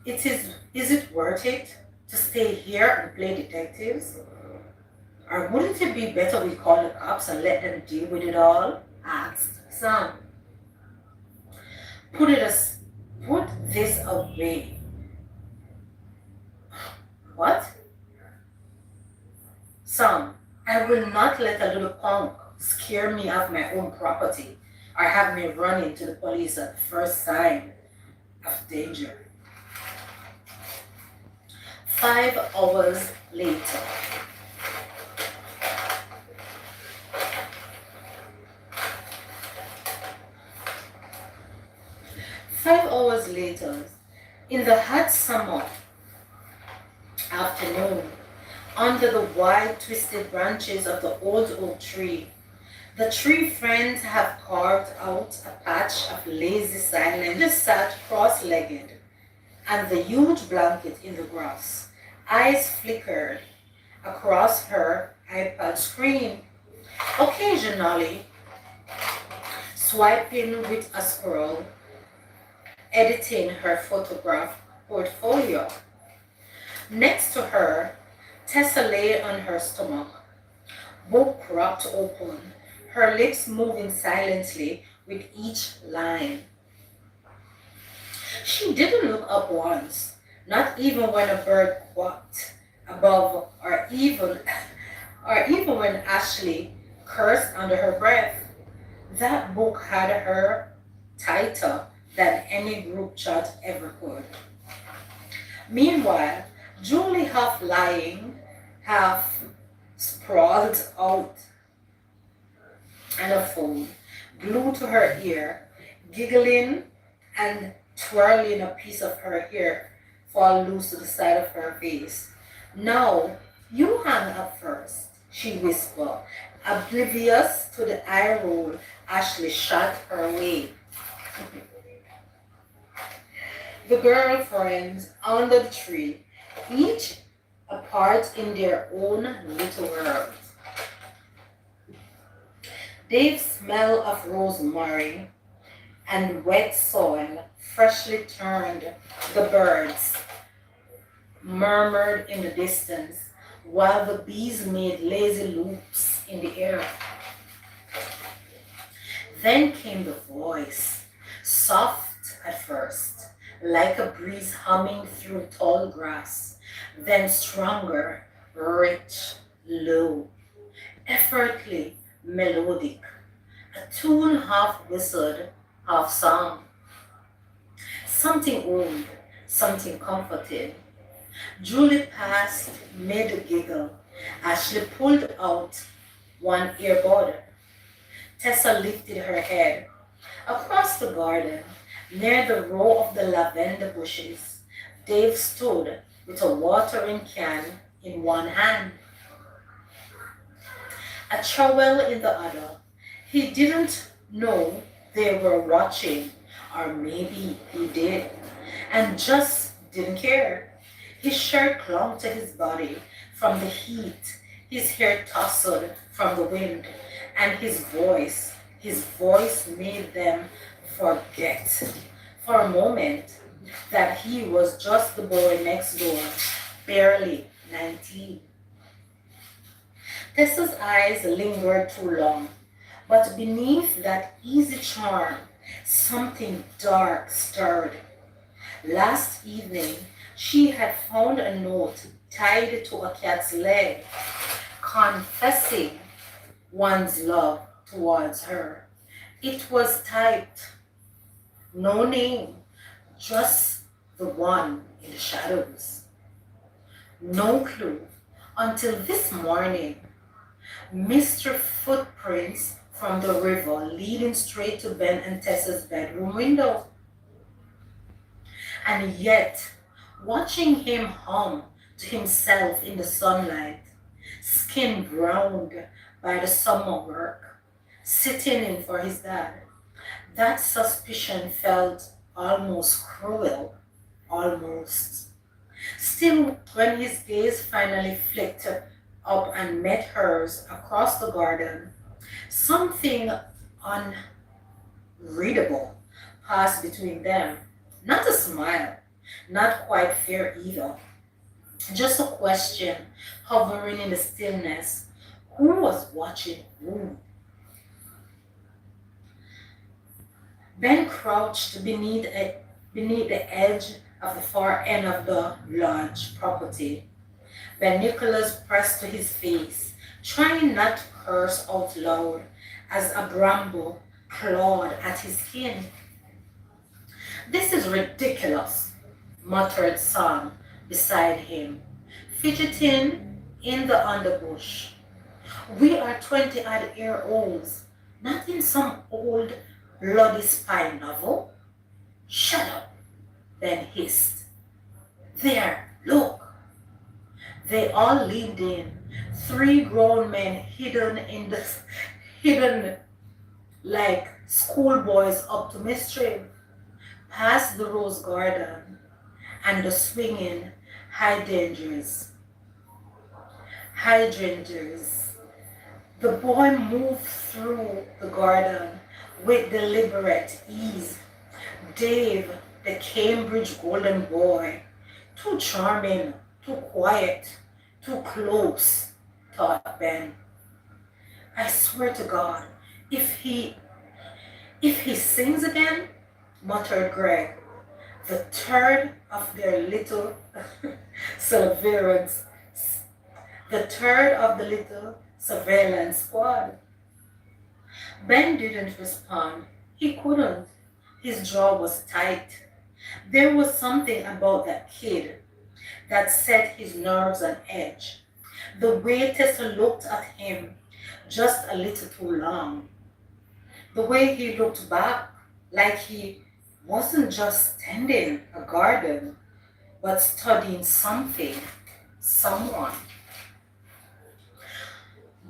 is it worth it to stay here and play detectives? Or wouldn't it be better we call the cops and let them deal with it all? Asked Sam. Put this away. What? Sam, I will not let a little punk scare me off my own property or have me run into the police at the first sign of danger. 5 hours later. 5 hours later, in the hot summer afternoon, under the wide twisted branches of the old oak tree, the tree friends have carved out a patch of lazy silence. Just sat cross-legged and the huge blanket in the grass. Eyes flickered across her iPad screen, occasionally swiping with a scroll, editing her photograph portfolio. Next to her, Tessa lay on her stomach, book propped open, her lips moving silently with each line. She didn't look up once, not even when a bird quacked above, or even when Ashley cursed under her breath. That book had her tighter than any group chat ever could. Meanwhile, Julie, half lying, half sprawled out on a phone, glued to her ear, giggling and twirling a piece of her hair fall loose to the side of her face. "No, you hang up first," she whispered, oblivious to the eye roll Ashley shot her way. The girlfriends under the tree, each apart in their own little world. Dave's smell of rosemary and wet soil freshly turned. The birds murmured in the distance while the bees made lazy loops in the air. Then came the voice, soft at first, like a breeze humming through tall grass, then stronger, rich, low, effortlessly melodic, a tune half whistled, half sung. Something old, something comforted. Julie passed mid-giggle as she pulled out one earbud. Tessa lifted her head. Across the garden, near the row of the lavender bushes, Dave stood with a watering can in one hand, a trowel in the other. He didn't know they were watching, or maybe he did, and just didn't care. His shirt clung to his body from the heat, his hair tousled from the wind, and his voice made them forget for a moment that he was just the boy next door, barely 19. Tessa's eyes lingered too long, but beneath that easy charm, something dark stirred. Last evening, she had found a note tied to a cat's leg, confessing one's love towards her. It was typed, no name, just the one in the shadows. No clue until this morning. Mr. Footprints from the river leading straight to Ben and Tessa's bedroom window. And yet, watching him hum to himself in the sunlight, skin browned by the summer work, sitting in for his dad, that suspicion felt almost cruel, almost. Still, when his gaze finally flicked up and met hers across the garden, something unreadable passed between them. Not a smile, not quite fair either, just a question hovering in the stillness. Who was watching whom? Ben crouched beneath the edge of the far end of the large property. Ben Nicholas pressed to his face, trying not to curse out loud as a bramble clawed at his skin. This is ridiculous, muttered Sam beside him, fidgeting in the underbush. We are 20-odd-year-olds, not in some old bloody spy novel. Shut up, Ben hissed. There, look. They all leaned in, three grown men hidden like schoolboys up to mischief, past the rose garden and the swinging hydrangeas. Hydrangeas. The boy moved through the garden with deliberate ease. Dave, the Cambridge golden boy, too charming, too quiet, too close, thought Ben. I swear to God, if he sings again, muttered Greg, the third of their little surveillance, the third of the little surveillance squad. Ben didn't respond. He couldn't. His jaw was tight. There was something about that kid that set his nerves on edge. The way Tessa looked at him just a little too long. The way he looked back like he wasn't just tending a garden, but studying something, someone.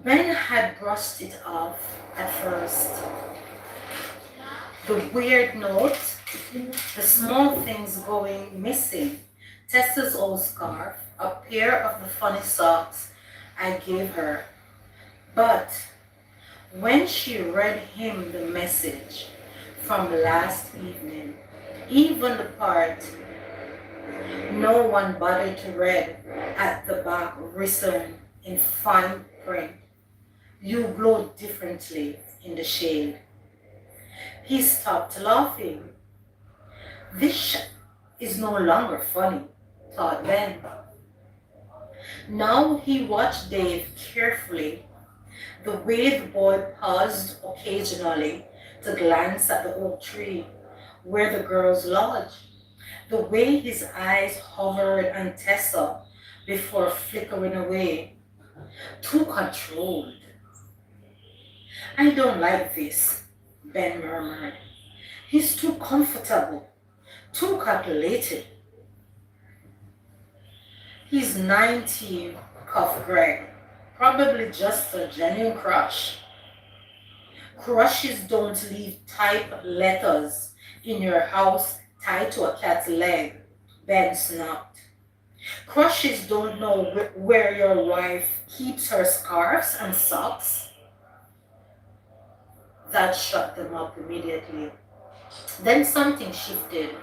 Ben had brushed it off at first. The weird note, the small things going missing, Tessa's old scarf, a pair of the funny socks I gave her. But when she read him the message from last evening, even the part no one bothered to read at the back written in fine print, you glow differently in the shade. He stopped laughing. This is no longer funny, thought Ben. Now he watched Dave carefully, the way the boy paused occasionally to glance at the oak tree where the girls lodged, the way his eyes hovered on Tessa before flickering away, too controlled. I don't like this, Ben murmured. He's too comfortable, too calculated. He's 19, coughed Greg. Probably just a genuine crush. Crushes don't leave type letters in your house tied to a cat's leg, Ben snapped. Crushes don't know where your wife keeps her scarves and socks. That shut them up immediately. Then something shifted.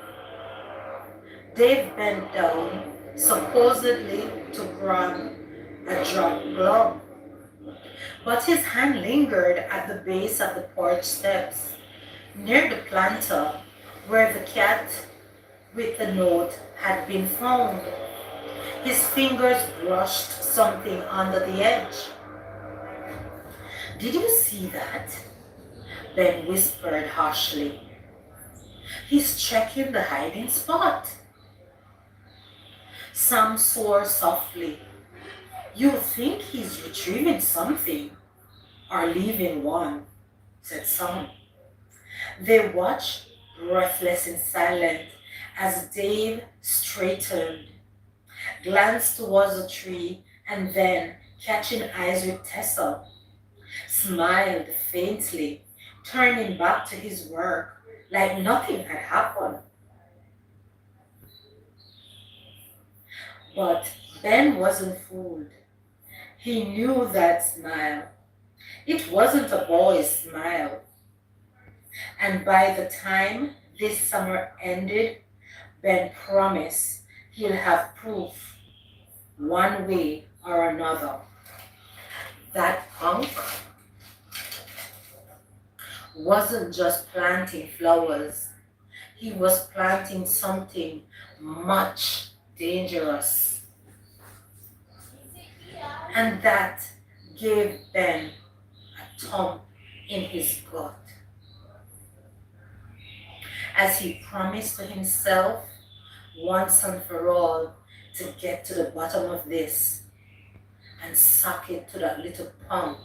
Dave bent down, supposedly to grab a dropped glove, but his hand lingered at the base of the porch steps, near the planter where the cat with the note had been found. His fingers brushed something under the edge. "Did you see that?" Ben whispered harshly. "He's checking the hiding spot." Sam swore softly. "You think he's retrieving something or leaving one," said Sam. They watched, breathless in silence, as Dave straightened, glanced towards the tree, and then, catching eyes with Tessa, smiled faintly, turning back to his work like nothing had happened. But Ben wasn't fooled. He knew that smile. It wasn't a boy's smile. And by the time this summer ended, Ben promised he'll have proof, one way or another. That punk wasn't just planting flowers, he was planting something much dangerous. And that gave Ben a thump in his gut as he promised to himself once and for all to get to the bottom of this and suck it to that little punk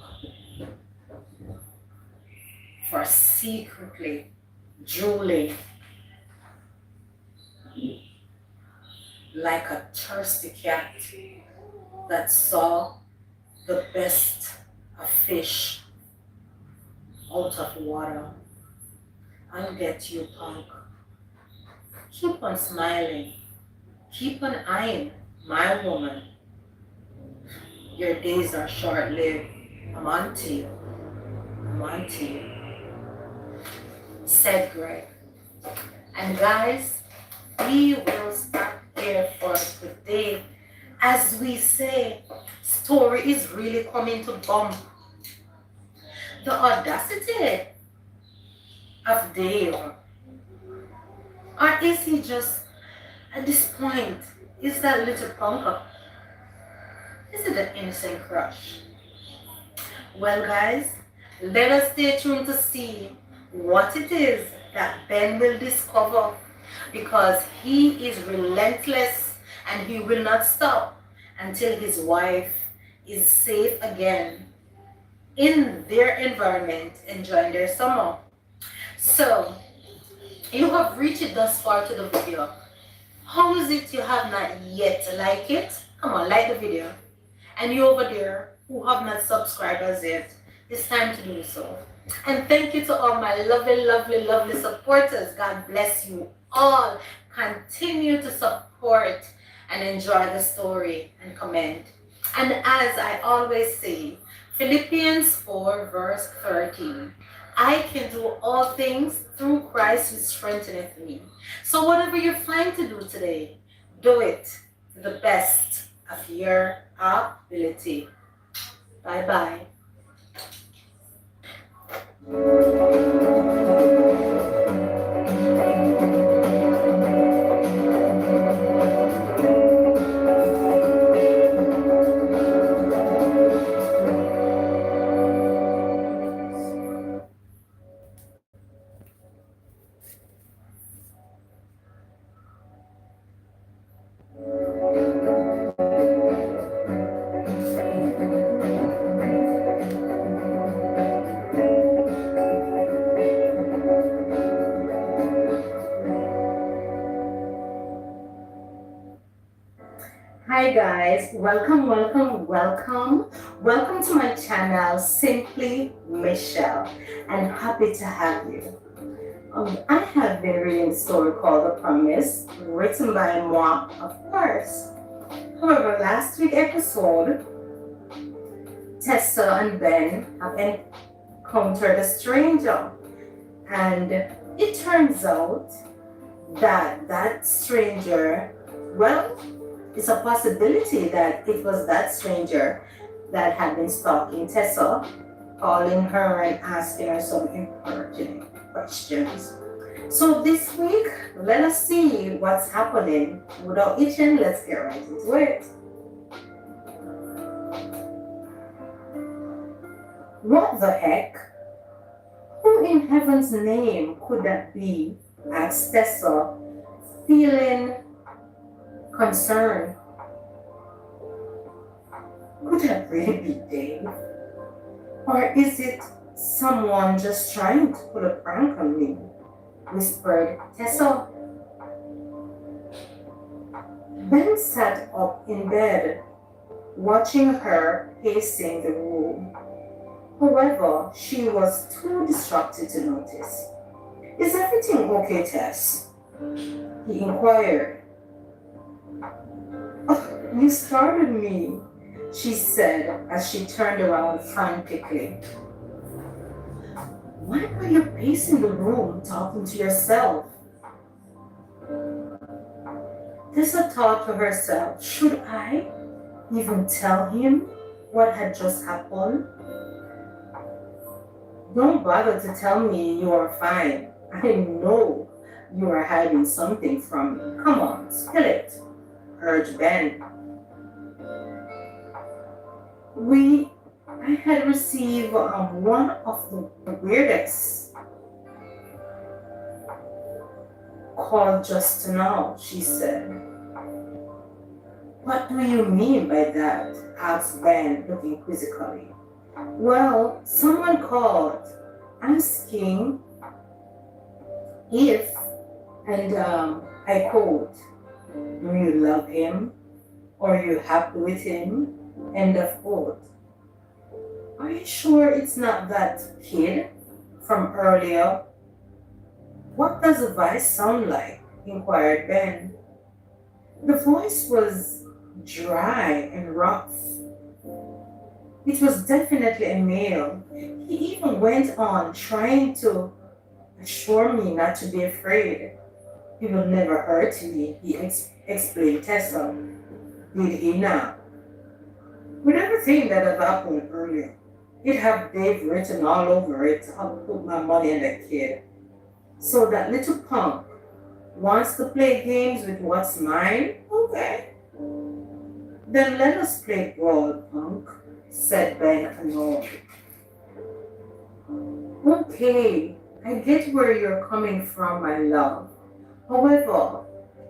for secretly drooling like a thirsty cat that saw the best of fish out of water. "I'll get you, punk. Keep on smiling. Keep on eyeing my woman. Your days are short-lived. I'm on to you. I'm on to you," said Greg. And guys, we will stop here for today. As we say, story is really coming to bump. The audacity of Dave. Or is he just, at this point, is that little punker? Is it an innocent crush? Well, guys, let us stay tuned to see what it is that Ben will discover, because he is relentless and he will not stop until his wife is safe again in their environment, enjoying their summer. So, you have reached it thus far to the video. How is it you have not yet liked it? Come on, like the video. And you over there who have not subscribed as yet, it's time to do so. And thank you to all my lovely, lovely, lovely supporters. God bless you all. Continue to support and enjoy the story and comment. And as I always say, Philippians 4 verse 13, "I can do all things through Christ who strengtheneth me." So whatever you're trying to do today, do it to the best of your ability. Bye-bye. Hi guys, welcome, welcome, welcome. Welcome to my channel, Simply Michelle, and happy to have you. I have been reading a story called The Promise, written by moi, of course. However, last week's episode, Tessa and Ben have encountered a stranger, and it turns out that that stranger, well, it's a possibility that it was that stranger that had been stalking Tessa, calling her and asking her some impertinent questions. So this week, let us see what's happening. Without itching, let's get right into it. What the heck? Who in heaven's name could that be? Asked Tessa, feeling concerned. Could that really be Dave? Or is it someone just trying to pull a prank on me? Whispered Tessa. Ben sat up in bed, watching her pacing the room. However, she was too distracted to notice. Is everything okay, Tess? He inquired. Oh, you started me, she said as she turned around frantically. Why are you pacing the room talking to yourself? Tessa thought to herself, should I even tell him what had just happened? Don't bother to tell me you are fine. I know you are hiding something from me. Come on, spill it, urged Ben. I had received one of the weirdest call just now, she said. What do you mean by that? Asked Ben, looking quizzically. Well, someone called asking if, and I quote, do you love him? Or are you happy with him? End of quote. Are you sure it's not that kid from earlier? What does the voice sound like? Inquired Ben. The voice was dry and rough. It was definitely a male. He even went on trying to assure me not to be afraid. He will never hurt me, he explained Tessa. Did he not? With everything that had happened earlier, it had Dave written all over it. I'll put my money in that kid. So that little punk wants to play games with what's mine? Okay. Then let us play ball, punk, said Ben annoyed. Okay, I get where you're coming from, my love. However,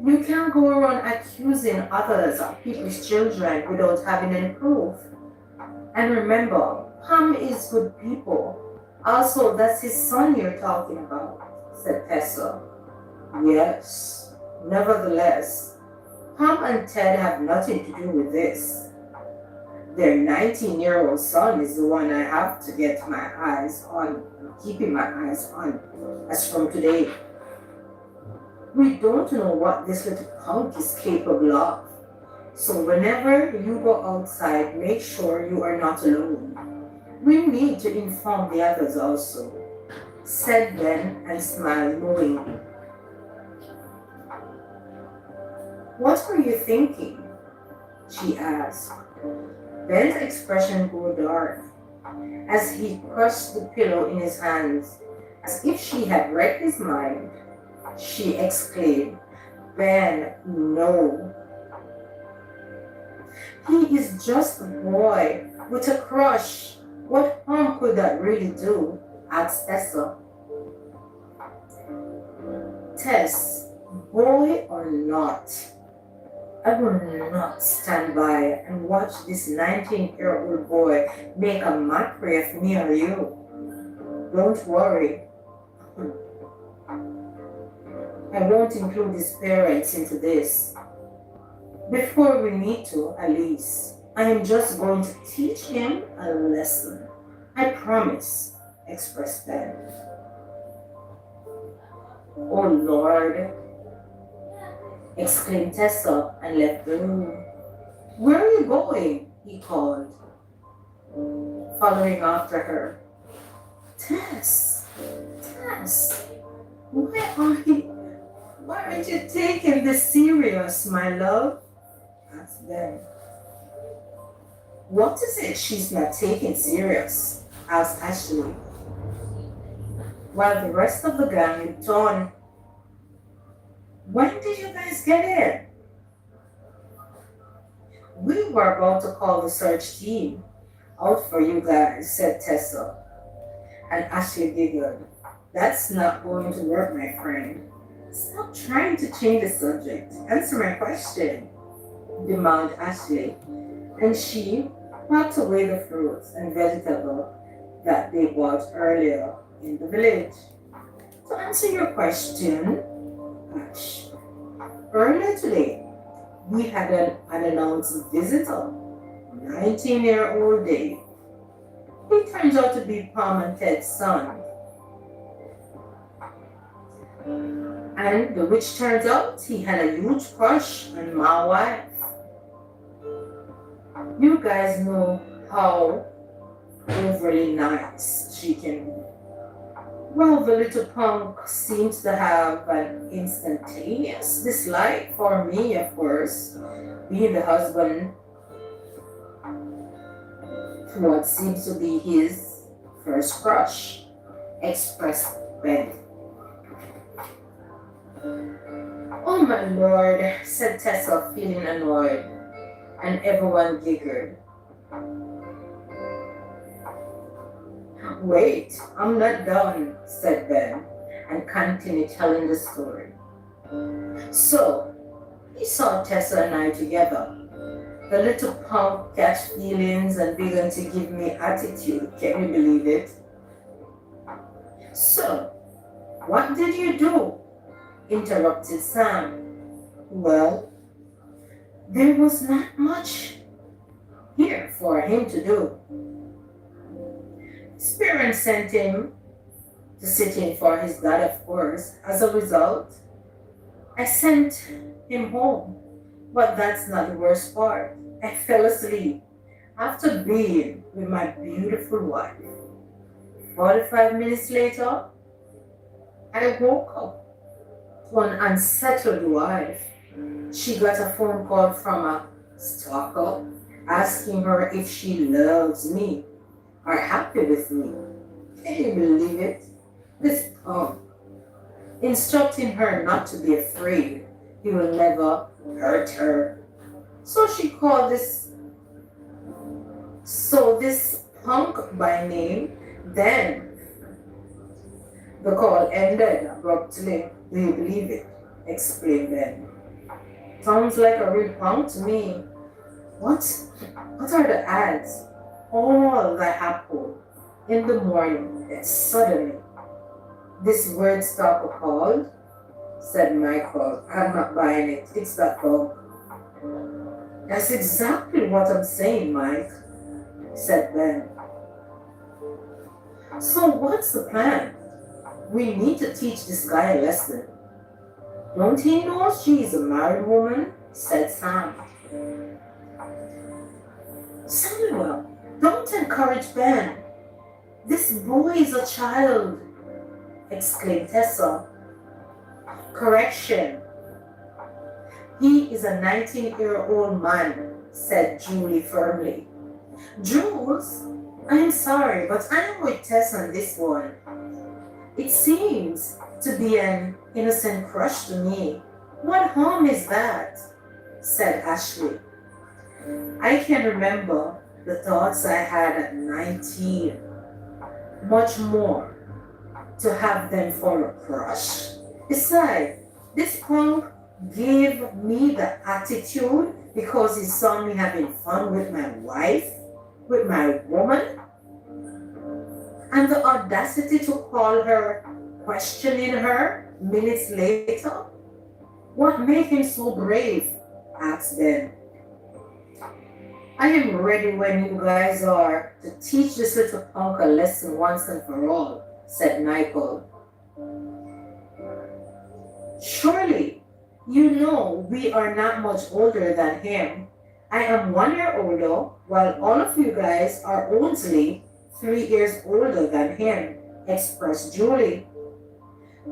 you can't go around accusing others of people's children without having any proof. And remember, Pam is good people. Also, that's his son you're talking about, said Tessa. Yes, nevertheless, Pam and Ted have nothing to do with this. Their 19-year-old son is the one I have to get my eyes on, keeping my eyes on, as from today. We don't know what this little punk is capable of. So whenever you go outside, make sure you are not alone. We need to inform the others also, said Ben and smiled knowingly. What were you thinking? She asked. Ben's expression grew dark as he crushed the pillow in his hands, as if she had read his mind. She exclaimed, Ben, no. He is just a boy with a crush. What harm could that really do? Asked Tessa. Tess, boy or not, I will not stand by and watch this 19-year-old boy make a mockery of me or you. Don't worry. I won't include his parents into this. Before we meet to, at least, I am just going to teach him a lesson. I promise, expressed Ben. Oh Lord, exclaimed Tessa and left the room. Where are you going? He called, following after her. Tess, Tess, why aren't you taking this serious, my love? Asked Ben. What is it she's not taking serious? Asked Ashley, while the rest of the gang looked on. When did you guys get in? We were about to call the search team out for you guys, said Tessa, and Ashley giggled. That's not going to work, my friend. Stop trying to change the subject. Answer my question, demanded Ashley, and she packed away the fruits and vegetables that they bought earlier in the village. To answer your question, Ash, earlier today, we had an unannounced visitor, 19-year-old Dave. He turns out to be Pam and Ted's son. And which turns out he had a huge crush on my wife. You guys know how overly nice she can be. Well, the little punk seems to have an instantaneous dislike for me, of course, being the husband to what seems to be his first crush, expressed Ben. Oh my lord, said Tessa, feeling annoyed, and everyone giggled. Wait, I'm not done, said Ben, and continued telling the story. So, he saw Tessa and I together. The little punk catch feelings and began to give me attitude, can you believe it? So, what did you do? Interrupted Sam. Well, there was not much here for him to do. His parents sent him to sit in for his dad, of course. As a result, I sent him home. But that's not the worst part. I fell asleep after being with my beautiful wife. 45 minutes later, I woke up to an unsettled wife. She got a phone call from a stalker asking her if she loves me or happy with me. Can you believe it? This punk instructing her not to be afraid he will never hurt her. So she called this punk by name. Then the call ended abruptly. Do you believe it? Explained Ben. Sounds like a real punk to me. What are the odds? All that happened in the morning, and suddenly this word stalker called, said Michael. I'm not buying it. It's that punk. That's exactly what I'm saying, Mike, said Ben. So what's the plan? We need to teach this guy a lesson. Don't he know she's a married woman? Said Sam. Samuel, don't encourage Ben. This boy is a child, exclaimed Tessa. Correction. He is a 19-year-old man, said Julie firmly. Jules, I'm sorry, but I'm with Tess on this one. It seems to be an innocent crush to me. What harm is that? Said Ashley. I can remember the thoughts I had at 19. Much more to have them for a crush. Besides, this punk gave me the attitude because he saw me having fun with my wife, with my woman, and the audacity to call her, questioning her minutes later. What made him so brave? Asked Ben. I am ready when you guys are to teach this little punk a lesson once and for all, said Michael. Surely, you know we are not much older than him, I am 1 year older, while all of you guys are only 3 years older than him, expressed Julie.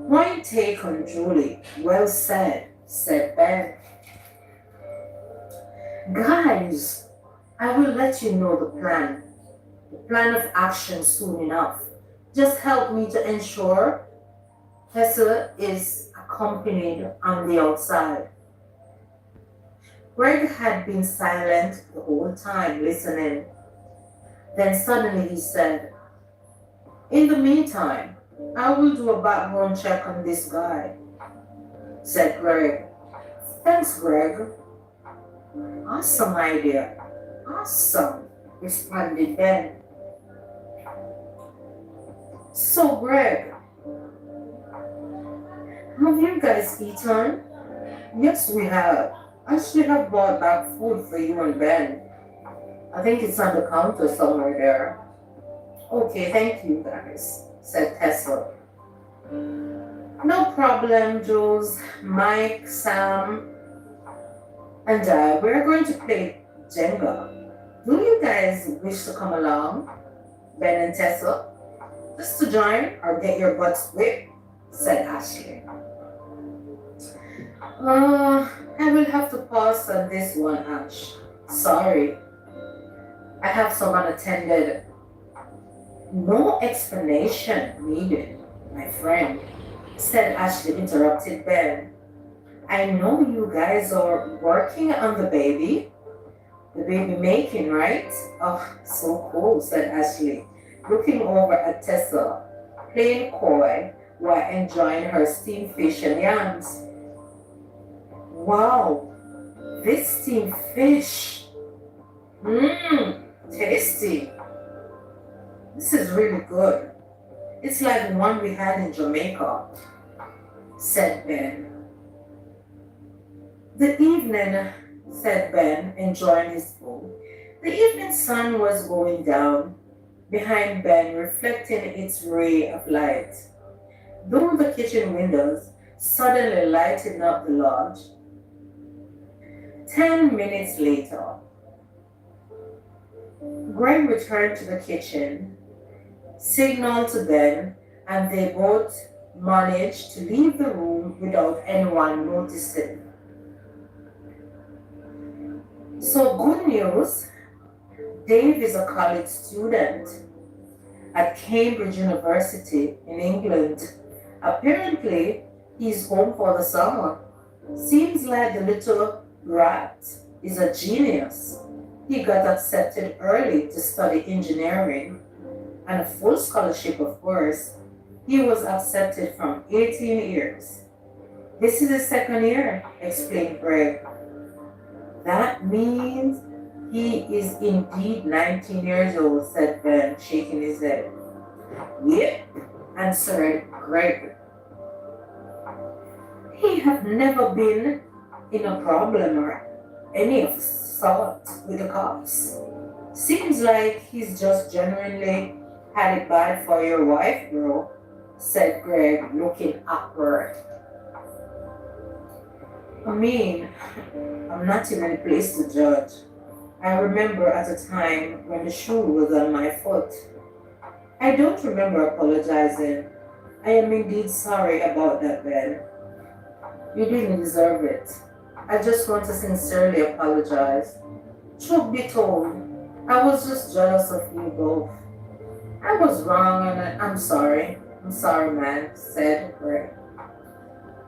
Point taken, Julie. Well said, said Ben. Guys, I will let you know the plan of action soon enough. Just help me to ensure Tessa is accompanied on the outside. Greg had been silent the whole time, listening. Then suddenly he said, "In the meantime, I will do a background check on this guy," said Greg. "Thanks, Greg." "Awesome idea. Awesome," responded Ben. "So, Greg, have you guys eaten?" "Yes, we have. I should have bought back food for you and Ben. I think it's on the counter somewhere there." "Okay, thank you guys," said Tessa. "No problem, Jules, Mike, Sam, and we're going to play Jenga. Do you guys wish to come along, Ben and Tessa? Just to join or get your butts whipped," said Ashley. I will have to pause on this one, Ash. Sorry. I have some unattended. "No explanation needed, my friend," said Ashley, interrupted Ben. "I know you guys are working on the baby. The baby making, right?" "Oh, so cool," said Ashley, looking over at Tessa, playing coy while enjoying her steamed fish and yams. "Wow, this steamed fish. Mmm, tasty. This is really good. It's like the one we had in Jamaica," said Ben. "The evening," said Ben, enjoying his food. The evening sun was going down behind Ben, reflecting its ray of light. Though the kitchen windows suddenly lighting up the lodge. 10 minutes later, Greg returned to the kitchen, signaled to Ben, and they both managed to leave the room without anyone noticing. So, good news, Dave is a college student at Cambridge University in England. Apparently, he's home for the summer. Seems like the little rat is a genius. He got accepted early to study engineering and a full scholarship, of course. He was accepted from 18 years. This is his second year, explained Greg. That means he is indeed 19 years old, said Ben, shaking his head. Yep, answered Greg. He have never been in a problem or any of the sort with the cops. Seems like he's just genuinely had it bad for your wife, bro, said Greg, looking upward. I mean, I'm not in any place to judge. I remember at a time when the shoe was on my foot. I don't remember apologizing. I am indeed sorry about that, Ben. You didn't deserve it. I just want to sincerely apologize. Truth be told, I was just jealous of you both. I was wrong and I'm sorry. I'm sorry, man, said Greg.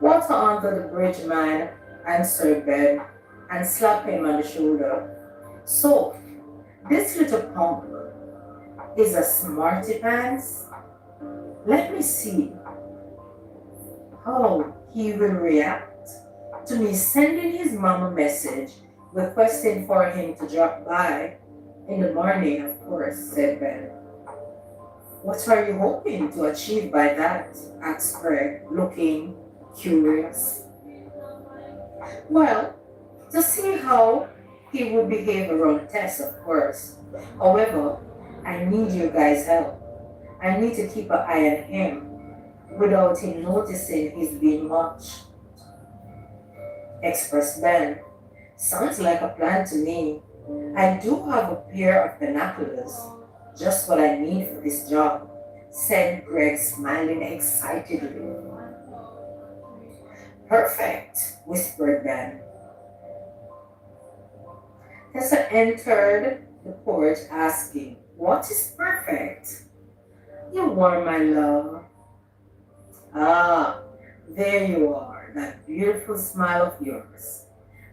Water under the bridge, man, answered Ben and slapped him on the shoulder. So, this little punk is a smarty pants? Let me see how he will react to me sending his mom a message requesting for him to drop by in the morning, of course, said Ben. What are you hoping to achieve by that? Asked Greg, looking curious. Well, to see how he would behave around Tess, of course. However, I need you guys' help. I need to keep an eye on him without him noticing he's being watched, expressed Ben. Sounds like a plan to me. I do have a pair of binoculars, just what I need for this job, said Greg, smiling excitedly. Perfect, whispered Ben. Tessa entered the porch asking, what is perfect? You are my love. Ah, there you are, that beautiful smile of yours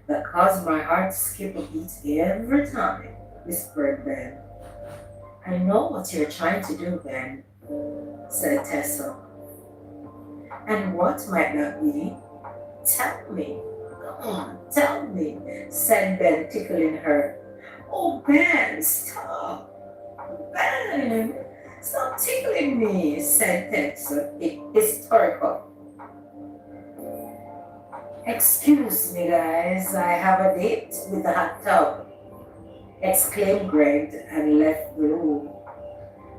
that caused my heart to skip a beat every time, whispered Ben. I know what you're trying to do, Ben, said Tessa. And what might that be? Tell me. Come on, tell me, said Ben, tickling her. Oh, Ben, stop. Ben, stop tickling me, said Tessa, hysterical. Excuse me, guys, I have a date with the hot tub, exclaimed Greg and left the room.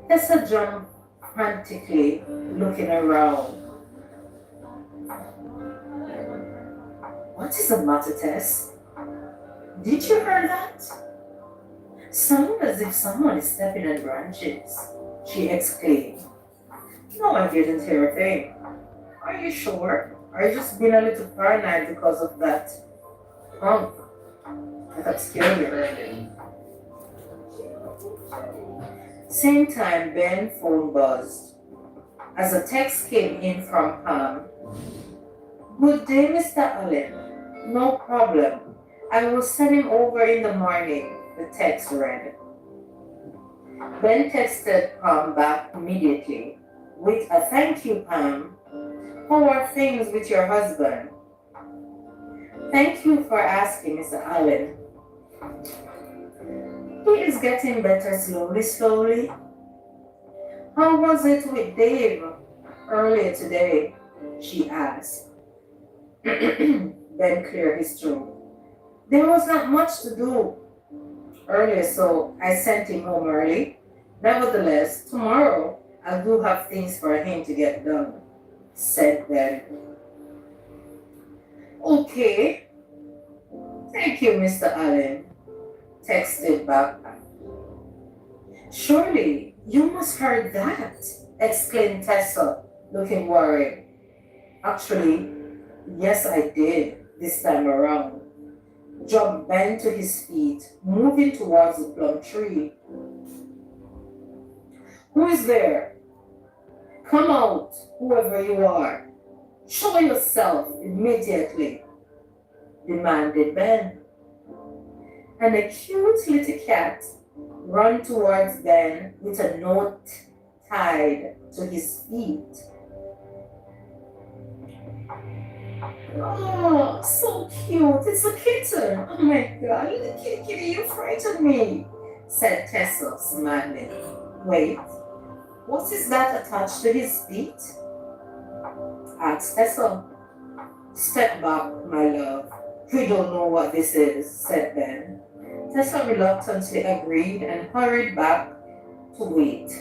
Tessa jumped frantically, looking around. What is the matter, Tess? Did you hear that? Sounded as if someone is stepping on branches, she exclaimed. No, I didn't hear a thing. Are you sure? Are you just being a little paranoid because of that punk that scared you earlier? Same time, Ben's phone buzzed. As a text came in from Pam. Good day, Mr. Allen. No problem. I will send him over in the morning, the text read. Ben texted Pam back immediately with a thank you, Pam. How are things with your husband? Thank you for asking, Mr. Allen. He is getting better slowly. How was it with Dave earlier today? She asked. Ben cleared his throat. There was not much to do earlier, so I sent him home early. Nevertheless, tomorrow I do have things for him to get done, said Ben. Okay. Thank you, Mr. Allen, texted back. Surely, you must heard that, exclaimed Tessa, looking worried. Actually, yes, I did, this time around. John bent to his feet, moving towards the plum tree. Who is there? Come out, whoever you are. Show yourself immediately, demanded Ben. And a cute little cat ran towards Ben with a note tied to his feet. Oh, so cute. It's a kitten. Oh my god, little kitty, you frightened me, said Tessa, smiling. Wait, what is that attached to his feet? Asked Tessa. Step back, my love. We don't know what this is, said Ben. Tessa reluctantly agreed and hurried back to wait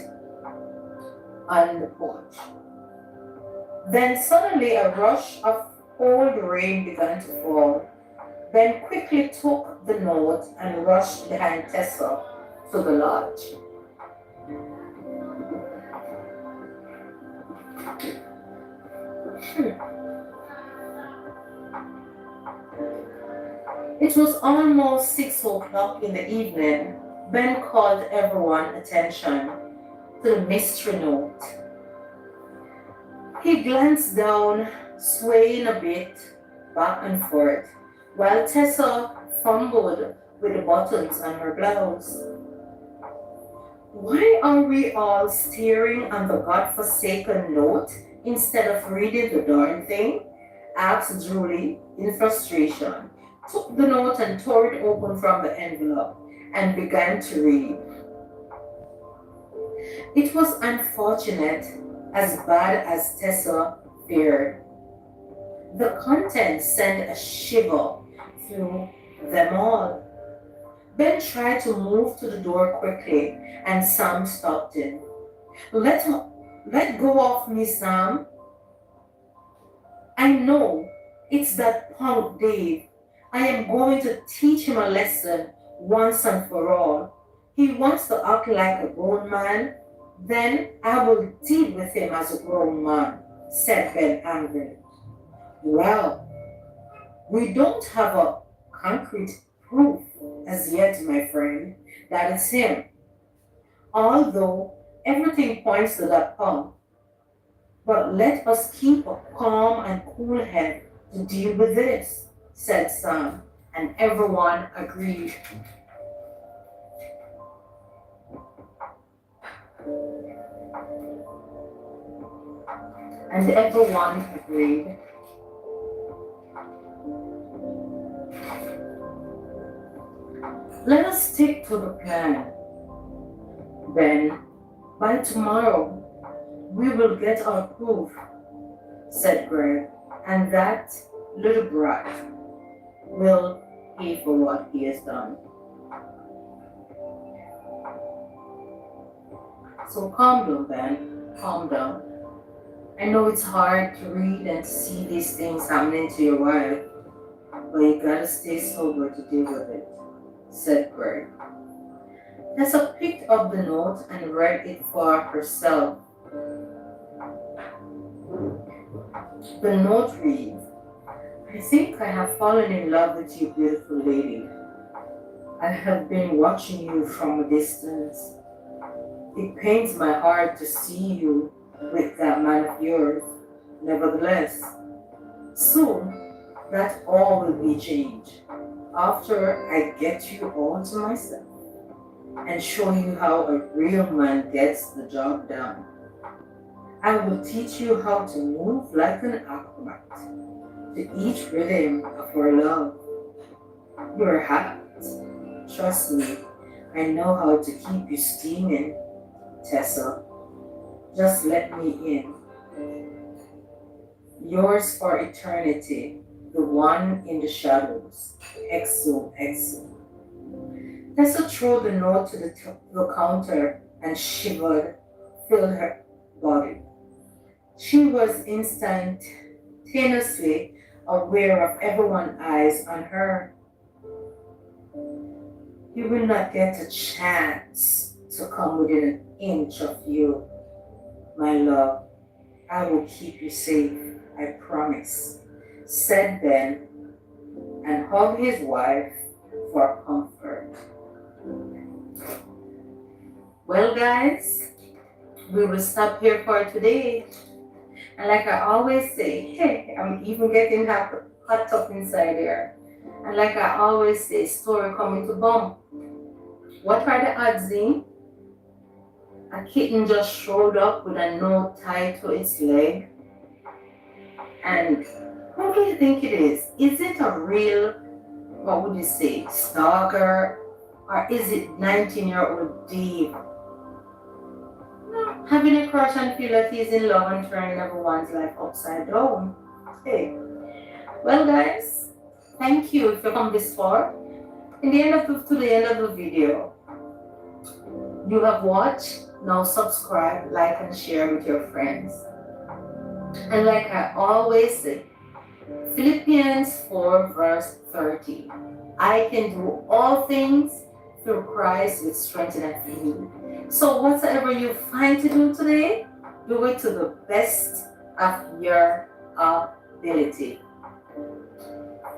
on the porch. Then suddenly a rush of cold rain began to fall. Ben quickly took the note and rushed behind Tessa to the lodge. It was almost 6 o'clock in the evening. Ben called everyone's attention to the mystery note. He glanced down, swaying a bit back and forth, while Tessa fumbled with the buttons on her blouse. Why are we all staring at the godforsaken note instead of reading the darn thing? Asked Julie in frustration, took the note and tore it open from the envelope and began to read. It was unfortunate, as bad as Tessa feared. The contents sent a shiver through them all. Ben tried to move to the door quickly, and Sam stopped him. Let go of me, Sam. I know it's that punk Dave. I am going to teach him a lesson once and for all. He wants to act like a grown man, then I will deal with him as a grown man, said Ben angrily. Well, we don't have a concrete proof as yet, my friend, that it's him, although everything points to that point. But let us keep a calm and cool head to deal with this, said Sam, and everyone agreed. And everyone agreed. Let us stick to the plan. Then, by tomorrow, we will get our proof, said Greg, and that little brat will pay for what he has done. So calm down, Ben. Calm down. I know it's hard to read and see these things happening to your wife, but you gotta stay sober to deal with it, said Greg. Tessa picked up the note and read it for herself. The note reads, I think I have fallen in love with you, beautiful lady. I have been watching you from a distance. It pains my heart to see you with that man of yours. Nevertheless, soon that all will be changed after I get you all to myself and show you how a real man gets the job done. I will teach you how to move like an acrobat to each rhythm of our love. You're hot. Trust me, I know how to keep you steaming, Tessa. Just let me in. Yours for eternity, the one in the shadows. XOXO. Tessa threw the note to the counter and shivered, filled her body. She was instantaneously aware of everyone's eyes on her. You will not get a chance to come within an inch of you, my love. I will keep you safe, I promise, said Ben and hugged his wife for comfort. Well, guys, we will stop here for today. And like I always say, hey, I'm even getting hot up inside here. And like I always say, story coming to bomb. What are the odds, in? A kitten just showed up with a note tied to its leg. And who do you think it is? Is it a real, what would you say, stalker? Or is it 19-year-old Dave? Having a crush and feel that he's in love and turning everyone's life upside down. Hey. Well, guys, thank you if you come this far. To the end of the video, you have watched. Now subscribe, like, and share with your friends. And like I always say, Philippians 4 verse 30. I can do all things through Christ which strengtheneth me. So whatsoever you find to do today, do it to the best of your ability.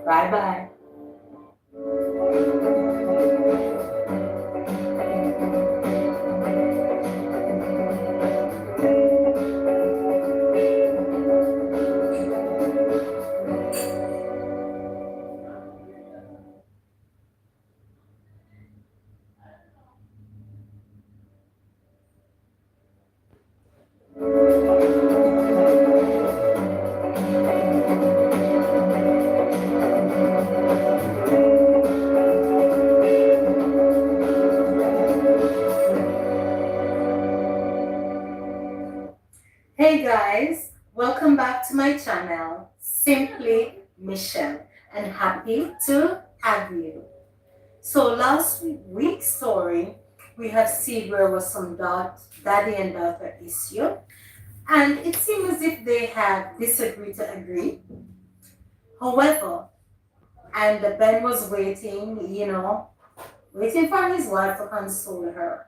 Bye-bye. Hey guys, welcome back to my channel, Simply Michelle, and happy to have you. So last week's story, we have seen where was some daddy and daughter issue, and it seems as if they have disagreed to agree. However, And Ben was waiting, waiting for his wife to console her.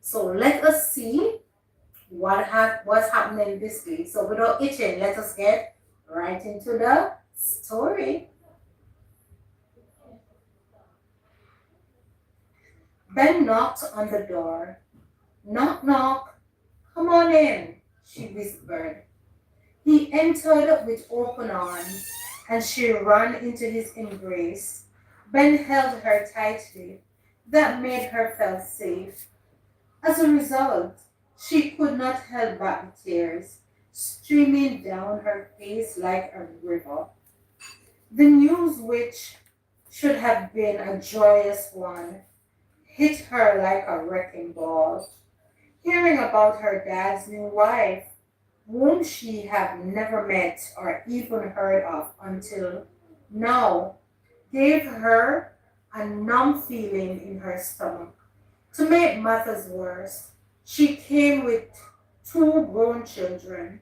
So let us see what's happening this week. So without itching, let us get right into the story. Ben knocked on the door. Knock, knock. Come on in, she whispered. He entered with open arms, and she ran into his embrace. Ben held her tightly. That made her feel safe. As a result, she could not hold back the tears, streaming down her face like a river. The news, which should have been a joyous one, hit her like a wrecking ball. Hearing about her dad's new wife, whom she had never met or even heard of until now, gave her a numb feeling in her stomach. To make matters worse, she came with two grown children,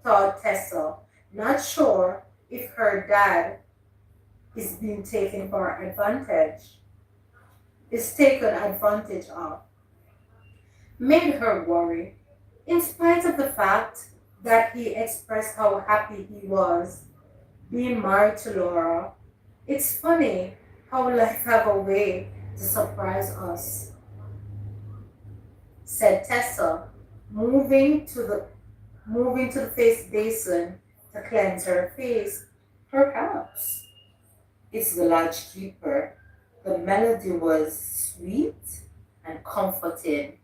thought Tessa, not sure if her dad is being taken for advantage, is taken advantage of, made her worry. In spite of the fact that he expressed how happy he was being married to Laura, it's funny how life have a way to surprise us, said Tessa, moving to the moving to the face basin to cleanse her face. Perhaps it's the lodge keeper. The melody was sweet and comforting,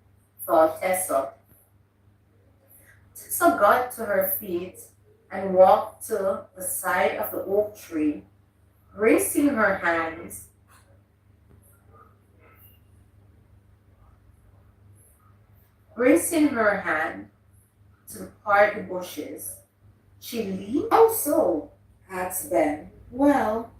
thought Tessa. Tessa got to her feet and walked to the side of the oak tree, raising her hands, raising her hand to part the bushes. She leaned. How so? Asked Ben. Well,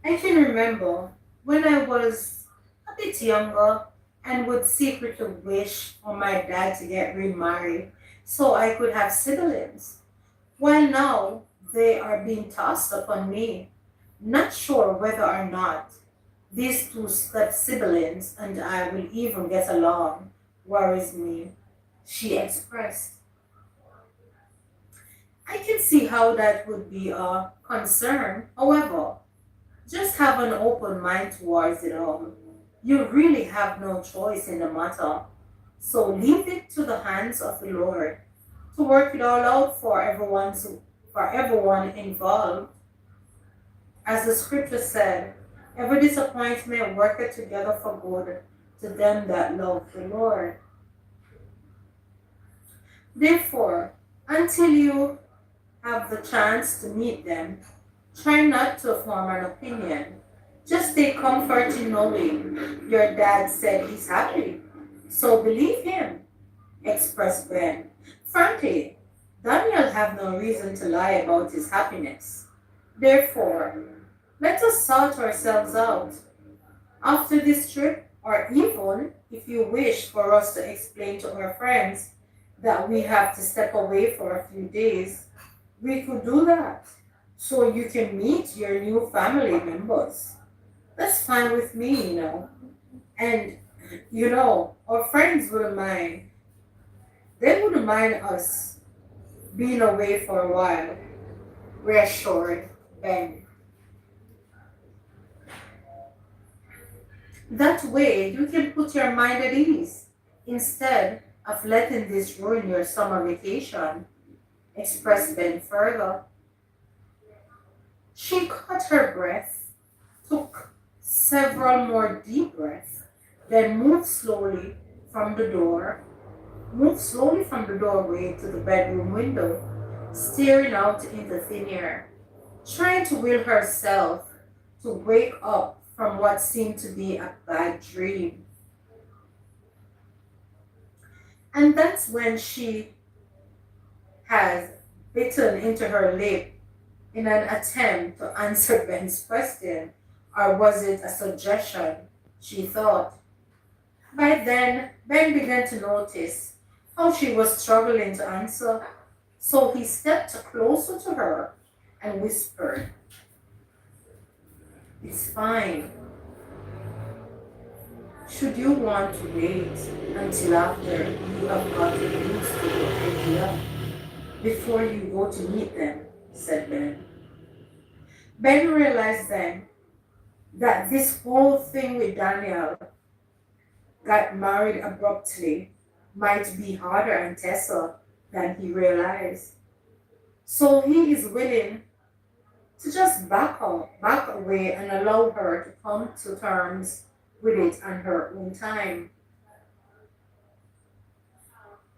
I can remember when I was a bit younger and would secretly wish for my dad to get remarried so I could have siblings. While now they are being tossed upon me. Not sure whether or not these two step siblings and I will even get along worries me, she expressed. I can see how that would be a concern. However, just have an open mind towards it all. You really have no choice in the matter. So leave it to the hands of the Lord to work it all out for everyone involved. As the scripture said, every disappointment worketh together for good to them that love the Lord. Therefore, until you have the chance to meet them, try not to form an opinion. Just take comfort in knowing your dad said he's happy. So believe him, expressed Ben. Frankly, Daniel have no reason to lie about his happiness. Therefore, let us sort ourselves out. After this trip, or even if you wish for us to explain to our friends that we have to step away for a few days, we could do that so you can meet your new family members. That's fine with me. And, our friends wouldn't mind. They wouldn't mind us being away for a while, reassured Ben. That way, you can put your mind at ease instead of letting this ruin your summer vacation, expressed Ben further. She caught her breath, took several more deep breaths, then from the door, moved slowly from the doorway to the bedroom window, staring out into thin air, trying to will herself to wake up from what seemed to be a bad dream. And that's when she has bitten into her lip in an attempt to answer Ben's question, or was it a suggestion? She thought. By then, Ben began to notice how she was struggling to answer, so he stepped closer to her and whispered, It's fine. Should you want to wait until after you have gotten used to the idea before you go to meet them, said Ben. Ben realized then that this whole thing with Daniel got married abruptly might be harder on Tessa than he realized. So he is willing to just back away and allow her to come to terms with it on her own time.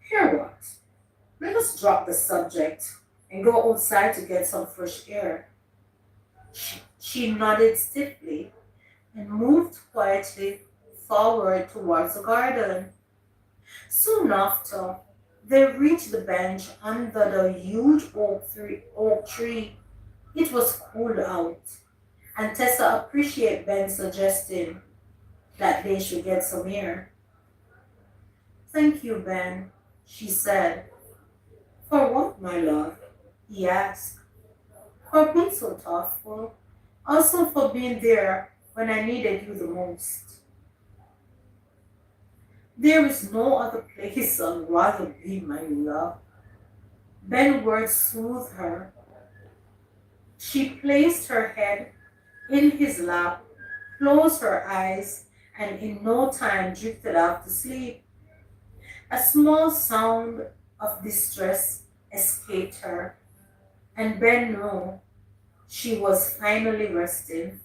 Hear what? Let us drop the subject and go outside to get some fresh air. She nodded stiffly and moved quietly forward towards the garden. Soon after, they reached the bench under the huge oak tree. It was cool out, and Tessa appreciated Ben suggesting that they should get some air. Thank you, Ben, she said. For what, my love? He asked. For being so thoughtful, also for being there when I needed you the most. There is no other place I'd rather be, my love. Ben words soothed her. She placed her head in his lap, closed her eyes, and in no time drifted off to sleep. A small sound of distress escaped her, and Ben knew she was finally resting.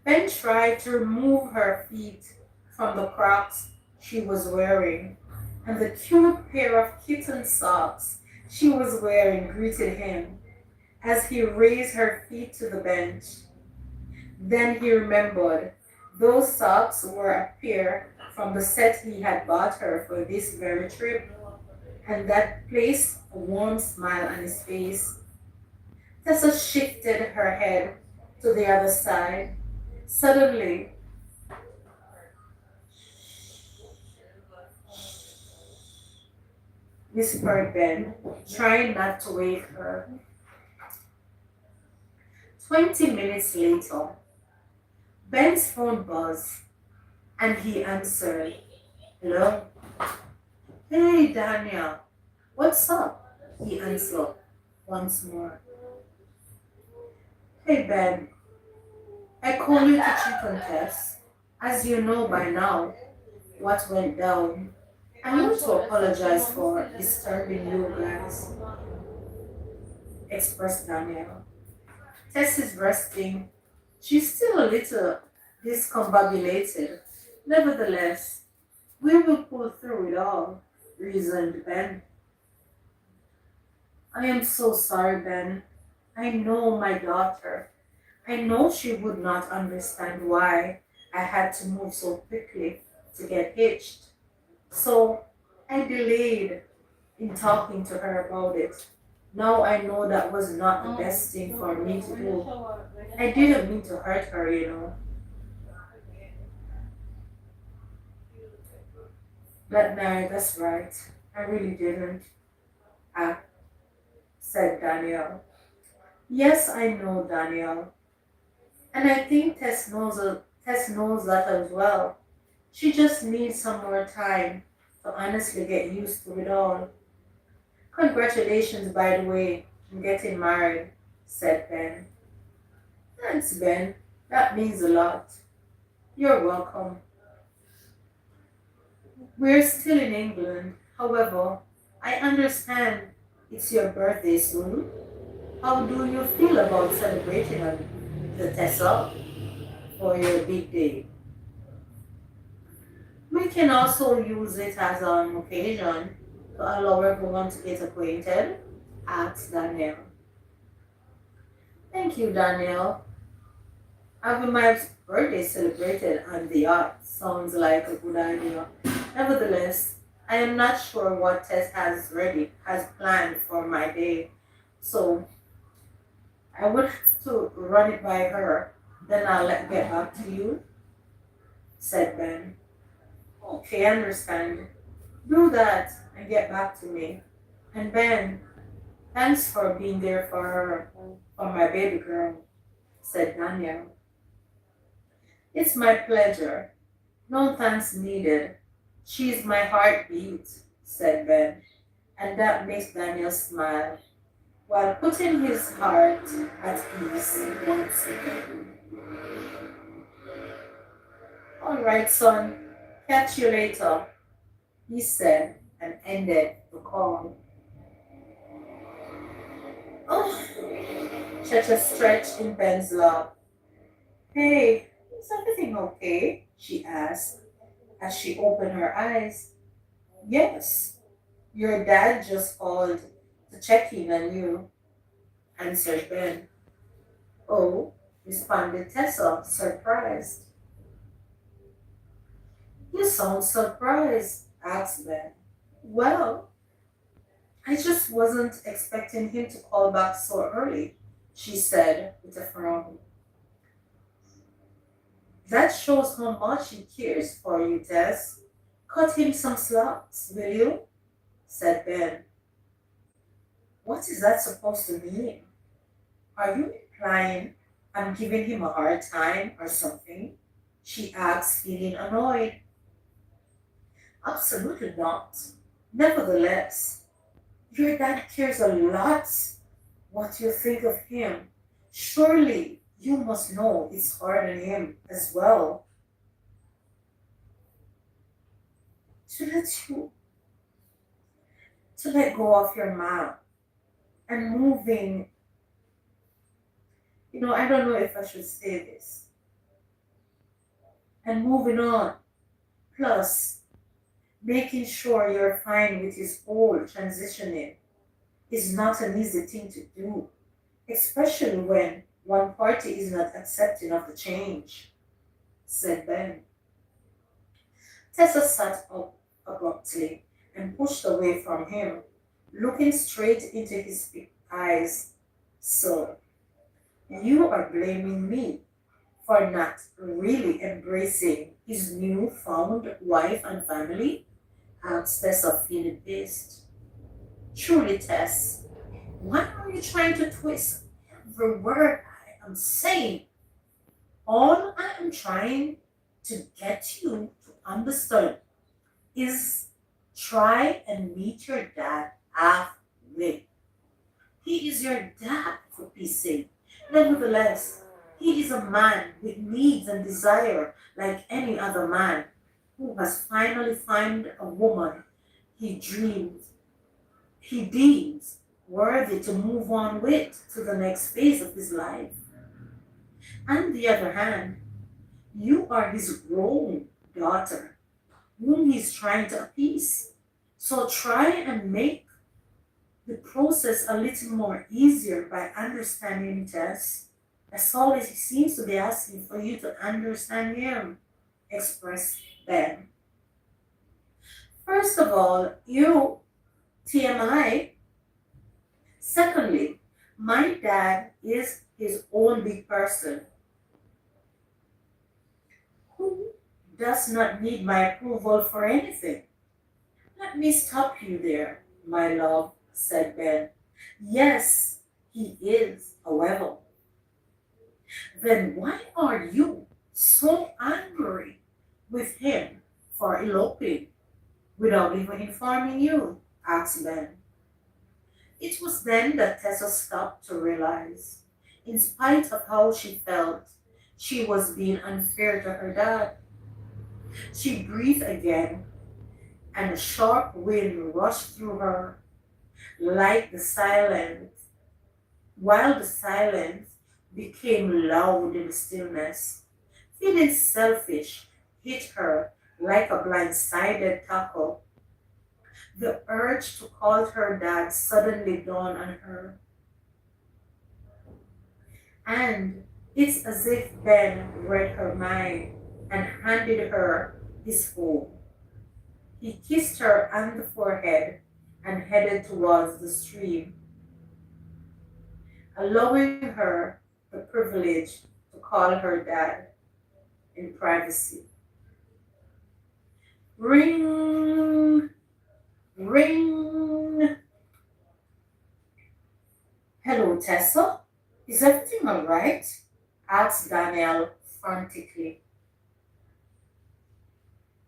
Ben tried to remove her feet from the Crocs she was wearing, and the cute pair of kitten socks she was wearing greeted him as he raised her feet to the bench. Then he remembered those socks were a pair from the set he had bought her for this very trip, and that placed a warm smile on his face. Tessa shifted her head to the other side. Suddenly, whispered Ben, trying not to wake her. 20 minutes later, Ben's phone buzzed and he answered. Hello? Hey, Daniel. What's up? He answered once more. Hey, Ben. I called you to check on Tess. As you know by now what went down. I want to apologize for disturbing you guys, expressed Daniel. Tess is resting. She's still a little discombobulated. Nevertheless, we will pull through it all, reasoned Ben. I am so sorry, Ben. I know my daughter. I know she would not understand why I had to move so quickly to get hitched. So I delayed in talking to her about it. Now I know that was not the best thing for me to do. I didn't mean to hurt her, you know. But no, that's right. I really didn't. Ah, said Daniel. Yes, I know, Daniel. And I think Tess knows that as well. She just needs some more time to honestly get used to it all. Congratulations, by the way, on getting married, said Ben. Thanks, Ben. That means a lot. You're welcome. We're still in England. However, I understand it's your birthday soon. How do you feel about celebrating the Tessa for your big day? We can also use it as an occasion to allow everyone to get acquainted, asked Daniel. Thank you, Daniel. Having my birthday celebrated on the yacht sounds like a good idea. Nevertheless, I am not sure what Tess has planned for my day, so I would have to run it by her. Then get back to you, said Ben. Okay, I understand. Do that and get back to me. And Ben, thanks for being there for her, for my baby girl. said Daniel. It's my pleasure. No thanks needed. She's my heartbeat, said Ben, and that makes Daniel smile while putting his heart at ease once again. All right, son, catch you later, he said and ended the call. Oh, Chacha stretched in Ben's lap. Hey, is everything okay? She asked as she opened her eyes. Yes, your dad just called to check in on you, answered Ben. Oh, responded Tessa, surprised. You sound surprised, asked Ben. Well, I just wasn't expecting him to call back so early, she said with a frown. That shows how much he cares for you, Tess. Cut him some slacks, will you? Said Ben. What is that supposed to mean? Are you implying I'm giving him a hard time or something? She asked, feeling annoyed. Absolutely not. Nevertheless, your dad cares a lot what you think of him. Surely you must know it's hard on him as well to let go of your mom and moving. I don't know if I should say this. And moving on. Plus, making sure you're fine with his whole transitioning is not an easy thing to do, especially when one party is not accepting of the change, said Ben. Tessa sat up abruptly and pushed away from him, looking straight into his big eyes. So, you are blaming me for not really embracing his newfound wife and family? Asked Tessa, feeling pissed. Truly, Tess, why are you trying to twist every word I am saying? All I am trying to get you to understand is try and meet your dad halfway. He is your dad, for peace sake. Nevertheless, he is a man with needs and desire like any other man who has finally found a woman he dreams, he deems worthy to move on with to the next phase of his life. On the other hand, you are his grown daughter, whom he is trying to appease. So try and make the process a little more easier by understanding Tess. That's all he seems to be asking for you to understand him, expressed Ben. First of all, you, TMI. Secondly, my dad is his own big person who does not need my approval for anything. Let me stop you there, my love, said Ben. Yes, he is, however. Then why are you so angry with him for eloping without even informing you? Asked Ben. It was then that Tessa stopped to realize, in spite of how she felt, she was being unfair to her dad. She breathed again, and a sharp wind rushed through her, like the silence, while the silence became loud in the stillness. Feeling selfish hit her like a blindsided tackle. The urge to call her dad suddenly dawned on her, and it's as if Ben read her mind and handed her his phone. He kissed her on the forehead and headed towards the stream, allowing her the privilege to call her dad in privacy. Ring, ring. Hello, Tessa. Is everything all right? asked Daniel frantically.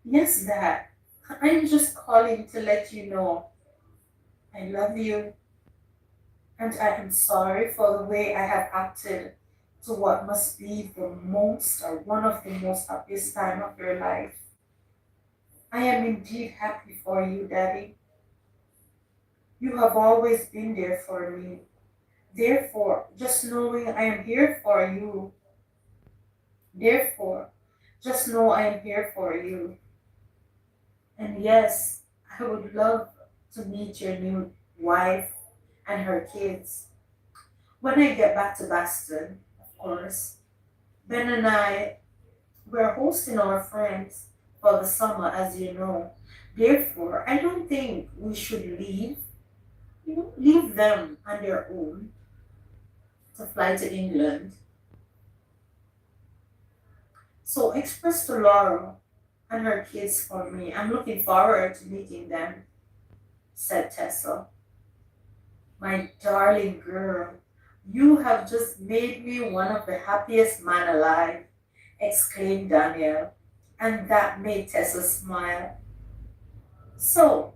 Yes, Dad. I'm just calling to let you know I love you and I am sorry for the way I have acted to what must be the most or one of the most happiest time of your life. I am indeed happy for you, Daddy. You have always been there for me. Therefore, just knowing I am here for you, therefore, just know I am here for you. And yes, I would love to meet your new wife and her kids. When I get back to Boston, of course, Ben and I, we're hosting our friends for the summer, as you know. Therefore, I don't think we should leave them on their own to fly to England. So express to Laura and her kids for me. I'm looking forward to meeting them, said Tessa. My darling girl, you have just made me one of the happiest man alive, exclaimed Daniel, and that made Tessa smile. So,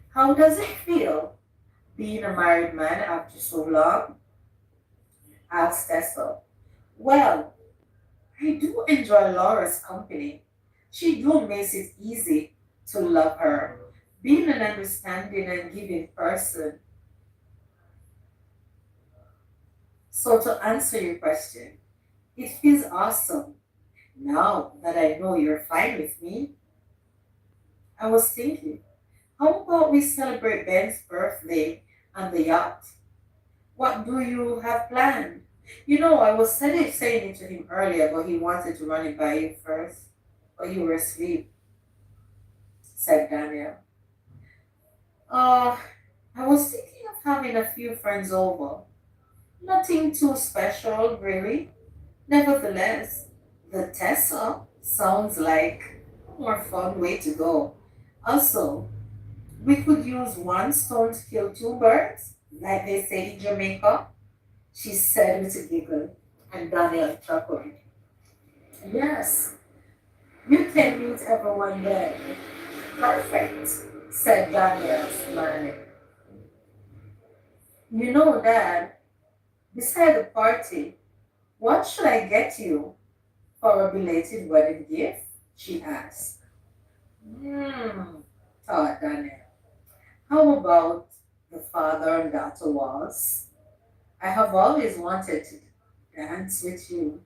how does it feel being a married man after so long? Asked Tessa. Well, I do enjoy Laura's company. She do makes it easy to love her. Being an understanding and giving person. So to answer your question, it feels awesome. Now that I know you're fine with me, I was thinking, how about we celebrate Ben's birthday on the yacht? What do you have planned? I was saying it to him earlier, but he wanted to run it by you first. But you were asleep, said Daniel. Uh, I was thinking of having a few friends over. Nothing too special, really. Nevertheless, the Tesla sounds like a more fun way to go. Also, we could use one stone to kill two birds, like they say in Jamaica, she said with a giggle, and Daniel chuckled. Yes, you can meet everyone there. Perfect, said Daniel, smiling. Dad, beside the party, what should I get you for a belated wedding gift? She asked. Hmm, thought Daniel. How about the father and daughter waltz? I have always wanted to dance with you.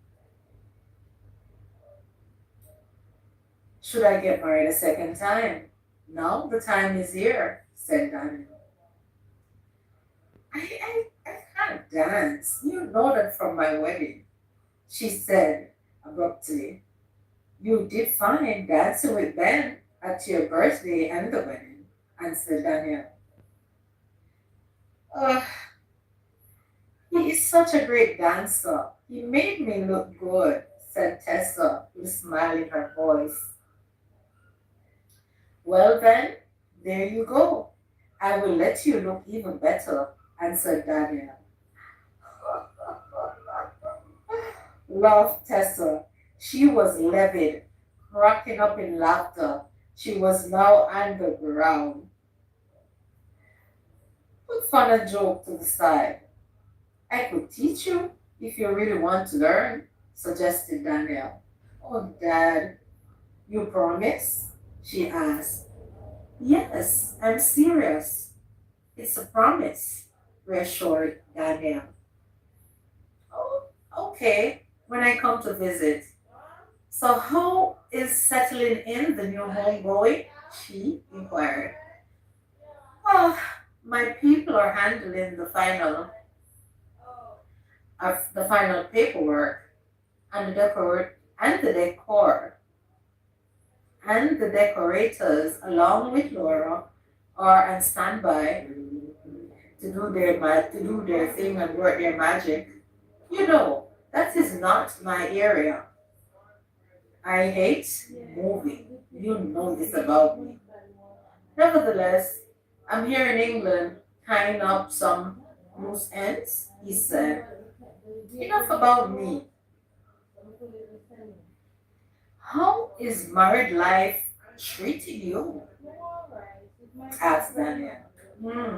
Should I get married a second time? No, the time is here, said Daniel. I can't dance. You know that from my wedding, she said abruptly. You did fine dancing with Ben at your birthday and the wedding, answered Daniel. Uh, he is such a great dancer. He made me look good, said Tessa with a smile in her voice. Well then, there you go. I will let you look even better, answered Daniel. Laughed Tessa. She was livid, cracking up in laughter. She was now on the ground. Put fun and joke to the side. I could teach you if you really want to learn, suggested Danielle. Oh, Dad, you promise? She asked. Yes, I'm serious. It's a promise, reassured Danielle. Oh, okay, when I come to visit. So, how is settling in the new home going? She inquired. Oh, my people are handling the final paperwork and the decorators, along with Laura, are on standby to do their thing and work their magic. That is not my area. I hate moving. You know this about me. Nevertheless, I'm here in England tying up some loose ends, he said. Enough about me. How is married life treating you? Asked Daniel. Hmm,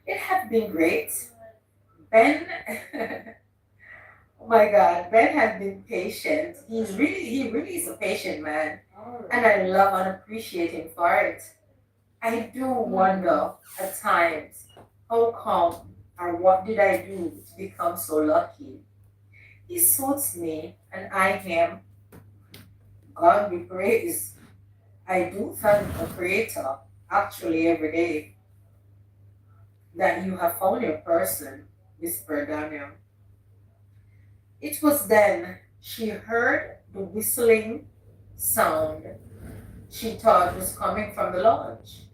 it has been great. Ben, oh my God, Ben has been patient. He really is a patient man. And I love and appreciate him for it. I do wonder at times how come or what did I do to become so lucky? He suits me and I him. God be praised. I do thank the Creator actually every day that you have found your person, whispered Daniel. It was then she heard the whistling sound she thought was coming from the lodge.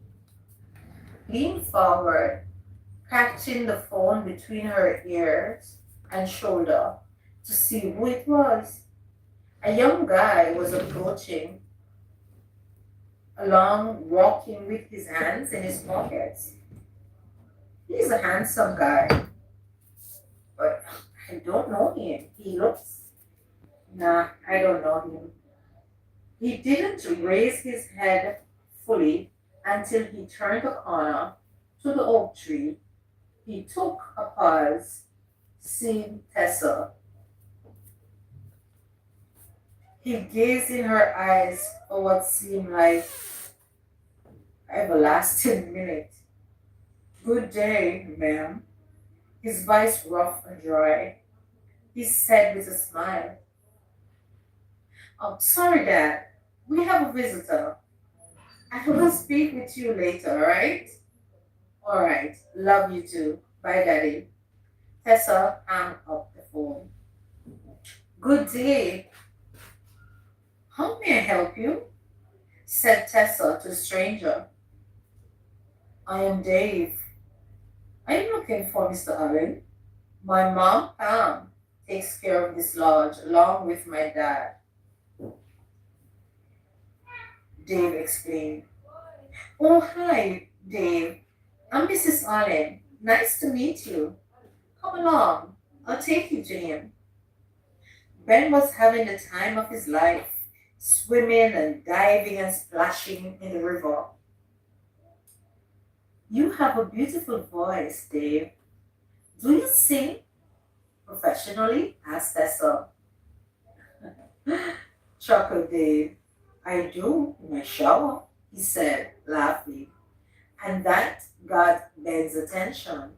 Leaned forward, catching the phone between her ears and shoulder to see who it was. A young guy was approaching along, walking with his hands in his pockets. He's a handsome guy, but I don't know him. Nah, I don't know him. He didn't raise his head fully until he turned the corner to the oak tree. He took a pause, seeing Tessa. He gazed in her eyes for what seemed like everlasting minute. Good day, ma'am. His voice rough and dry. He said with a smile, "Oh, sorry, Dad. We have a visitor. I will speak with you later, alright? Alright. Love you too. Bye, Daddy." Tessa hung up the phone. Good day. How may I help you? Said Tessa to the stranger. I am Dave. Are you looking for Mr. Allen? My mom, Pam, takes care of this lodge along with my dad, Dave explained. Oh, hi, Dave. I'm Mrs. Allen. Nice to meet you. Come along. I'll take you to him. Ben was having the time of his life, swimming and diving and splashing in the river. You have a beautiful voice, Dave. Do you sing professionally? Asked Tessa. Chuckled Dave. I do in my shower, he said, laughing. And that got Ben's attention.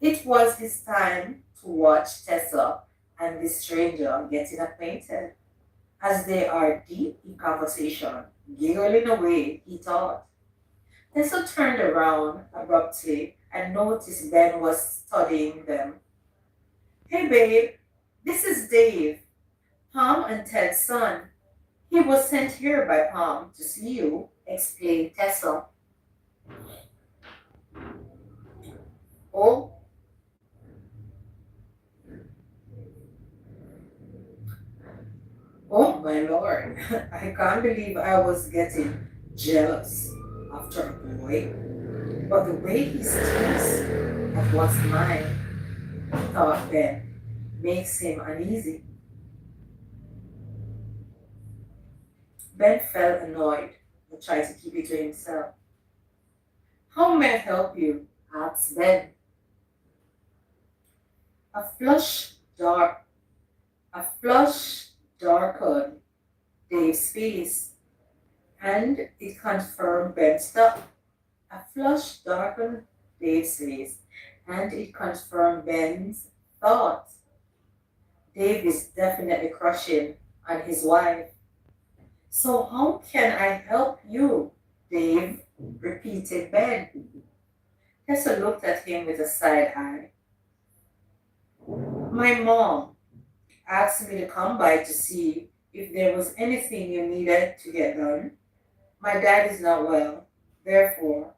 It was his time to watch Tessa and the stranger getting acquainted. As they are deep in conversation, giggling away, he thought. Tessa turned around abruptly and noticed Ben was studying them. Hey, babe, this is Dave, Tom and Ted's son. He was sent here by Tom to see you, explained Tessa. Oh, oh my lord, I can't believe I was getting jealous after a boy. But the way he steals at what's mine, thought Ben, makes him uneasy. Ben felt annoyed, but tried to keep it to himself. How may I help you? Asked Ben. A flush dark a flush darkened Dave's face, and it confirmed Ben's thought. A flush darkened Dave's face, and it confirmed Ben's thought. Dave is definitely crushing on his wife. So how can I help you, Dave? Repeated Ben. Tessa looked at him with a side eye. My mom asked me to come by to see if there was anything you needed to get done. My dad is not well, therefore,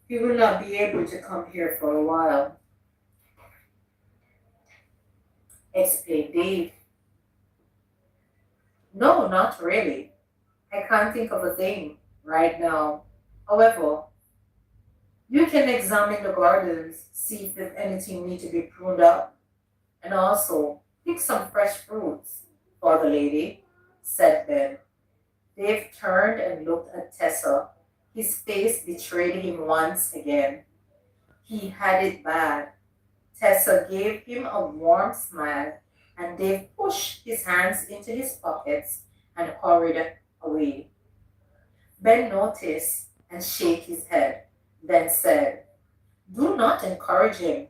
he will not be able to come here for a while, explained Dave. No, not really. I can't think of a thing right now. However, you can examine the gardens, see if there's anything need to be pruned up, and also pick some fresh fruits. for the lady, said Ben. Dave turned and looked at Tessa. His face betrayed him once again. He had it bad. Tessa gave him a warm smile, and Dave pushed his hands into his pockets and hurried away. Ben noticed and shook his head, then said, "Do not encourage him,"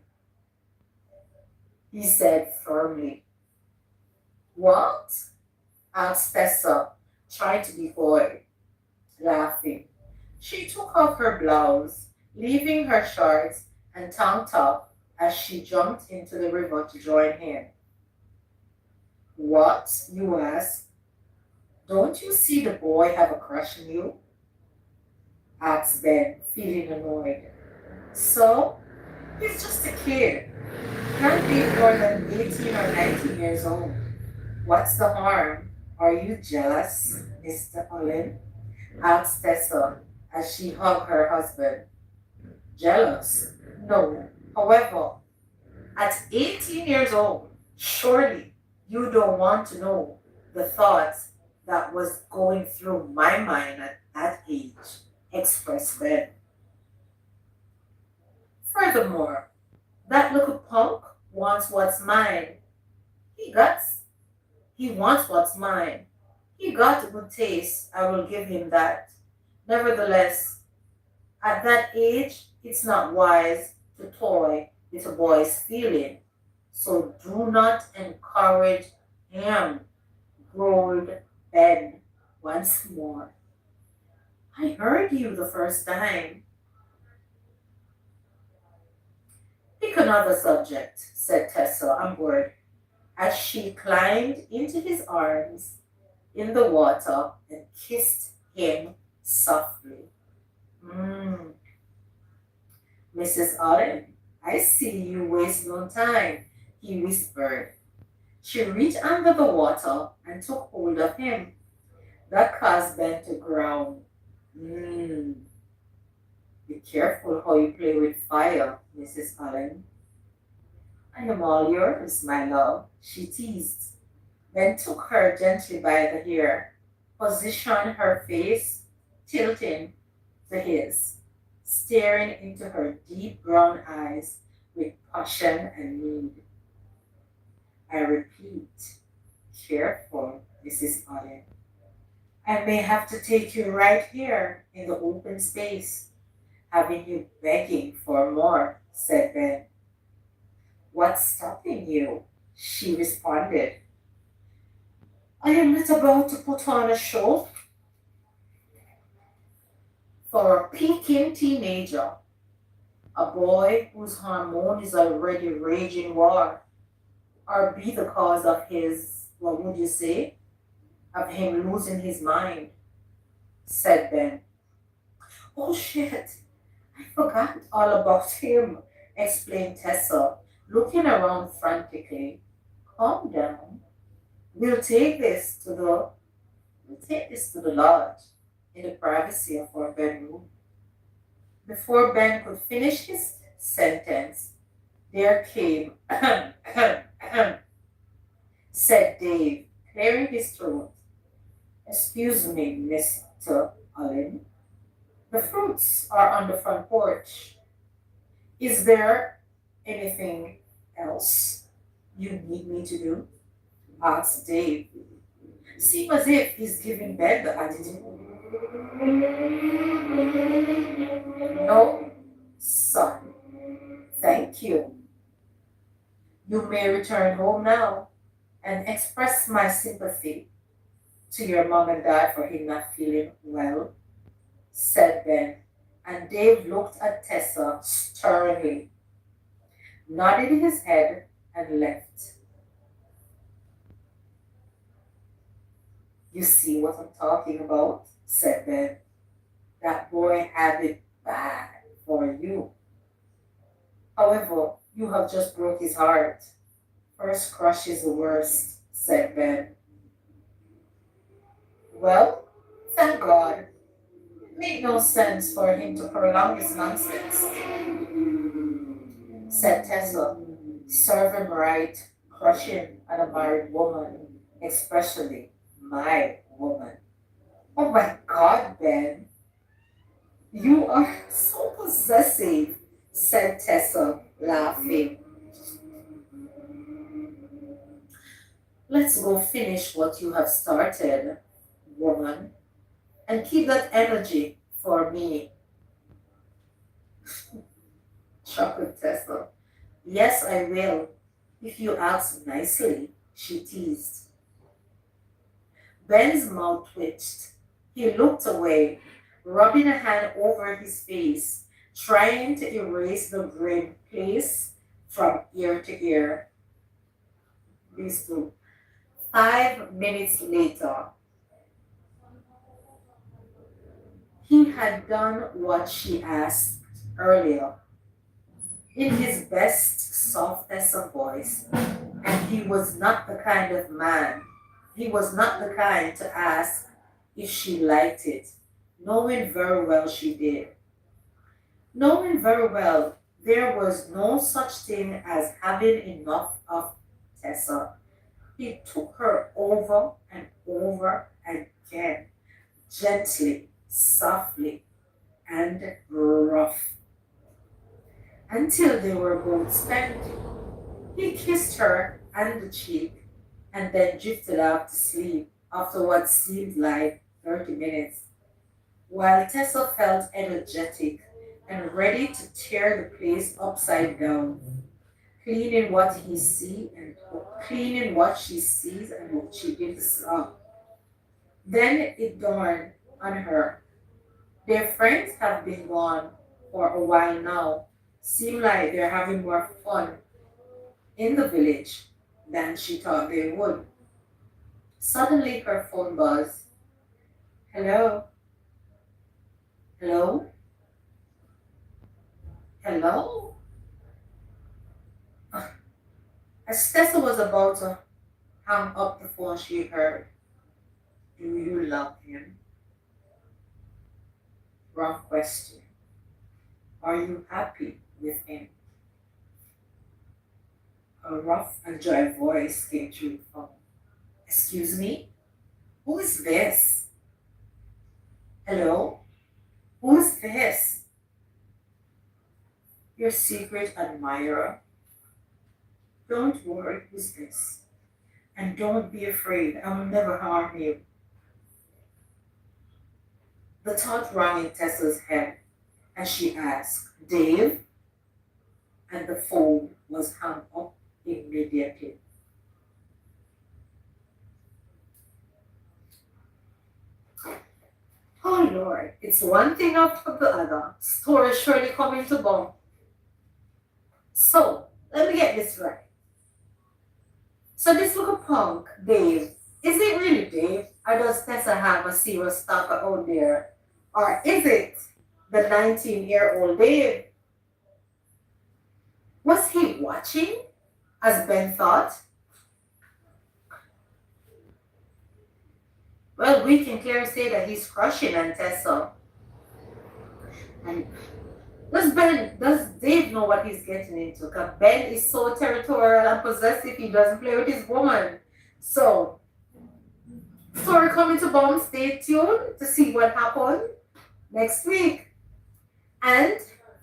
he said firmly. "What?" asked Tessa, trying to be coy, laughing. She took off her blouse, leaving her shorts and tank top as she jumped into the river to join him. "What?" you ask. "Don't you see the boy have a crush on you?" asked Ben, feeling annoyed. "So, he's just a kid. Can't be more than 18 or 19 years old. What's the harm? Are you jealous, Mr. Olin?" asked Tessa as she hugged her husband. "Jealous? No. However, at 18 years old, surely you don't want to know the thoughts that was going through my mind at that age," expressed Ben. "Furthermore, that little punk wants what's mine. He got he wants what's mine. He got good taste, I will give him that. Nevertheless, at that age, it's not wise to toy with a boy's feeling. So do not encourage him," growled Ben once more. "I heard you the first time." "Pick another subject," said Tessa on board as she climbed into his arms in the water and kissed him softly. "Mm, Mrs. Allen, I see you waste no time," he whispered. She reached under the water and took hold of him. That caused Ben to groan. "Mm, be careful how you play with fire, Mrs. Allen." "I am all yours, my love," she teased. Then took her gently by the hair, positioned her face tilting to his, staring into her deep brown eyes with passion and need. "I repeat, careful, Mrs. Allen. I may have to take you right here in the open space, having you begging for more," said Ben. "What's stopping you?" she responded. "I am not about to put on a show for a peaking teenager, a boy whose hormone is already raging war, or be the cause of his, what would you say, of him losing his mind," said Ben. "Oh shit, I forgot all about him," explained Tessa, looking around frantically. "Calm down. We'll take this to the we'll take this to the lodge in the privacy of our bedroom." Before Ben could finish his sentence, there came said Dave, clearing his throat. "Excuse me, Mr. Allen. The fruits are on the front porch. Is there anything else you need me to do?" asked Dave. Seem as if he's giving Ben the attitude. "No, son. Thank you. You may return home now and express my sympathy to your mom and dad for him not feeling well," said Ben. And Dave looked at Tessa sternly, nodded his head, and left. "You see what I'm talking about?" said Ben. "That boy had it bad for you. However, you have just broke his heart. First crush is the worst," said Ben. "Well, thank God. It made no sense for him to prolong his nonsense," said Tessa. "Serve him right, crushing on a married woman. especially my woman. Oh my God, Ben, you are so possessive, said Tessa, laughing. Let's go finish what you have started, woman, and keep that energy for me, chuckled Tessa. Yes, I will, if you ask nicely, she teased. Ben's mouth twitched. He looked away, rubbing a hand over his face, trying to erase the grin place from ear to ear. These two. 5 minutes later, he had done what she asked earlier in his best, softest of voice, and he was not the kind of man. He was not the kind to ask if she liked it, knowing very well she did. Knowing very well there was no such thing as having enough of Tessa. He took her over and over again, gently, softly, and rough, until they were both spent. He kissed her on the cheek and then drifted off to sleep after what seemed like 30 minutes, while Tessa felt energetic and ready to tear the place upside down, cleaning what she sees and what she gives up. Then it dawned on her. Their friends have been gone for a while now. Seem like they're having more fun in the village than she thought they would. Suddenly her phone buzzed. Hello? Hello? Hello? As Tessa was about to hang up the phone, she heard, do you love him? Wrong question. Are you happy with him? A rough and dry voice came through the phone. Excuse me? Who is this? Hello? Who is this? Your secret admirer? Don't worry, who's this? And don't be afraid, I will never harm you. The thought rang in Tessa's head as she asked, Dave? And the phone was hung up immediately. Oh Lord, it's one thing after the other. Story surely coming to bomb. So, let me get this right. So this little punk, Dave, is it really Dave? Or does Tessa have a serious stalker out there? Or is it the 19-year-old Dave? Was he watching, as Ben thought? Well, we can clearly say that he's crushing on Tessa. And does Dave know what he's getting into? Because Ben is so territorial and possessive, he doesn't play with his woman. So, story coming to bomb, stay tuned to see what happened next week. And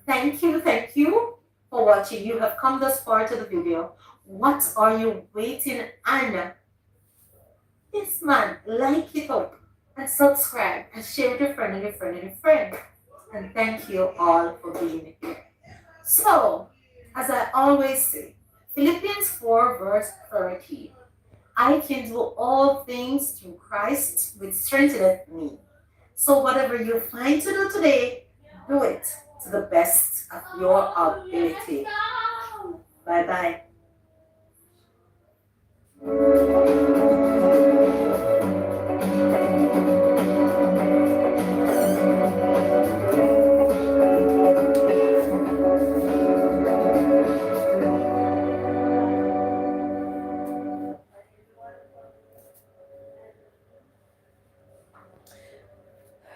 thank you for watching. You have come thus far to the video. What are you waiting on? Yes, man, like it up and subscribe and share with your friend and your friend and your friend. And thank you all for being here. So, as I always say, Philippians 4 verse 30, I can do all things through Christ which strengtheneth me. So whatever you find to do today, do it to the best of your ability. Bye-bye.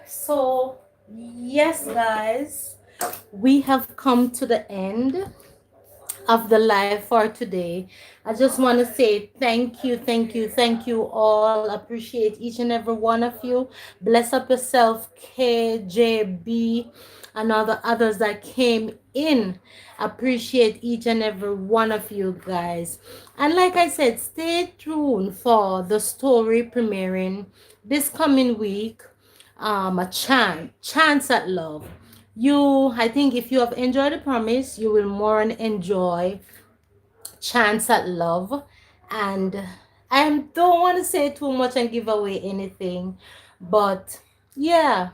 So, yes, guys, we have come to the end of the life for today. I just want to say thank you, thank you, thank you all. Appreciate each and every one of you. Bless up yourself, KJB, and all the others that came in. Appreciate each and every one of you guys. And like I said, stay tuned for the story premiering this coming week. A chance at love. I think if you have enjoyed the promise, you will more and enjoy chance at love. And I don't want to say too much and give away anything, but yeah,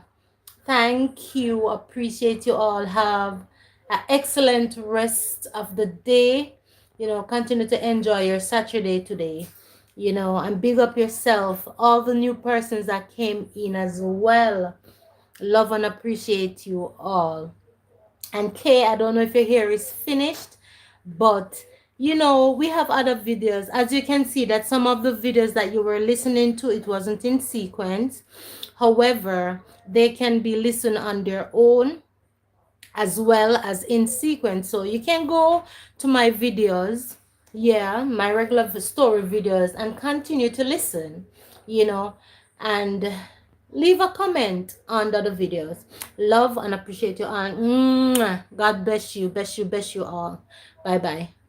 thank you. Appreciate you all. Have an excellent rest of the day. Continue to enjoy your Saturday today. And big up yourself, all the new persons that came in as well. Love and appreciate you all. And Kay, I don't know if your hair is finished, but we have other videos. As you can see, that some of the videos that you were listening to, it wasn't in sequence. However, they can be listened on their own as well as in sequence. So you can go to my videos, yeah, my regular story videos, and continue to listen, you know, and leave a comment under the videos. Love and appreciate you all. God bless you, bless you, bless you all. Bye bye.